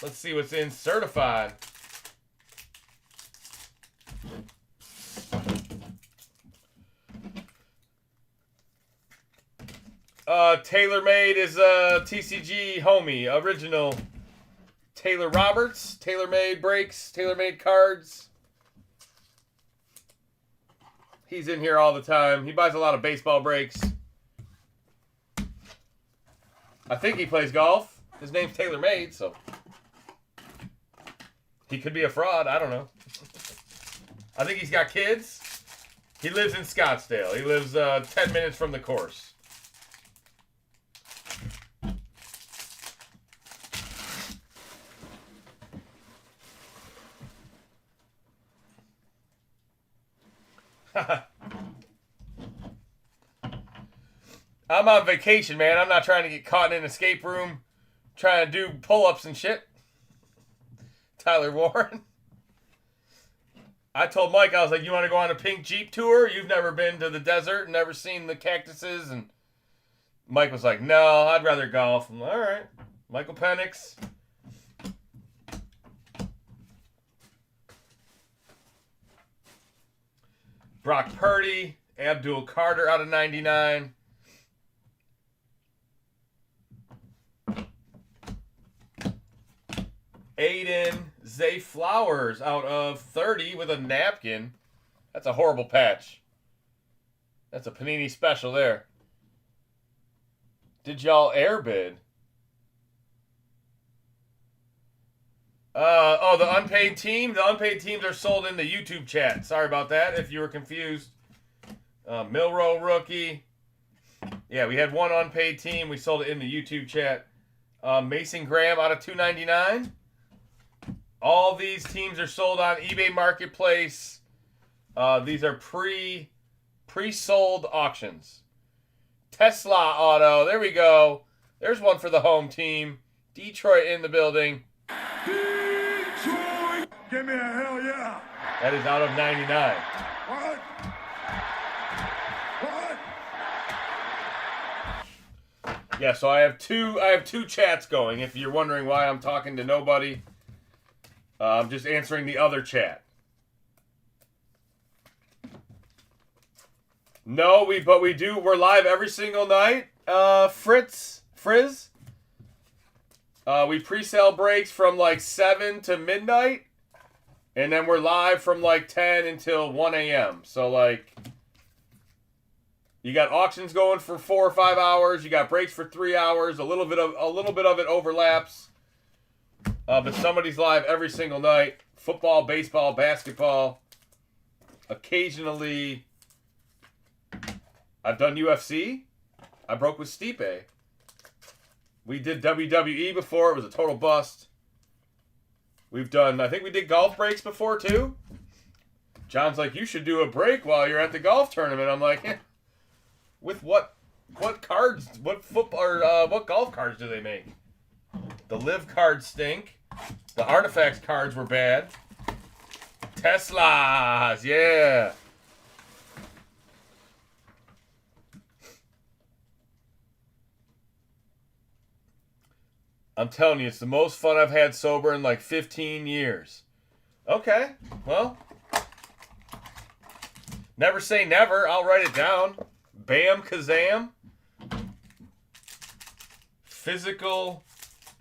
Let's see what's in certified. TaylorMade is a TCG homie, original. Taylor Roberts, TaylorMade breaks, TaylorMade cards. He's in here all the time. He buys a lot of baseball breaks. I think he plays golf. His name's TaylorMade, so he could be a fraud. I don't know. I think he's got kids. He lives in Scottsdale. He lives 10 minutes from the course. I'm on vacation, man. I'm not trying to get caught in an escape room trying to do pull-ups and shit. Tyler Warren. I told Mike, I was like, you want to go on a pink Jeep tour? You've never been to the desert, never seen the cactuses. And Mike was like, no, I'd rather golf. I'm like, all right. Michael Penix. Brock Purdy. Abdul Carter out of 99. Aiden Zay Flowers out of 30 with a napkin. That's a horrible patch. That's a Panini special there. Did y'all airbid? Oh, the unpaid team? The unpaid teams are sold in the YouTube chat. Sorry about that if you were confused. Milrow rookie. Yeah, we had one unpaid team. We sold it in the YouTube chat. Mason Graham out of 299. All these teams are sold on eBay Marketplace. These are pre-sold auctions. Tesla auto. There we go. There's one for the home team. Detroit in the building. Detroit! Give me a hell yeah! That is out of 99. What? What? Yeah, so I have two chats going. If you're wondering why I'm talking to nobody, I'm just answering the other chat. No, we're live every single night. Frizz. We pre-sale breaks from like 7 to midnight. And then we're live from like 10 until 1 a.m. So like, you got auctions going for 4 or 5 hours. You got breaks for 3 hours. A little bit of it overlaps. But somebody's live every single night. Football, baseball, basketball. Occasionally, I've done UFC. I broke with Stipe. We did WWE before. It was a total bust. I think we did golf breaks before too. John's like, you should do a break while you're at the golf tournament. I'm like, eh. With what cards? What football or what golf cards do they make? The live cards stink. The artifacts cards were bad. Teslas, yeah. I'm telling you, it's the most fun I've had sober in like 15 years. Okay, well. Never say never. I'll write it down. Bam Kazam. Physical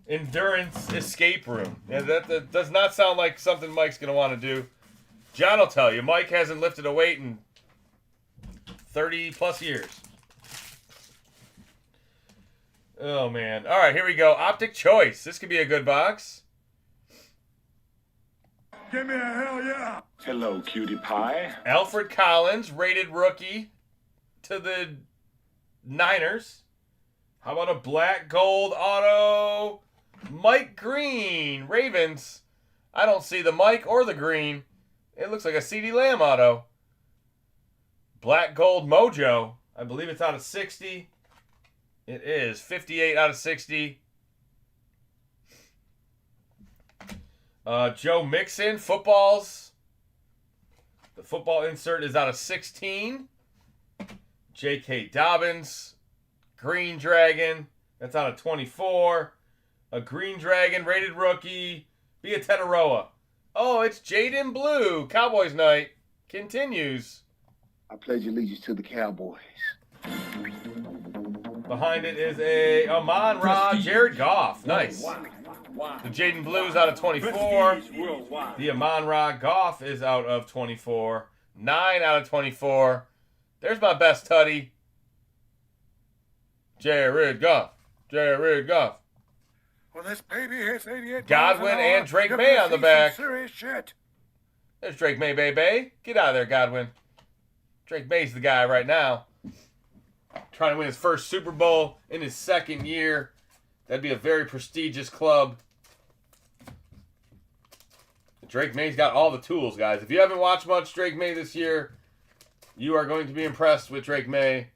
endurance escape room. Yeah, that does not sound like something Mike's going to want to do. John will tell you, Mike hasn't lifted a weight in 30 plus years. Oh, man. All right, here we go. Optic Choice. This could be a good box. Give me a hell yeah! Hello, cutie pie. Alfred Collins, rated rookie to the Niners. How about a black gold auto? Mike Green, Ravens. I don't see the Mike or the green. It looks like a CeeDee Lamb auto. Black gold Mojo. I believe it's out of 60. It is 58 out of 60. Joe Mixon, footballs. The football insert is out of 16. J.K. Dobbins, Green Dragon. That's out of 24. A Green Dragon, rated rookie. Biateteroa. Oh, it's Jaden Blue. Cowboys night continues. I pledge allegiance to the Cowboys. Behind it is a Amon-Ra, Jared Goff. Nice. The Jaden Blue's out of 24. The Amon-Ra Goff is out of 24. 9 out of 24. There's my best tutty. Jared Goff. Jared Goff. Well, this baby hits 88 Godwin and Drake May on the back. Serious shit. There's Drake May, baby. Get out of there, Godwin. Drake May's the guy right now. Trying to win his first Super Bowl in his second year. That'd be a very prestigious club. Drake May's got all the tools, guys. If you haven't watched much Drake May this year, you are going to be impressed with Drake May.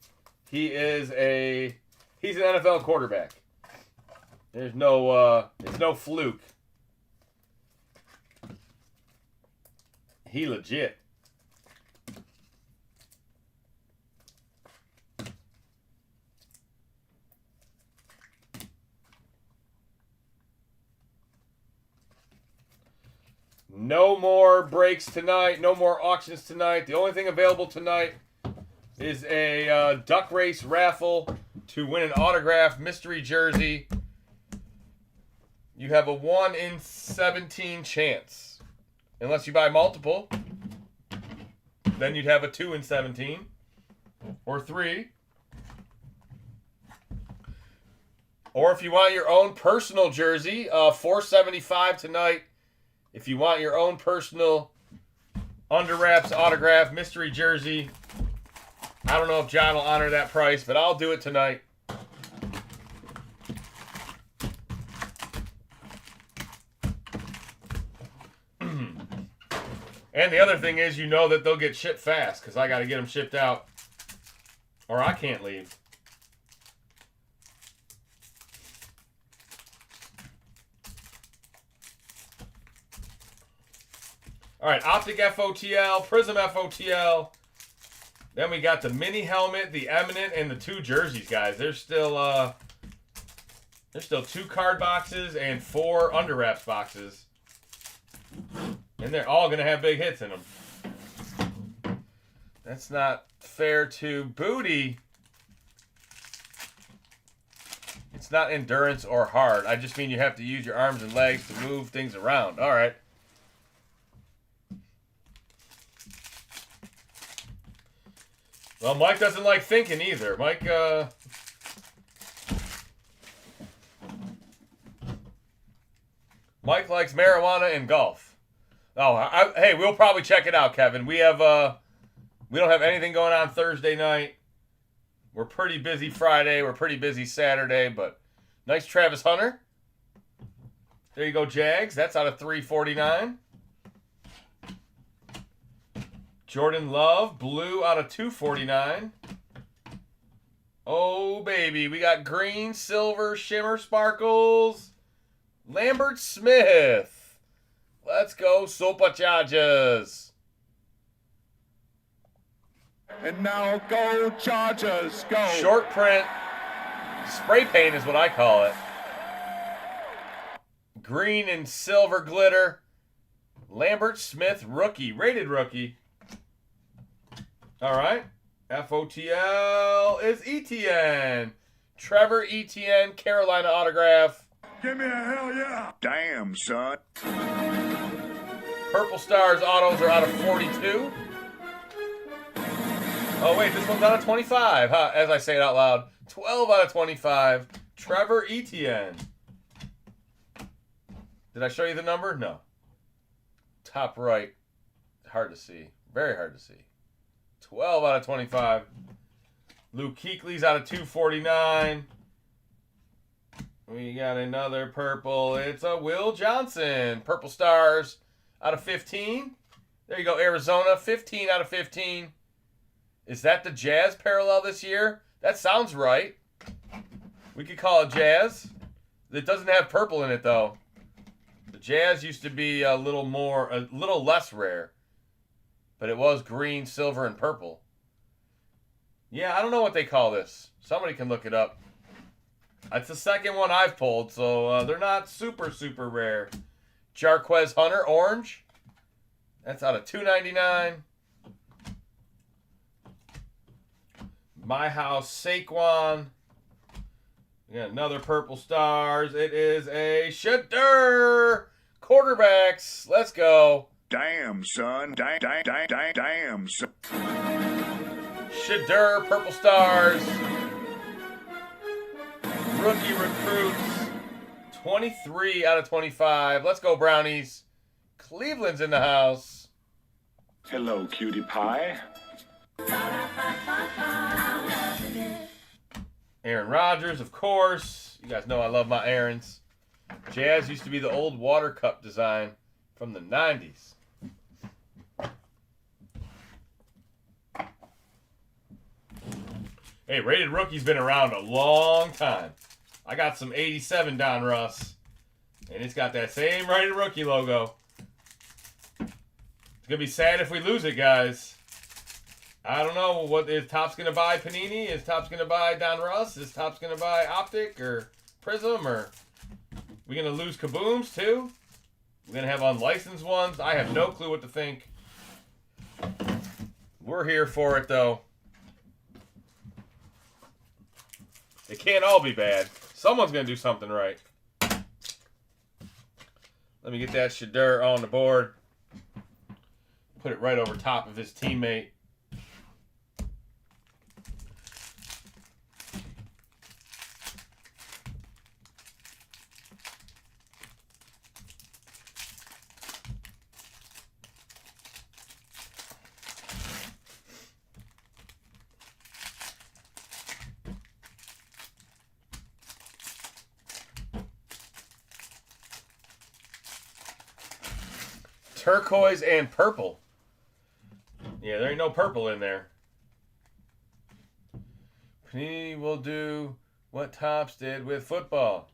He's an NFL quarterback. There's no fluke. He legit. No more breaks tonight. No more auctions tonight. The only thing available tonight is a duck race raffle to win an autographed mystery jersey. You have a 1 in 17 chance. Unless you buy multiple. Then you'd have a 2 in 17. Or 3. Or if you want your own personal jersey, $4.75 tonight. If you want your own personal under wraps autograph mystery jersey. I don't know if John will honor that price, but I'll do it tonight. And the other thing is, you know that they'll get shipped fast because I got to get them shipped out or I can't leave. All right, Optic FOTL, Prizm FOTL. Then we got the mini helmet, the Eminent, and the 2 jerseys, guys. There's still 2 card boxes and 4 under wraps boxes. And they're all going to have big hits in them. That's not fair to Booty. It's not endurance or hard. I just mean you have to use your arms and legs to move things around. All right. Well, Mike doesn't like thinking either. Mike likes marijuana and golf. Oh, hey, we'll probably check it out, Kevin. We don't have anything going on Thursday night. We're pretty busy Friday. We're pretty busy Saturday, but nice Travis Hunter. There you go, Jags. That's out of 349. Jordan Love, blue out of 249. Oh, baby. We got green, silver, shimmer, sparkles. Lambert Smith. Let's go, Superchargers. And now go Chargers, go. Short print. Spray paint is what I call it. Green and silver glitter. Lambert Smith, rookie. Rated rookie. All right. FOTL is ETN. Trevor Etienne, Carolina autograph. Give me a hell yeah. Damn, son. Purple Stars autos are out of 42. Oh, wait, this one's out of 25, huh? As I say it out loud. 12 out of 25. Trevor Etienne. Did I show you the number? No. Top right. Hard to see. Very hard to see. 12 out of 25. Luke Kuechly's out of 249. We got another purple. It's a Will Johnson. Purple Stars out of 15. There you go, Arizona. 15 out of 15. Is that the Jazz parallel this year? That sounds right. We could call it Jazz. It doesn't have purple in it, though. The Jazz used to be a little less rare. But it was green, silver, and purple. Yeah, I don't know what they call this. Somebody can look it up. It's the second one I've pulled, so they're not super, super rare. Jarquez Hunter, orange. That's out of $2.99. My House Saquon. We got another purple stars. It is a Shadur. Quarterbacks. Let's go. Damn, son. Damn, son. Shadur, purple stars. Rookie recruits. 23 out of 25. Let's go, Brownies. Cleveland's in the house. Hello, cutie pie. Aaron Rodgers, of course. You guys know I love my Aarons. Jazz used to be the old water cup design from the 90s. Hey, Rated Rookie's been around a long time. I got some 87 Don Russ, and it's got that same Rated Rookie logo. It's going to be sad if we lose it, guys. I don't know. What is Topps going to buy Panini? Is Topps going to buy Don Russ? Is Topps going to buy Optic or Prizm? Or we going to lose Kabooms too? We're going to have unlicensed ones? I have no clue what to think. We're here for it, though. It can't all be bad. Someone's going to do something right. Let me get that Shadur on the board. Put it right over top of his teammate. Turquoise and purple. Yeah, there ain't no purple in there. Panini will do what Topps did with football.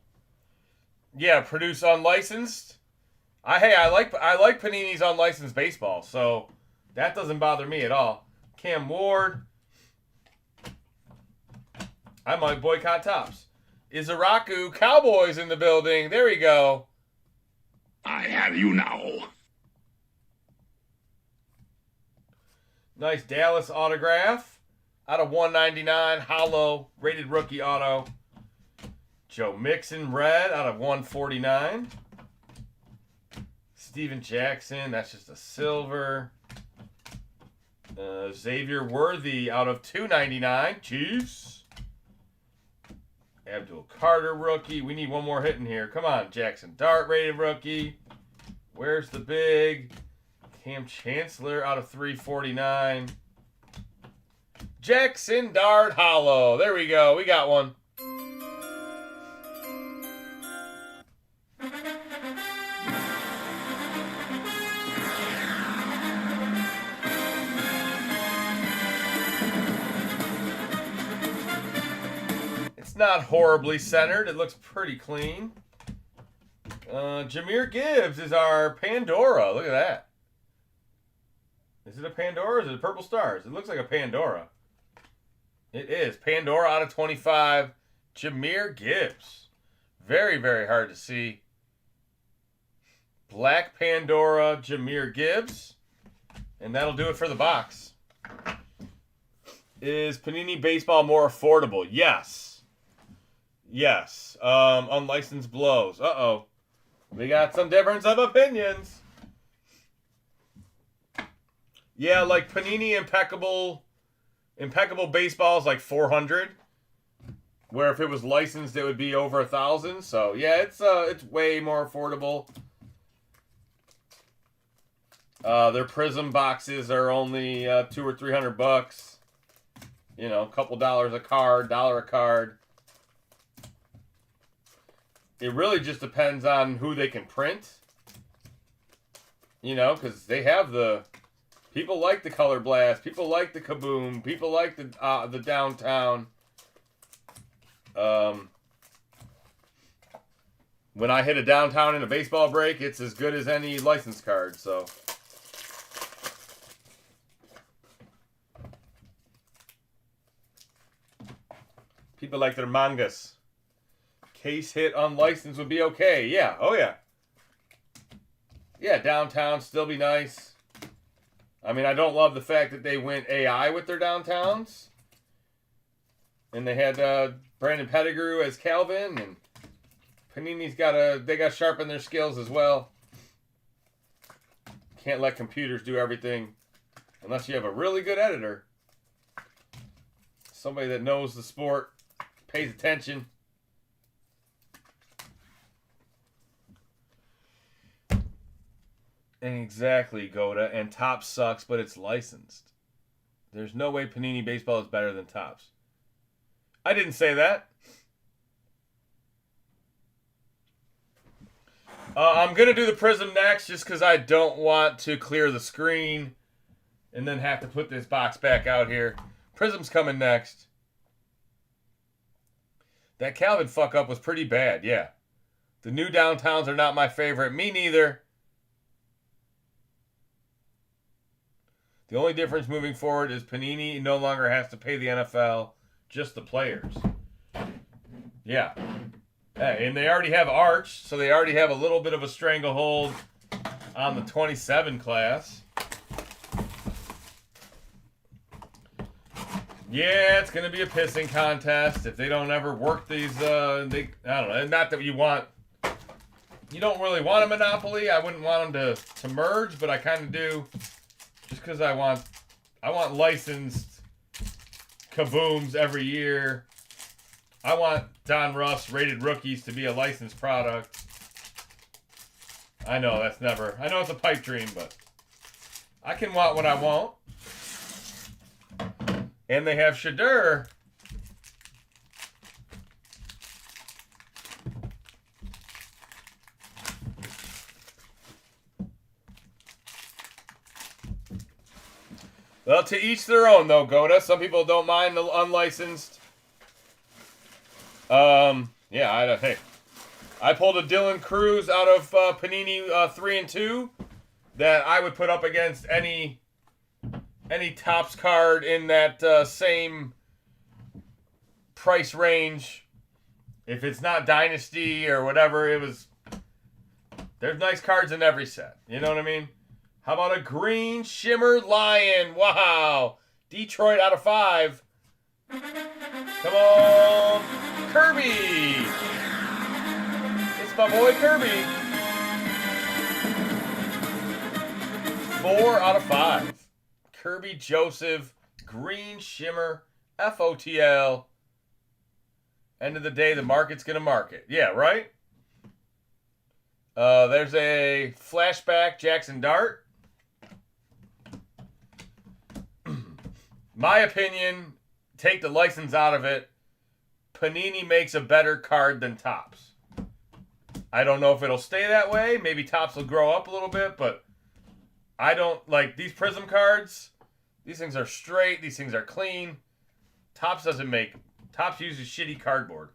Yeah, produce unlicensed. I like Panini's unlicensed baseball, so that doesn't bother me at all. Cam Ward. I might boycott Topps. Izaraku, Cowboys in the building. There we go. I have you now. Nice Dallas autograph. Out of 199. Hollow. Rated rookie auto. Joe Mixon red out of 149. Steven Jackson. That's just a silver. Xavier Worthy out of 299. Chiefs. Abdul Carter rookie. We need one more hit in here. Come on, Jackson Dart rated rookie. Where's the big? Cam Chancellor out of 349. Jackson Dart Hollow. There we go. We got one. It's not horribly centered. It looks pretty clean. Jahmyr Gibbs is our Pandora. Look at that. Is it a Pandora or is it a Purple Stars? It looks like a Pandora. It is. Pandora out of 25. Jahmyr Gibbs. Very, very hard to see. Black Pandora, Jahmyr Gibbs. And that'll do it for the box. Is Panini Baseball more affordable? Yes. Yes. Unlicensed blows. Uh-oh. We got some difference of opinions. Yeah, like Panini Impeccable Baseball is like 400. Where if it was licensed, it would be over 1,000. So yeah, it's way more affordable. Their Prizm boxes are only $200 or $300. You know, a couple dollars a card, $1 a card. It really just depends on who they can print. You know, because they have the... People like the Color Blast. People like the Kaboom. People like the Downtown. When I hit a downtown in a baseball break, it's as good as any license card, so. People like their mangas. Case hit unlicensed would be okay. Yeah. Oh, yeah. Yeah, downtown still be nice. I mean, I don't love the fact that they went AI with their downtowns. And they had Brandon Pettigrew as Calvin, and Panini's they got to sharpen their skills as well. Can't let computers do everything unless you have a really good editor. Somebody that knows the sport, pays attention. Exactly, Goda. And Topps sucks, but it's licensed. There's no way Panini Baseball is better than Topps. I didn't say that. I'm going to do the Prizm next just because I don't want to clear the screen and then have to put this box back out here. Prizm's coming next. That Calvin fuck up was pretty bad, yeah. The new downtowns are not my favorite. Me neither. The only difference moving forward is Panini no longer has to pay the NFL, just the players. Yeah. Hey, and they already have Arch, so they already have a little bit of a stranglehold on the 27 class. Yeah, it's going to be a pissing contest if they don't ever work these. I don't know. Not that you don't really want a monopoly. I wouldn't want them to merge, but I kind of do, just because I want licensed kabooms every year. I want Don Russ rated rookies to be a licensed product. I know it's a pipe dream, but I can want what I want. And they have Shadur. Well, to each their own, though, Goda. Some people don't mind the unlicensed. Hey. I pulled a Dylan Cruz out of Panini 3 and 2 that I would put up against any Topps card in that same price range. If it's not Dynasty or whatever, there's nice cards in every set. You know what I mean? How about a green shimmer lion? Wow. Detroit out of 5. Come on. Kirby. It's my boy Kirby. 4 out of 5. Kirby Joseph, green shimmer, FOTL. End of the day, the market's going to market. Yeah, right? There's a flashback Jackson Dart. My opinion, take the license out of it. Panini makes a better card than Topps. I don't know if it'll stay that way. Maybe Topps will grow up a little bit, but I don't like these Prizm cards. These things are straight. These things are clean. Topps uses shitty cardboard.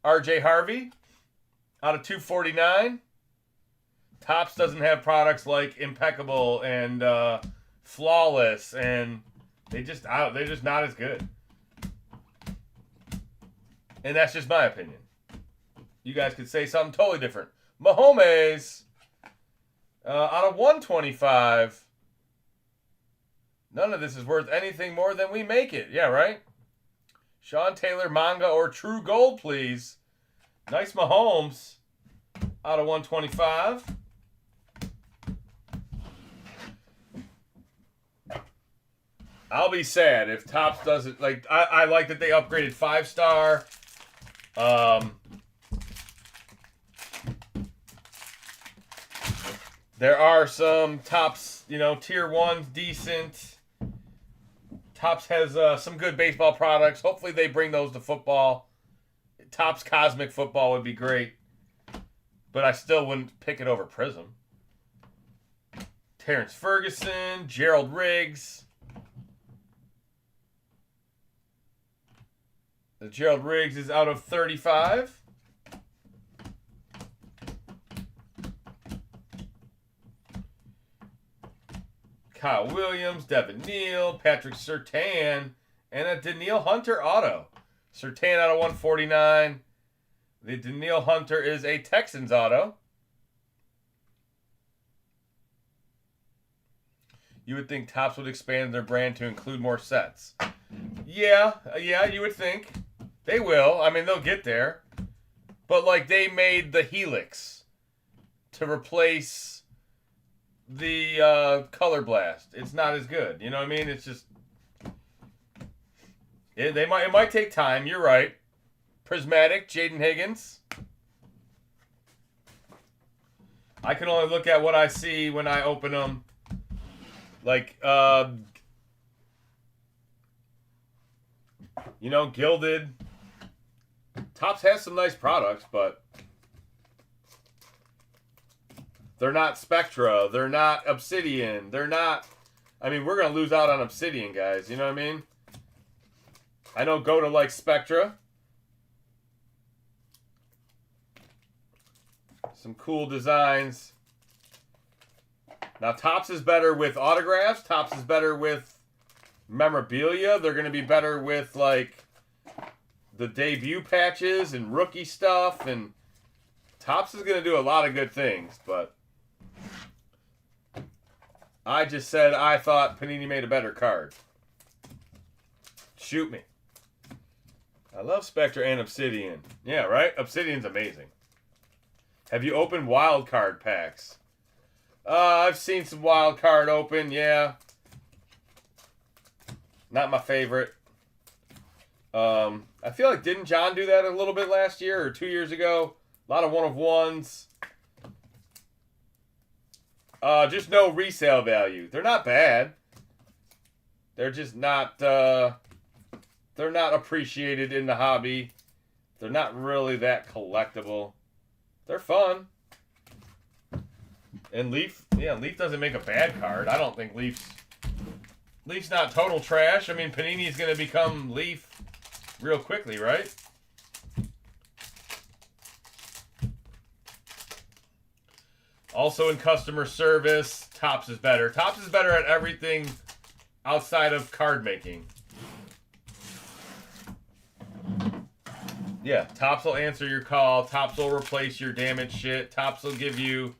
RJ Harvey out of 249. Topps doesn't have products like Impeccable and Flawless, and they're just not as good. And that's just my opinion. You guys could say something totally different. Mahomes out of 125. None of this is worth anything more than we make it. Yeah, right? Sean Taylor, manga or true gold, please. Nice Mahomes out of 125. I'll be sad if Topps doesn't. Like, I like that they upgraded 5-star. There are some Topps, tier 1s decent. Topps has some good baseball products. Hopefully they bring those to football. Topps Cosmic Football would be great. But I still wouldn't pick it over Prizm. Terrence Ferguson, Gerald Riggs. The Gerald Riggs is out of 35. Kyle Williams, Devin Neal, Patrick Surtain, and a Daniil Hunter auto. Surtain out of 149. The Daniil Hunter is a Texans auto. You would think Topps would expand their brand to include more sets. Yeah, you would think. They will. I mean, they'll get there. But, like, they made the Helix to replace the Color Blast. It's not as good. You know what I mean? It's just... It might take time. You're right. Prismatic, Jaden Higgins. I can only look at what I see when I open them. Like, you know, Gilded. Topps has some nice products, but they're not Spectra. They're not Obsidian. They're not... I mean, we're going to lose out on Obsidian, guys. You know what I mean? I know Go to like Spectra. Some cool designs. Now, Topps is better with autographs. Topps is better with memorabilia. They're going to be better with, like, the debut patches and rookie stuff. And Topps is going to do a lot of good things, but I just said I thought Panini made a better card. Shoot me. I love Spectra and Obsidian. Yeah, right? Obsidian's amazing. Have you opened wild card packs? I've seen some wild card open, yeah. Not my favorite. I feel like, didn't John do that a little bit last year or 2 years ago? A lot of one-of-ones. Just no resale value. They're not bad. They're just not, they're not appreciated in the hobby. They're not really that collectible. They're fun. And Leaf doesn't make a bad card. I don't think Leaf's not total trash. I mean, Panini's going to become Leaf real quickly, right? Also in customer service, Topps is better. Topps is better at everything outside of card making. Yeah, Topps will answer your call. Topps will replace your damaged shit. Topps will give you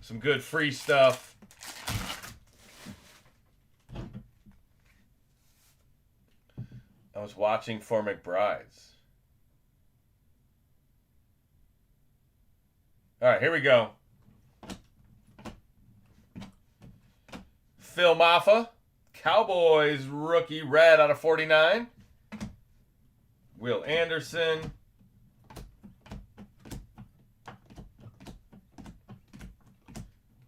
some good free stuff. I was watching for McBride's. All right, here we go. Phil Maffa, Cowboys rookie red out of 49. Will Anderson.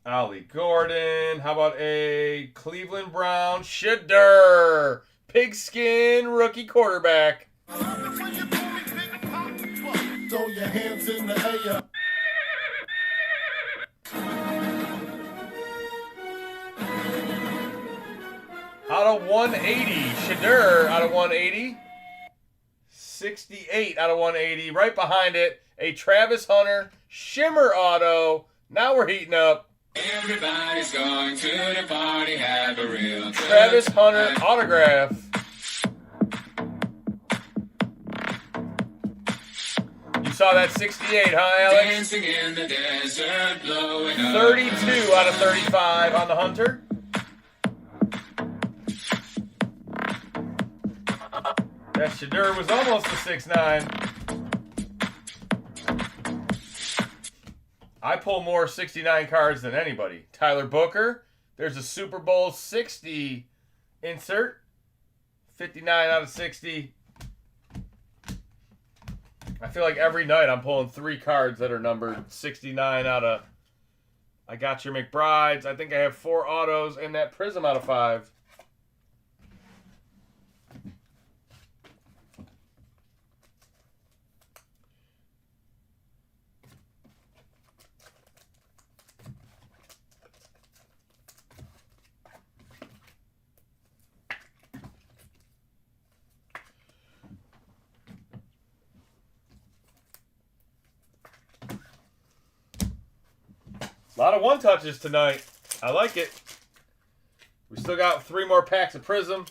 Ollie Gordon. How about a Cleveland Brown Shedeur Pigskin rookie quarterback. Throw your hands in the air. Out of 180. Shedeur out of 180. 68 out of 180. Right behind it, a Travis Hunter Shimmer auto. Now we're heating up. Everybody's going to the party, have a real Travis Hunter autograph. You saw that 68, huh, Alex? dancing in the desert, blowing up. 32 out of 35 on the Hunter. That Shedeur was almost a 6'9". I pull more 69 cards than anybody. Tyler Booker. There's a Super Bowl 60 insert. 59 out of 60. I feel like every night I'm pulling 3 cards that are numbered 69 out of... I got your McBrides. I think I have 4 autos and that Prizm out of 5. A lot of one-touches tonight. I like it. We still got 3 more packs of Prizm.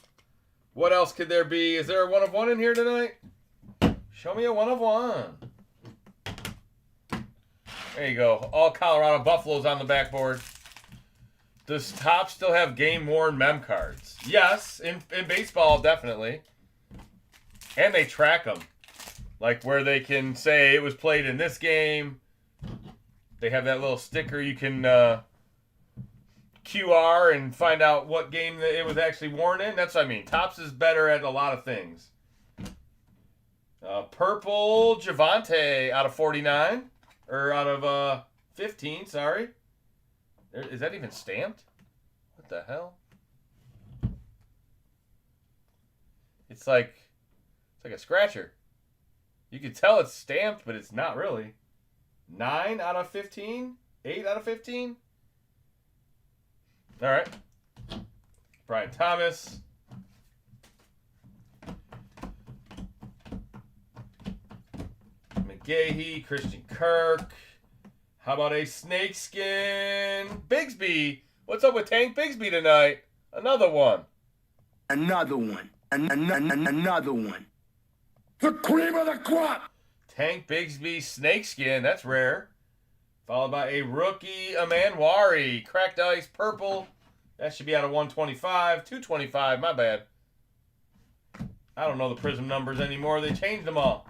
What else could there be? Is there a 1 of 1 in here tonight? Show me a 1 of 1. There you go. All Colorado Buffaloes on the backboard. Does Top still have game-worn mem cards? Yes, in baseball, definitely. And they track them. Like where they can say it was played in this game. They have that little sticker you can QR and find out what game that it was actually worn in. That's what I mean. Topps is better at a lot of things. Purple Javante out of 49. Or out of 15, sorry. Is that even stamped? What the hell? It's like a scratcher. You can tell it's stamped, but it's not really. 9 out of 15? 8 out of 15? All right. Brian Thomas. McGahee, Christian Kirk. How about a snakeskin Bigsby? What's up with Tank Bigsby tonight? Another one. Another one. Another one. The cream of the crop. Tank Bigsby snakeskin. That's rare. Followed by a rookie Amanwari. Cracked ice purple. That should be out of 125. 225. My bad. I don't know the Prizm numbers anymore. They changed them all.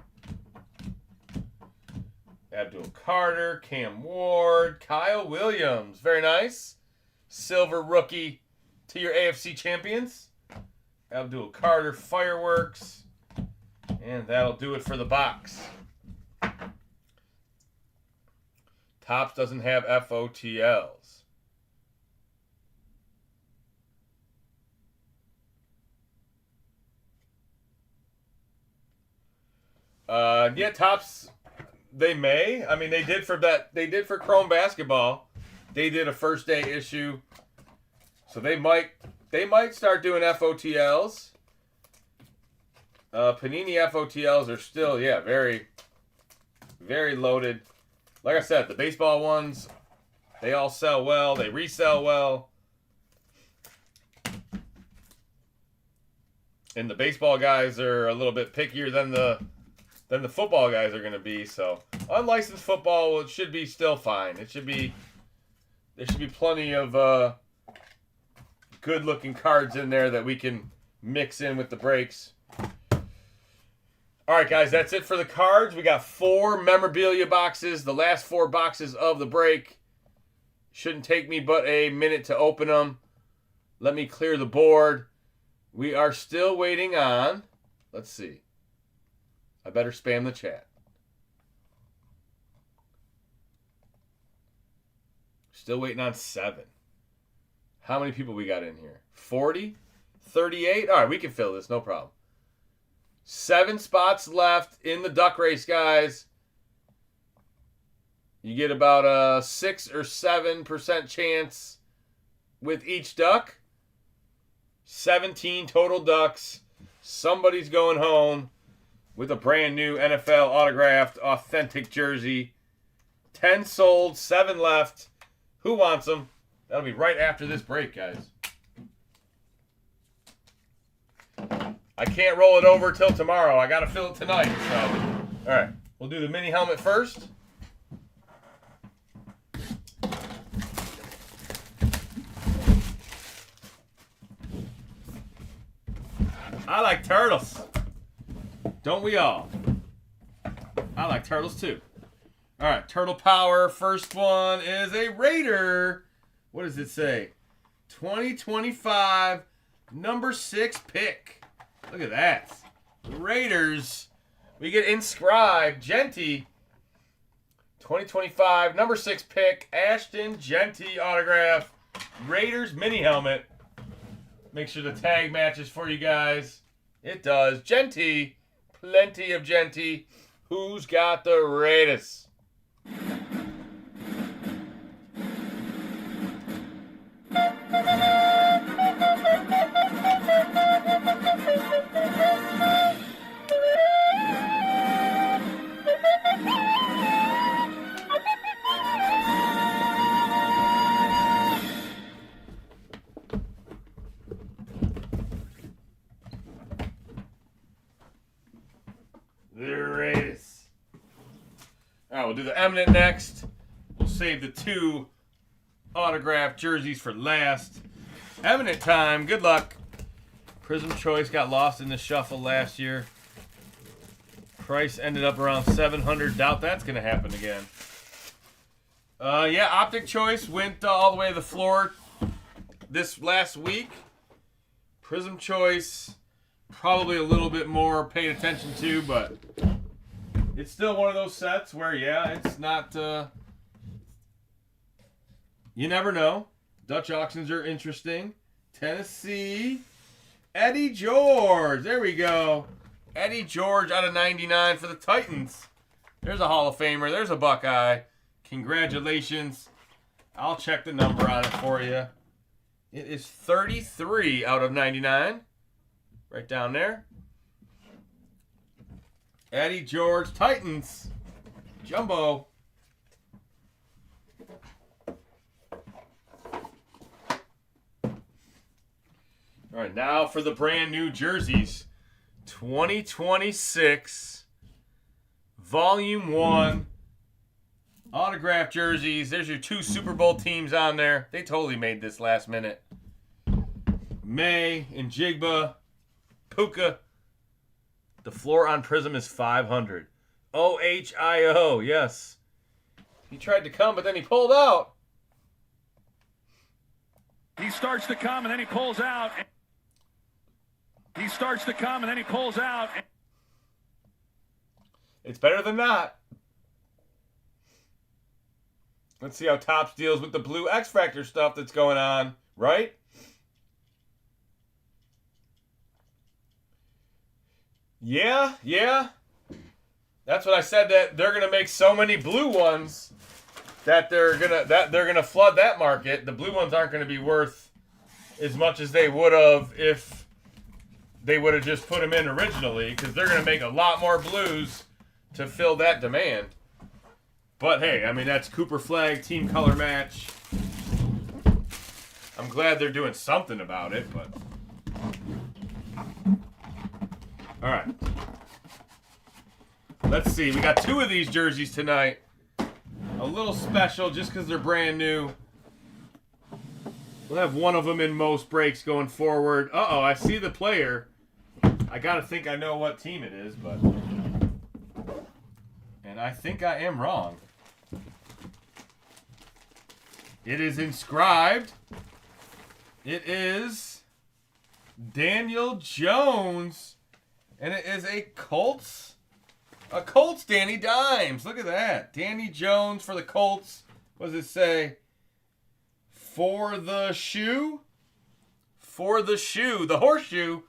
Abdul Carter, Cam Ward, Kyle Williams. Very nice. Silver rookie to your AFC champions. Abdul Carter fireworks. And that'll do it for the box. Topps doesn't have FOTLs. Yeah, Topps. They may. I mean, they did for that. They did for Chrome Basketball. They did a first day issue, so they might start doing FOTLs. Panini FOTLs are still, yeah, very, very loaded. Like I said, the baseball ones, they all sell well. They resell well. And the baseball guys are a little bit pickier than the football guys are going to be. So unlicensed football, it should be still fine. There should be plenty of good looking cards in there that we can mix in with the breaks. All right, guys, that's it for the cards. We got 4 memorabilia boxes, the last 4 boxes of the break. Shouldn't take me but a minute to open them. Let me clear the board. We are still waiting on, let's see. I better spam the chat. Still waiting on 7. How many people we got in here? 40? 38? All right, we can fill this, no problem. 7 spots left in the duck race, guys. You get about a 6 or 7% chance with each duck. 17 total ducks. Somebody's going home with a brand new NFL autographed authentic jersey. 10 sold, 7 left. Who wants them? That'll be right after this break, guys. I can't roll it over till tomorrow. I got to fill it tonight. So, all right. We'll do the mini helmet first. I like turtles. Don't we all? I like turtles too. All right, Turtle Power. First one is a Raider. What does it say? 2025 number 6 pick. Look at that. Raiders. We get inscribed. Genty. 2025 number 6 pick. Ashton Genty autograph. Raiders mini helmet. Make sure the tag matches for you guys. It does. Genty. Plenty of Genty. Who's got the Raiders? The Raiders. All right, we'll do the Eminent next. We'll save the 2 autographed jerseys for last. Eminent time. Good luck. Prizm Choice got lost in the shuffle last year. Price ended up around 700. Doubt that's going to happen again. Yeah, Optic Choice went all the way to the floor this last week. Prizm Choice, probably a little bit more paid attention to, but it's still one of those sets where, yeah, it's not, you never know. Dutch auctions are interesting. Tennessee, Eddie George. There we go. Eddie George out of 99 for the Titans. There's a Hall of Famer. There's a Buckeye. Congratulations. I'll check the number on it for you. It is 33 out of 99. Right down there. Eddie George, Titans. Jumbo. All right, now for the brand new jerseys. 2026 Volume 1 autographed jerseys. There's your 2 Super Bowl teams on there. They totally made this last minute. May and Jigba. Puka. The floor on Prizm is 500. OHIO, yes. He tried to come, but then he pulled out. He starts to come and then he pulls out. He starts to come and then he pulls out. It's better than not. Let's see how Topps deals with the blue X Factor stuff that's going on, right? Yeah. That's what I said, that they're gonna make so many blue ones that they're gonna flood that market. The blue ones aren't gonna be worth as much as they would have if they would have just put them in originally, because they're gonna make a lot more blues to fill that demand. But hey, I mean, that's Cooper Flag team color match. I'm glad they're doing something about it, but all right. Let's see. We got 2 of these jerseys tonight. A little special just because they're brand new. We'll have one of them in most breaks going forward. Uh-oh, I see the player. I got to think I know what team it is, but... And I think I am wrong. It is inscribed. It is Daniel Jones. And it is a Colts Danny Dimes. Look at that. Danny Jones for the Colts. What does it say? For the shoe? For the shoe. The horseshoe.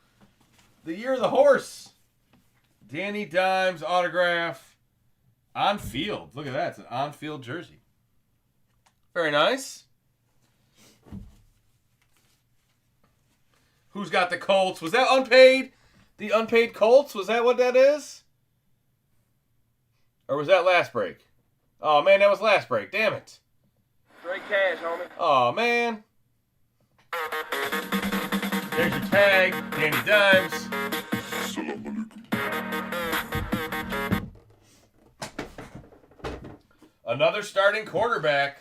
The year of the horse. Danny Dimes autograph. On field. Look at that. It's an on field jersey. Very nice. Who's got the Colts? Was that unpaid? The unpaid Colts? Was that what that is? Or was that last break? Oh, man, that was last break. Damn it. Straight cash, homie. Oh, man. There's your tag. Danny Dimes. Another starting quarterback.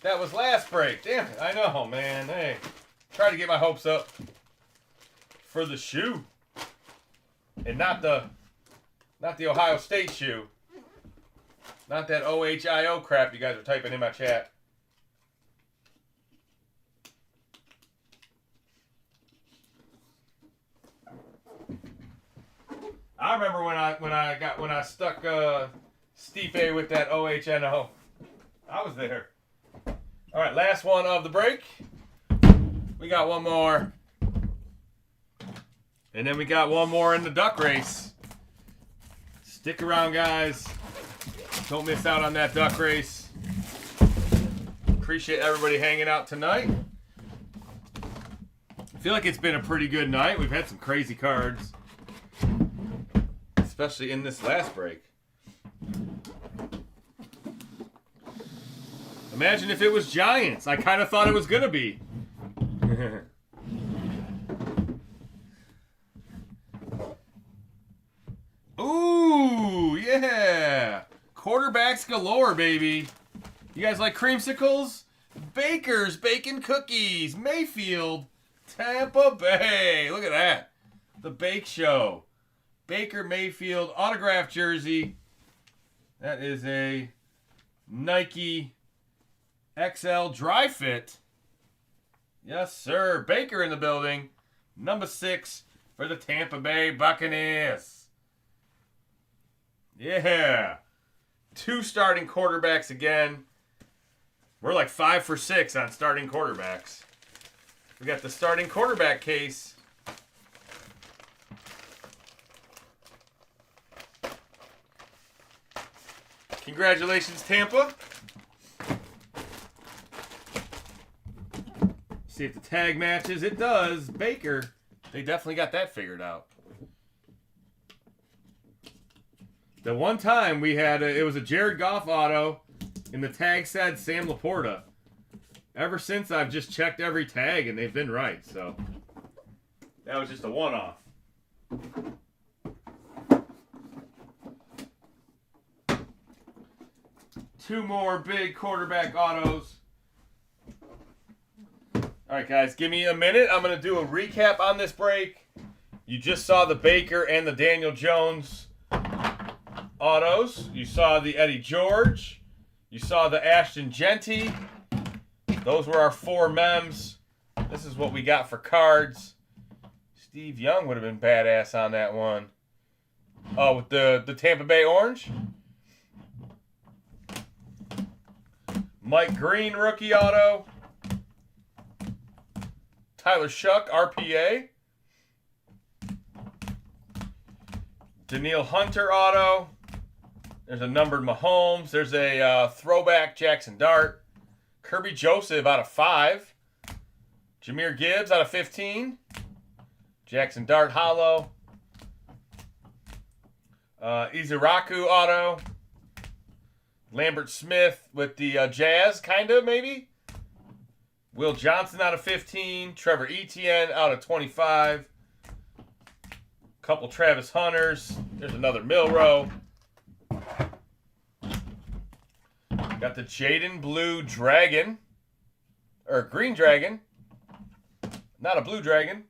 That was last break. Damn it. I know, man. Hey. Try to get my hopes up for the shoe. And not the Ohio State shoe. Not that OHIO crap you guys are typing in my chat. I remember when I stuck Stipe with that OHNO. I was there. All right, last one of the break. We got one more. And then we got one more in the duck race. Stick around, guys. Don't miss out on that duck race. Appreciate everybody hanging out tonight. I feel like it's been a pretty good night. We've had some crazy cards. Especially in this last break. Imagine if it was Giants. I kind of thought it was going to be. quarterbacks galore, baby. You guys like creamsicles? Baker's Bacon Cookies. Mayfield, Tampa Bay. Look at that. The Bake Show. Baker Mayfield autographed jersey. That is a Nike XL dry fit. Yes, sir. Baker in the building. Number 6 for the Tampa Bay Buccaneers. Yeah. 2 starting quarterbacks again. We're like 5 for 6 on starting quarterbacks. We got the starting quarterback case. Congratulations, Tampa. See if the tag matches. It does. Baker, they definitely got that figured out. The one time we had, it was a Jared Goff auto, and the tag said Sam Laporta. Ever since, I've just checked every tag, and they've been right, so. That was just a one-off. Two more big quarterback autos. All right, guys, give me a minute. I'm going to do a recap on this break. You just saw the Baker and the Daniel Jones autos. You saw the Eddie George. You saw the Ashton Genty. Those were our 4 mems. This is what we got for cards. Steve Young would have been badass on that one. Oh, with the Tampa Bay Orange. Mike Green, rookie auto. Tyler Shuck, RPA. Daniil Hunter auto. There's a numbered Mahomes. There's a throwback Jackson Dart. Kirby Joseph out of 5. Jahmyr Gibbs out of 15. Jackson Dart hollow. Iziraku auto. Lambert Smith with the Jazz, kind of, maybe. Will Johnson out of 15. Trevor Etienne out of 25. Couple Travis Hunters. There's another Milrow. Got the Jaden Blue Dragon. Or Green Dragon. Not a Blue Dragon.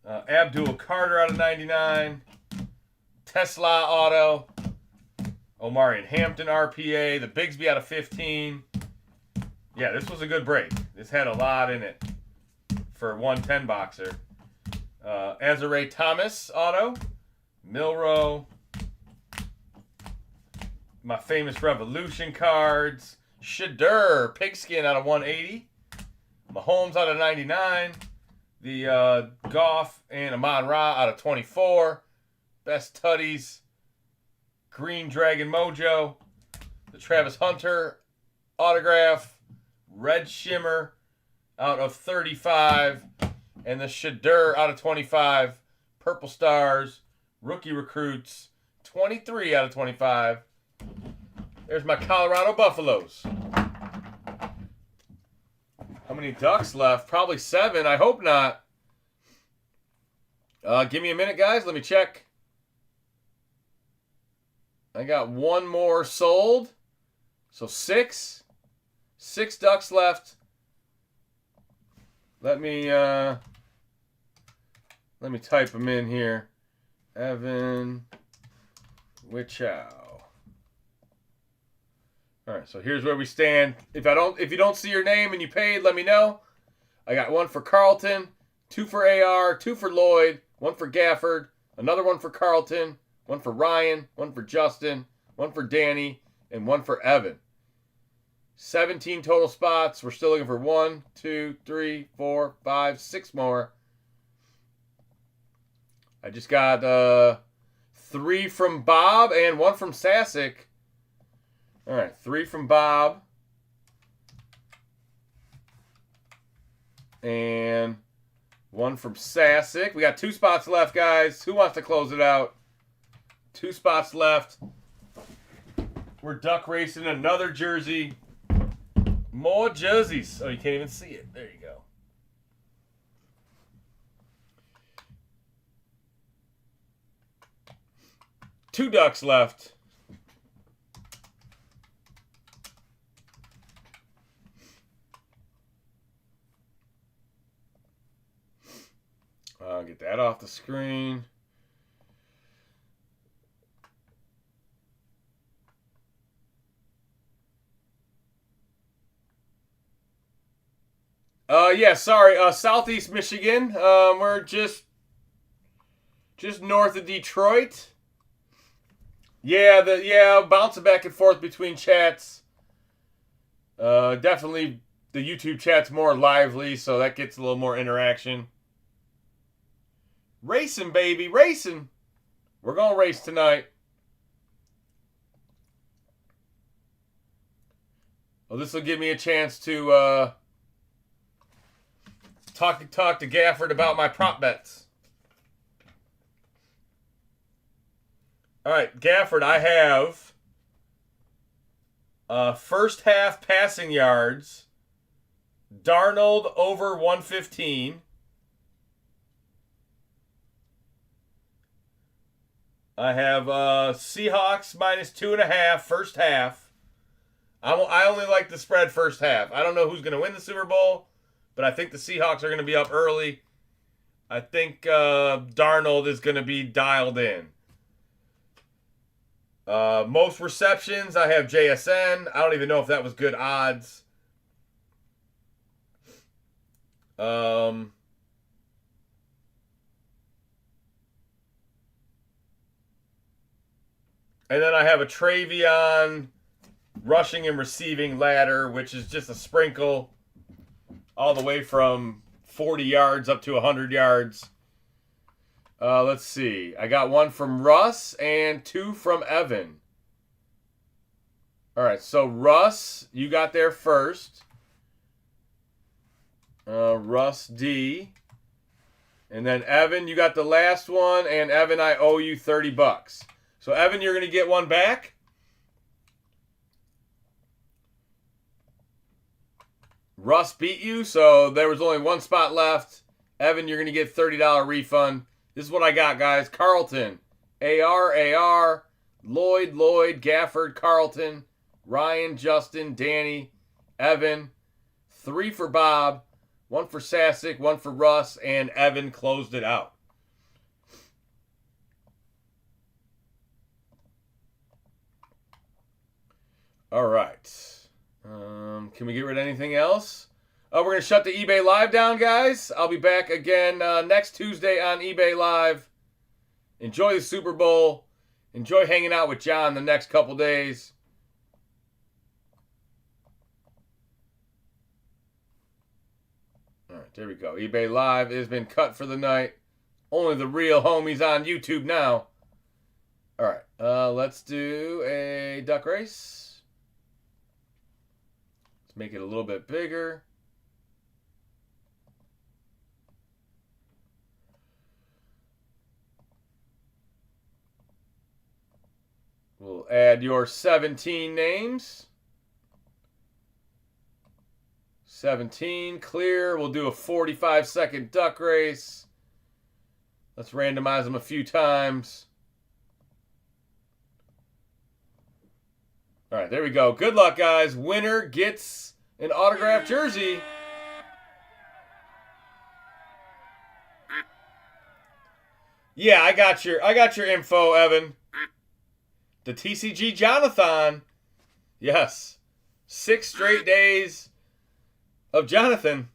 Abdul Carter out of 99. Tesla auto. Omarion Hampton RPA. The Bigsby out of 15. Yeah, this was a good break. This had a lot in it for 110 boxer. Azare Thomas auto. Milrow. My famous Revolution cards. Shadur Pigskin out of 180. Mahomes out of 99. The Goff and Amon-Ra out of 24. Best Tutties. Green Dragon Mojo. The Travis Hunter autograph. Red Shimmer out of 35. And the Shadur out of 25. Purple Stars. Rookie Recruits. 23 out of 25. There's my Colorado Buffaloes. How many Ducks left? Probably 7. I hope not. Give me a minute, guys. Let me check. I got 1 more sold. So 6. 6 Ducks left. Let me type them in here. Evan Wichow. All right, so here's where we stand. If you don't see your name and you paid, let me know. I got 1 for Carlton, 2 for AR, 2 for Lloyd, 1 for Gafford, another 1 for Carlton, 1 for Ryan, 1 for Justin, 1 for Danny, and 1 for Evan. 17 total spots. We're still looking for 1, 2, 3, 4, 5, 6 more. I just got 3 from Bob and 1 from Sasick. All right, 3 from Bob. And 1 from Sasick. We got 2 spots left, guys. Who wants to close it out? 2 spots left. We're duck racing another jersey. More jerseys. Oh, you can't even see it. There you go. Two ducks left. get that off the screen. Yeah, sorry. Southeast Michigan. We're just north of Detroit. Yeah, bouncing back and forth between chats. Definitely the YouTube chat's more lively, so that gets a little more interaction. Racing, baby, racing. We're going to race tonight. Well, this will give me a chance to talk to Gafford about my prop bets. All right, Gafford, I have first half passing yards, Darnold over 115. I have Seahawks minus 2.5 first half. I only like the spread first half. I don't know who's going to win the Super Bowl, but I think the Seahawks are going to be up early. I think Darnold is going to be dialed in. Most receptions, I have JSN. I don't even know if that was good odds. And then I have a Travion rushing and receiving ladder, which is just a sprinkle all the way from 40 yards up to 100 yards. Let's see. I got one from Russ and 2 from Evan. All right, so Russ, you got there first. Russ D. And then Evan, you got the last one. And Evan, I owe you $30. So Evan, you're going to get one back. Russ beat you, so there was only one spot left. Evan, you're going to get $30 refund. This is what I got, guys. Carlton, AR, Lloyd, Gafford, Carlton, Ryan, Justin, Danny, Evan. 3 for Bob, 1 for Sasick, 1 for Russ, and Evan closed it out. All right. Can we get rid of anything else? We're going to shut the eBay Live down, guys. I'll be back again next Tuesday on eBay Live. Enjoy the Super Bowl. Enjoy hanging out with John the next couple days. All right, there we go. eBay Live has been cut for the night. Only the real homies on YouTube now. All right, let's do a duck race. Let's make it a little bit bigger. We'll add your 17 names. 17, clear. We'll do a 45-second duck race. Let's randomize them a few times. All right, there we go. Good luck, guys. Winner gets an autographed jersey. Yeah, I got your info, Evan. The TCG Jonathan. Yes. 6 straight days of Jonathan.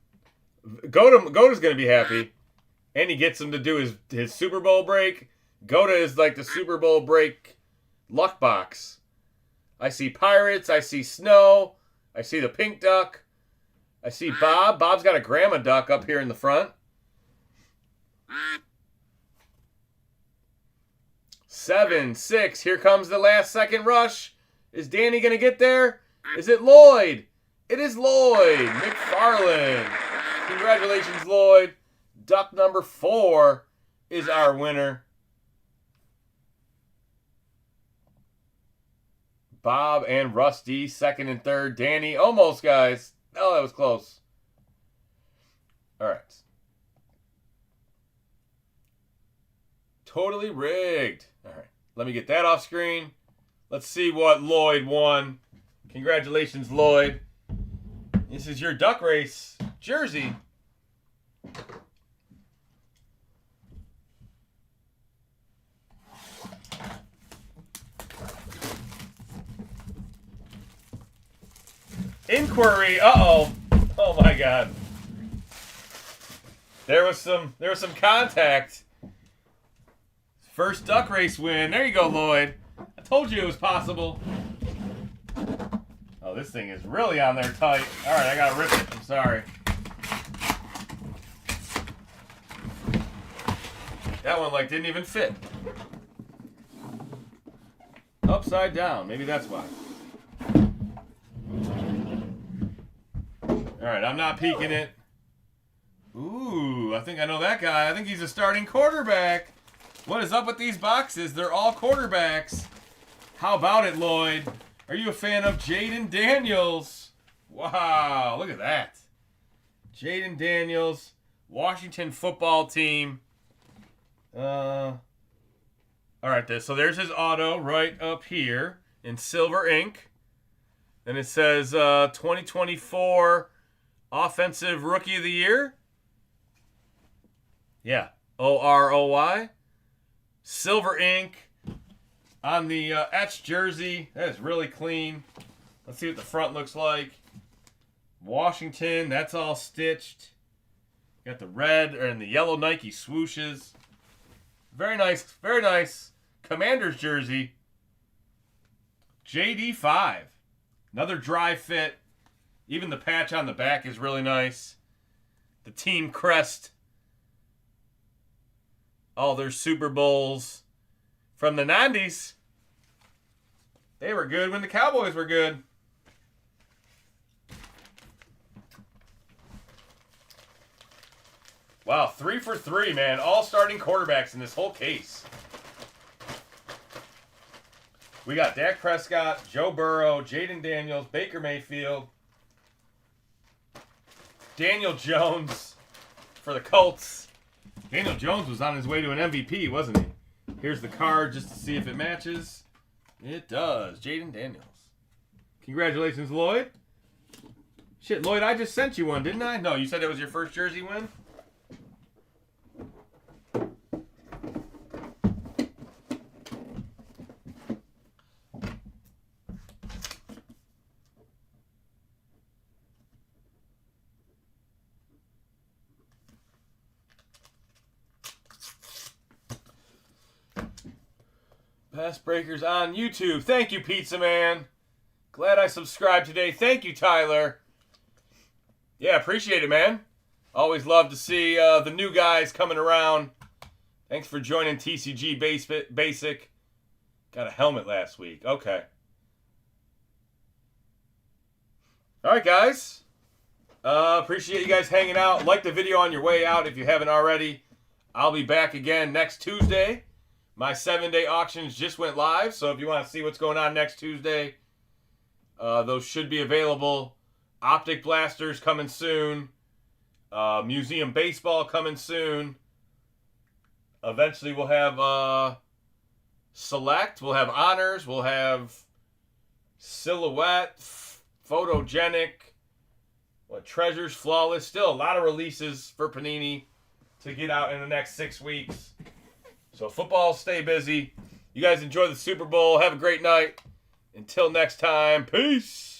Goda's going to be happy. And he gets him to do his Super Bowl break. Goda is like the Super Bowl break luck box. I see Pirates. I see Snow. I see the Pink Duck. I see Bob. Bob's got a Grandma Duck up here in the front. 7, 6. Here comes the last second rush. Is Danny going to get there? Is it Lloyd? It is Lloyd McFarland. Congratulations, Lloyd. Duck number 4 is our winner. Bob and Rusty, 2nd and 3rd. Danny, almost, guys. Oh, that was close. All right. Totally rigged. All right. Let me get that off screen. Let's see what Lloyd won. Congratulations, Lloyd. This is your duck race jersey. Inquiry. Uh-oh. Oh, my God. There was some contact. First duck race win. There you go, Lloyd. I told you it was possible. Oh, this thing is really on there tight. All right, I got to rip it. I'm sorry. That one, like, didn't even fit. Upside down. Maybe that's why. All right, I'm not peeking it. Ooh, I think I know that guy. I think he's a starting quarterback. What is up with these boxes? They're all quarterbacks. How about it, Lloyd? Are you a fan of Jaden Daniels? Wow, look at that. Jaden Daniels, Washington football team. All right, so there's his auto right up here in silver ink. Then it says 2024 Offensive Rookie of the Year. Yeah, OROY. Silver ink on the etched jersey. That is really clean. Let's see what the front looks like. Washington, that's all stitched. Got the red and the yellow Nike swooshes. Very nice, very nice. Commander's jersey. JD5. Another dry fit. Even the patch on the back is really nice. The team crest. All their Super Bowls from the 90s. They were good when the Cowboys were good. Wow, 3 for 3, man. All starting quarterbacks in this whole case. We got Dak Prescott, Joe Burrow, Jaden Daniels, Baker Mayfield, Daniel Jones for the Colts. Daniel Jones was on his way to an MVP, wasn't he? Here's the card just to see if it matches. It does. Jaden Daniels. Congratulations, Lloyd. Shit, Lloyd, I just sent you one, didn't I? No, you said it was your first jersey win? Pass breakers on YouTube. Thank you, Pizza Man. Glad I subscribed today. Thank you, Tyler. Yeah, appreciate it, man. Always love to see the new guys coming around. Thanks for joining TCG Basic. Got a helmet last week. Okay. All right, guys. Appreciate you guys hanging out. Like the video on your way out if you haven't already. I'll be back again next Tuesday. My 7-day auctions just went live, so if you want to see what's going on next Tuesday, those should be available. Optic Blasters coming soon. Museum Baseball coming soon. Eventually we'll have Select. We'll have Honors. We'll have Silhouette. Photogenic. Treasures, Flawless. Still a lot of releases for Panini to get out in the next 6 weeks. So football, stay busy. You guys enjoy the Super Bowl. Have a great night. Until next time, peace.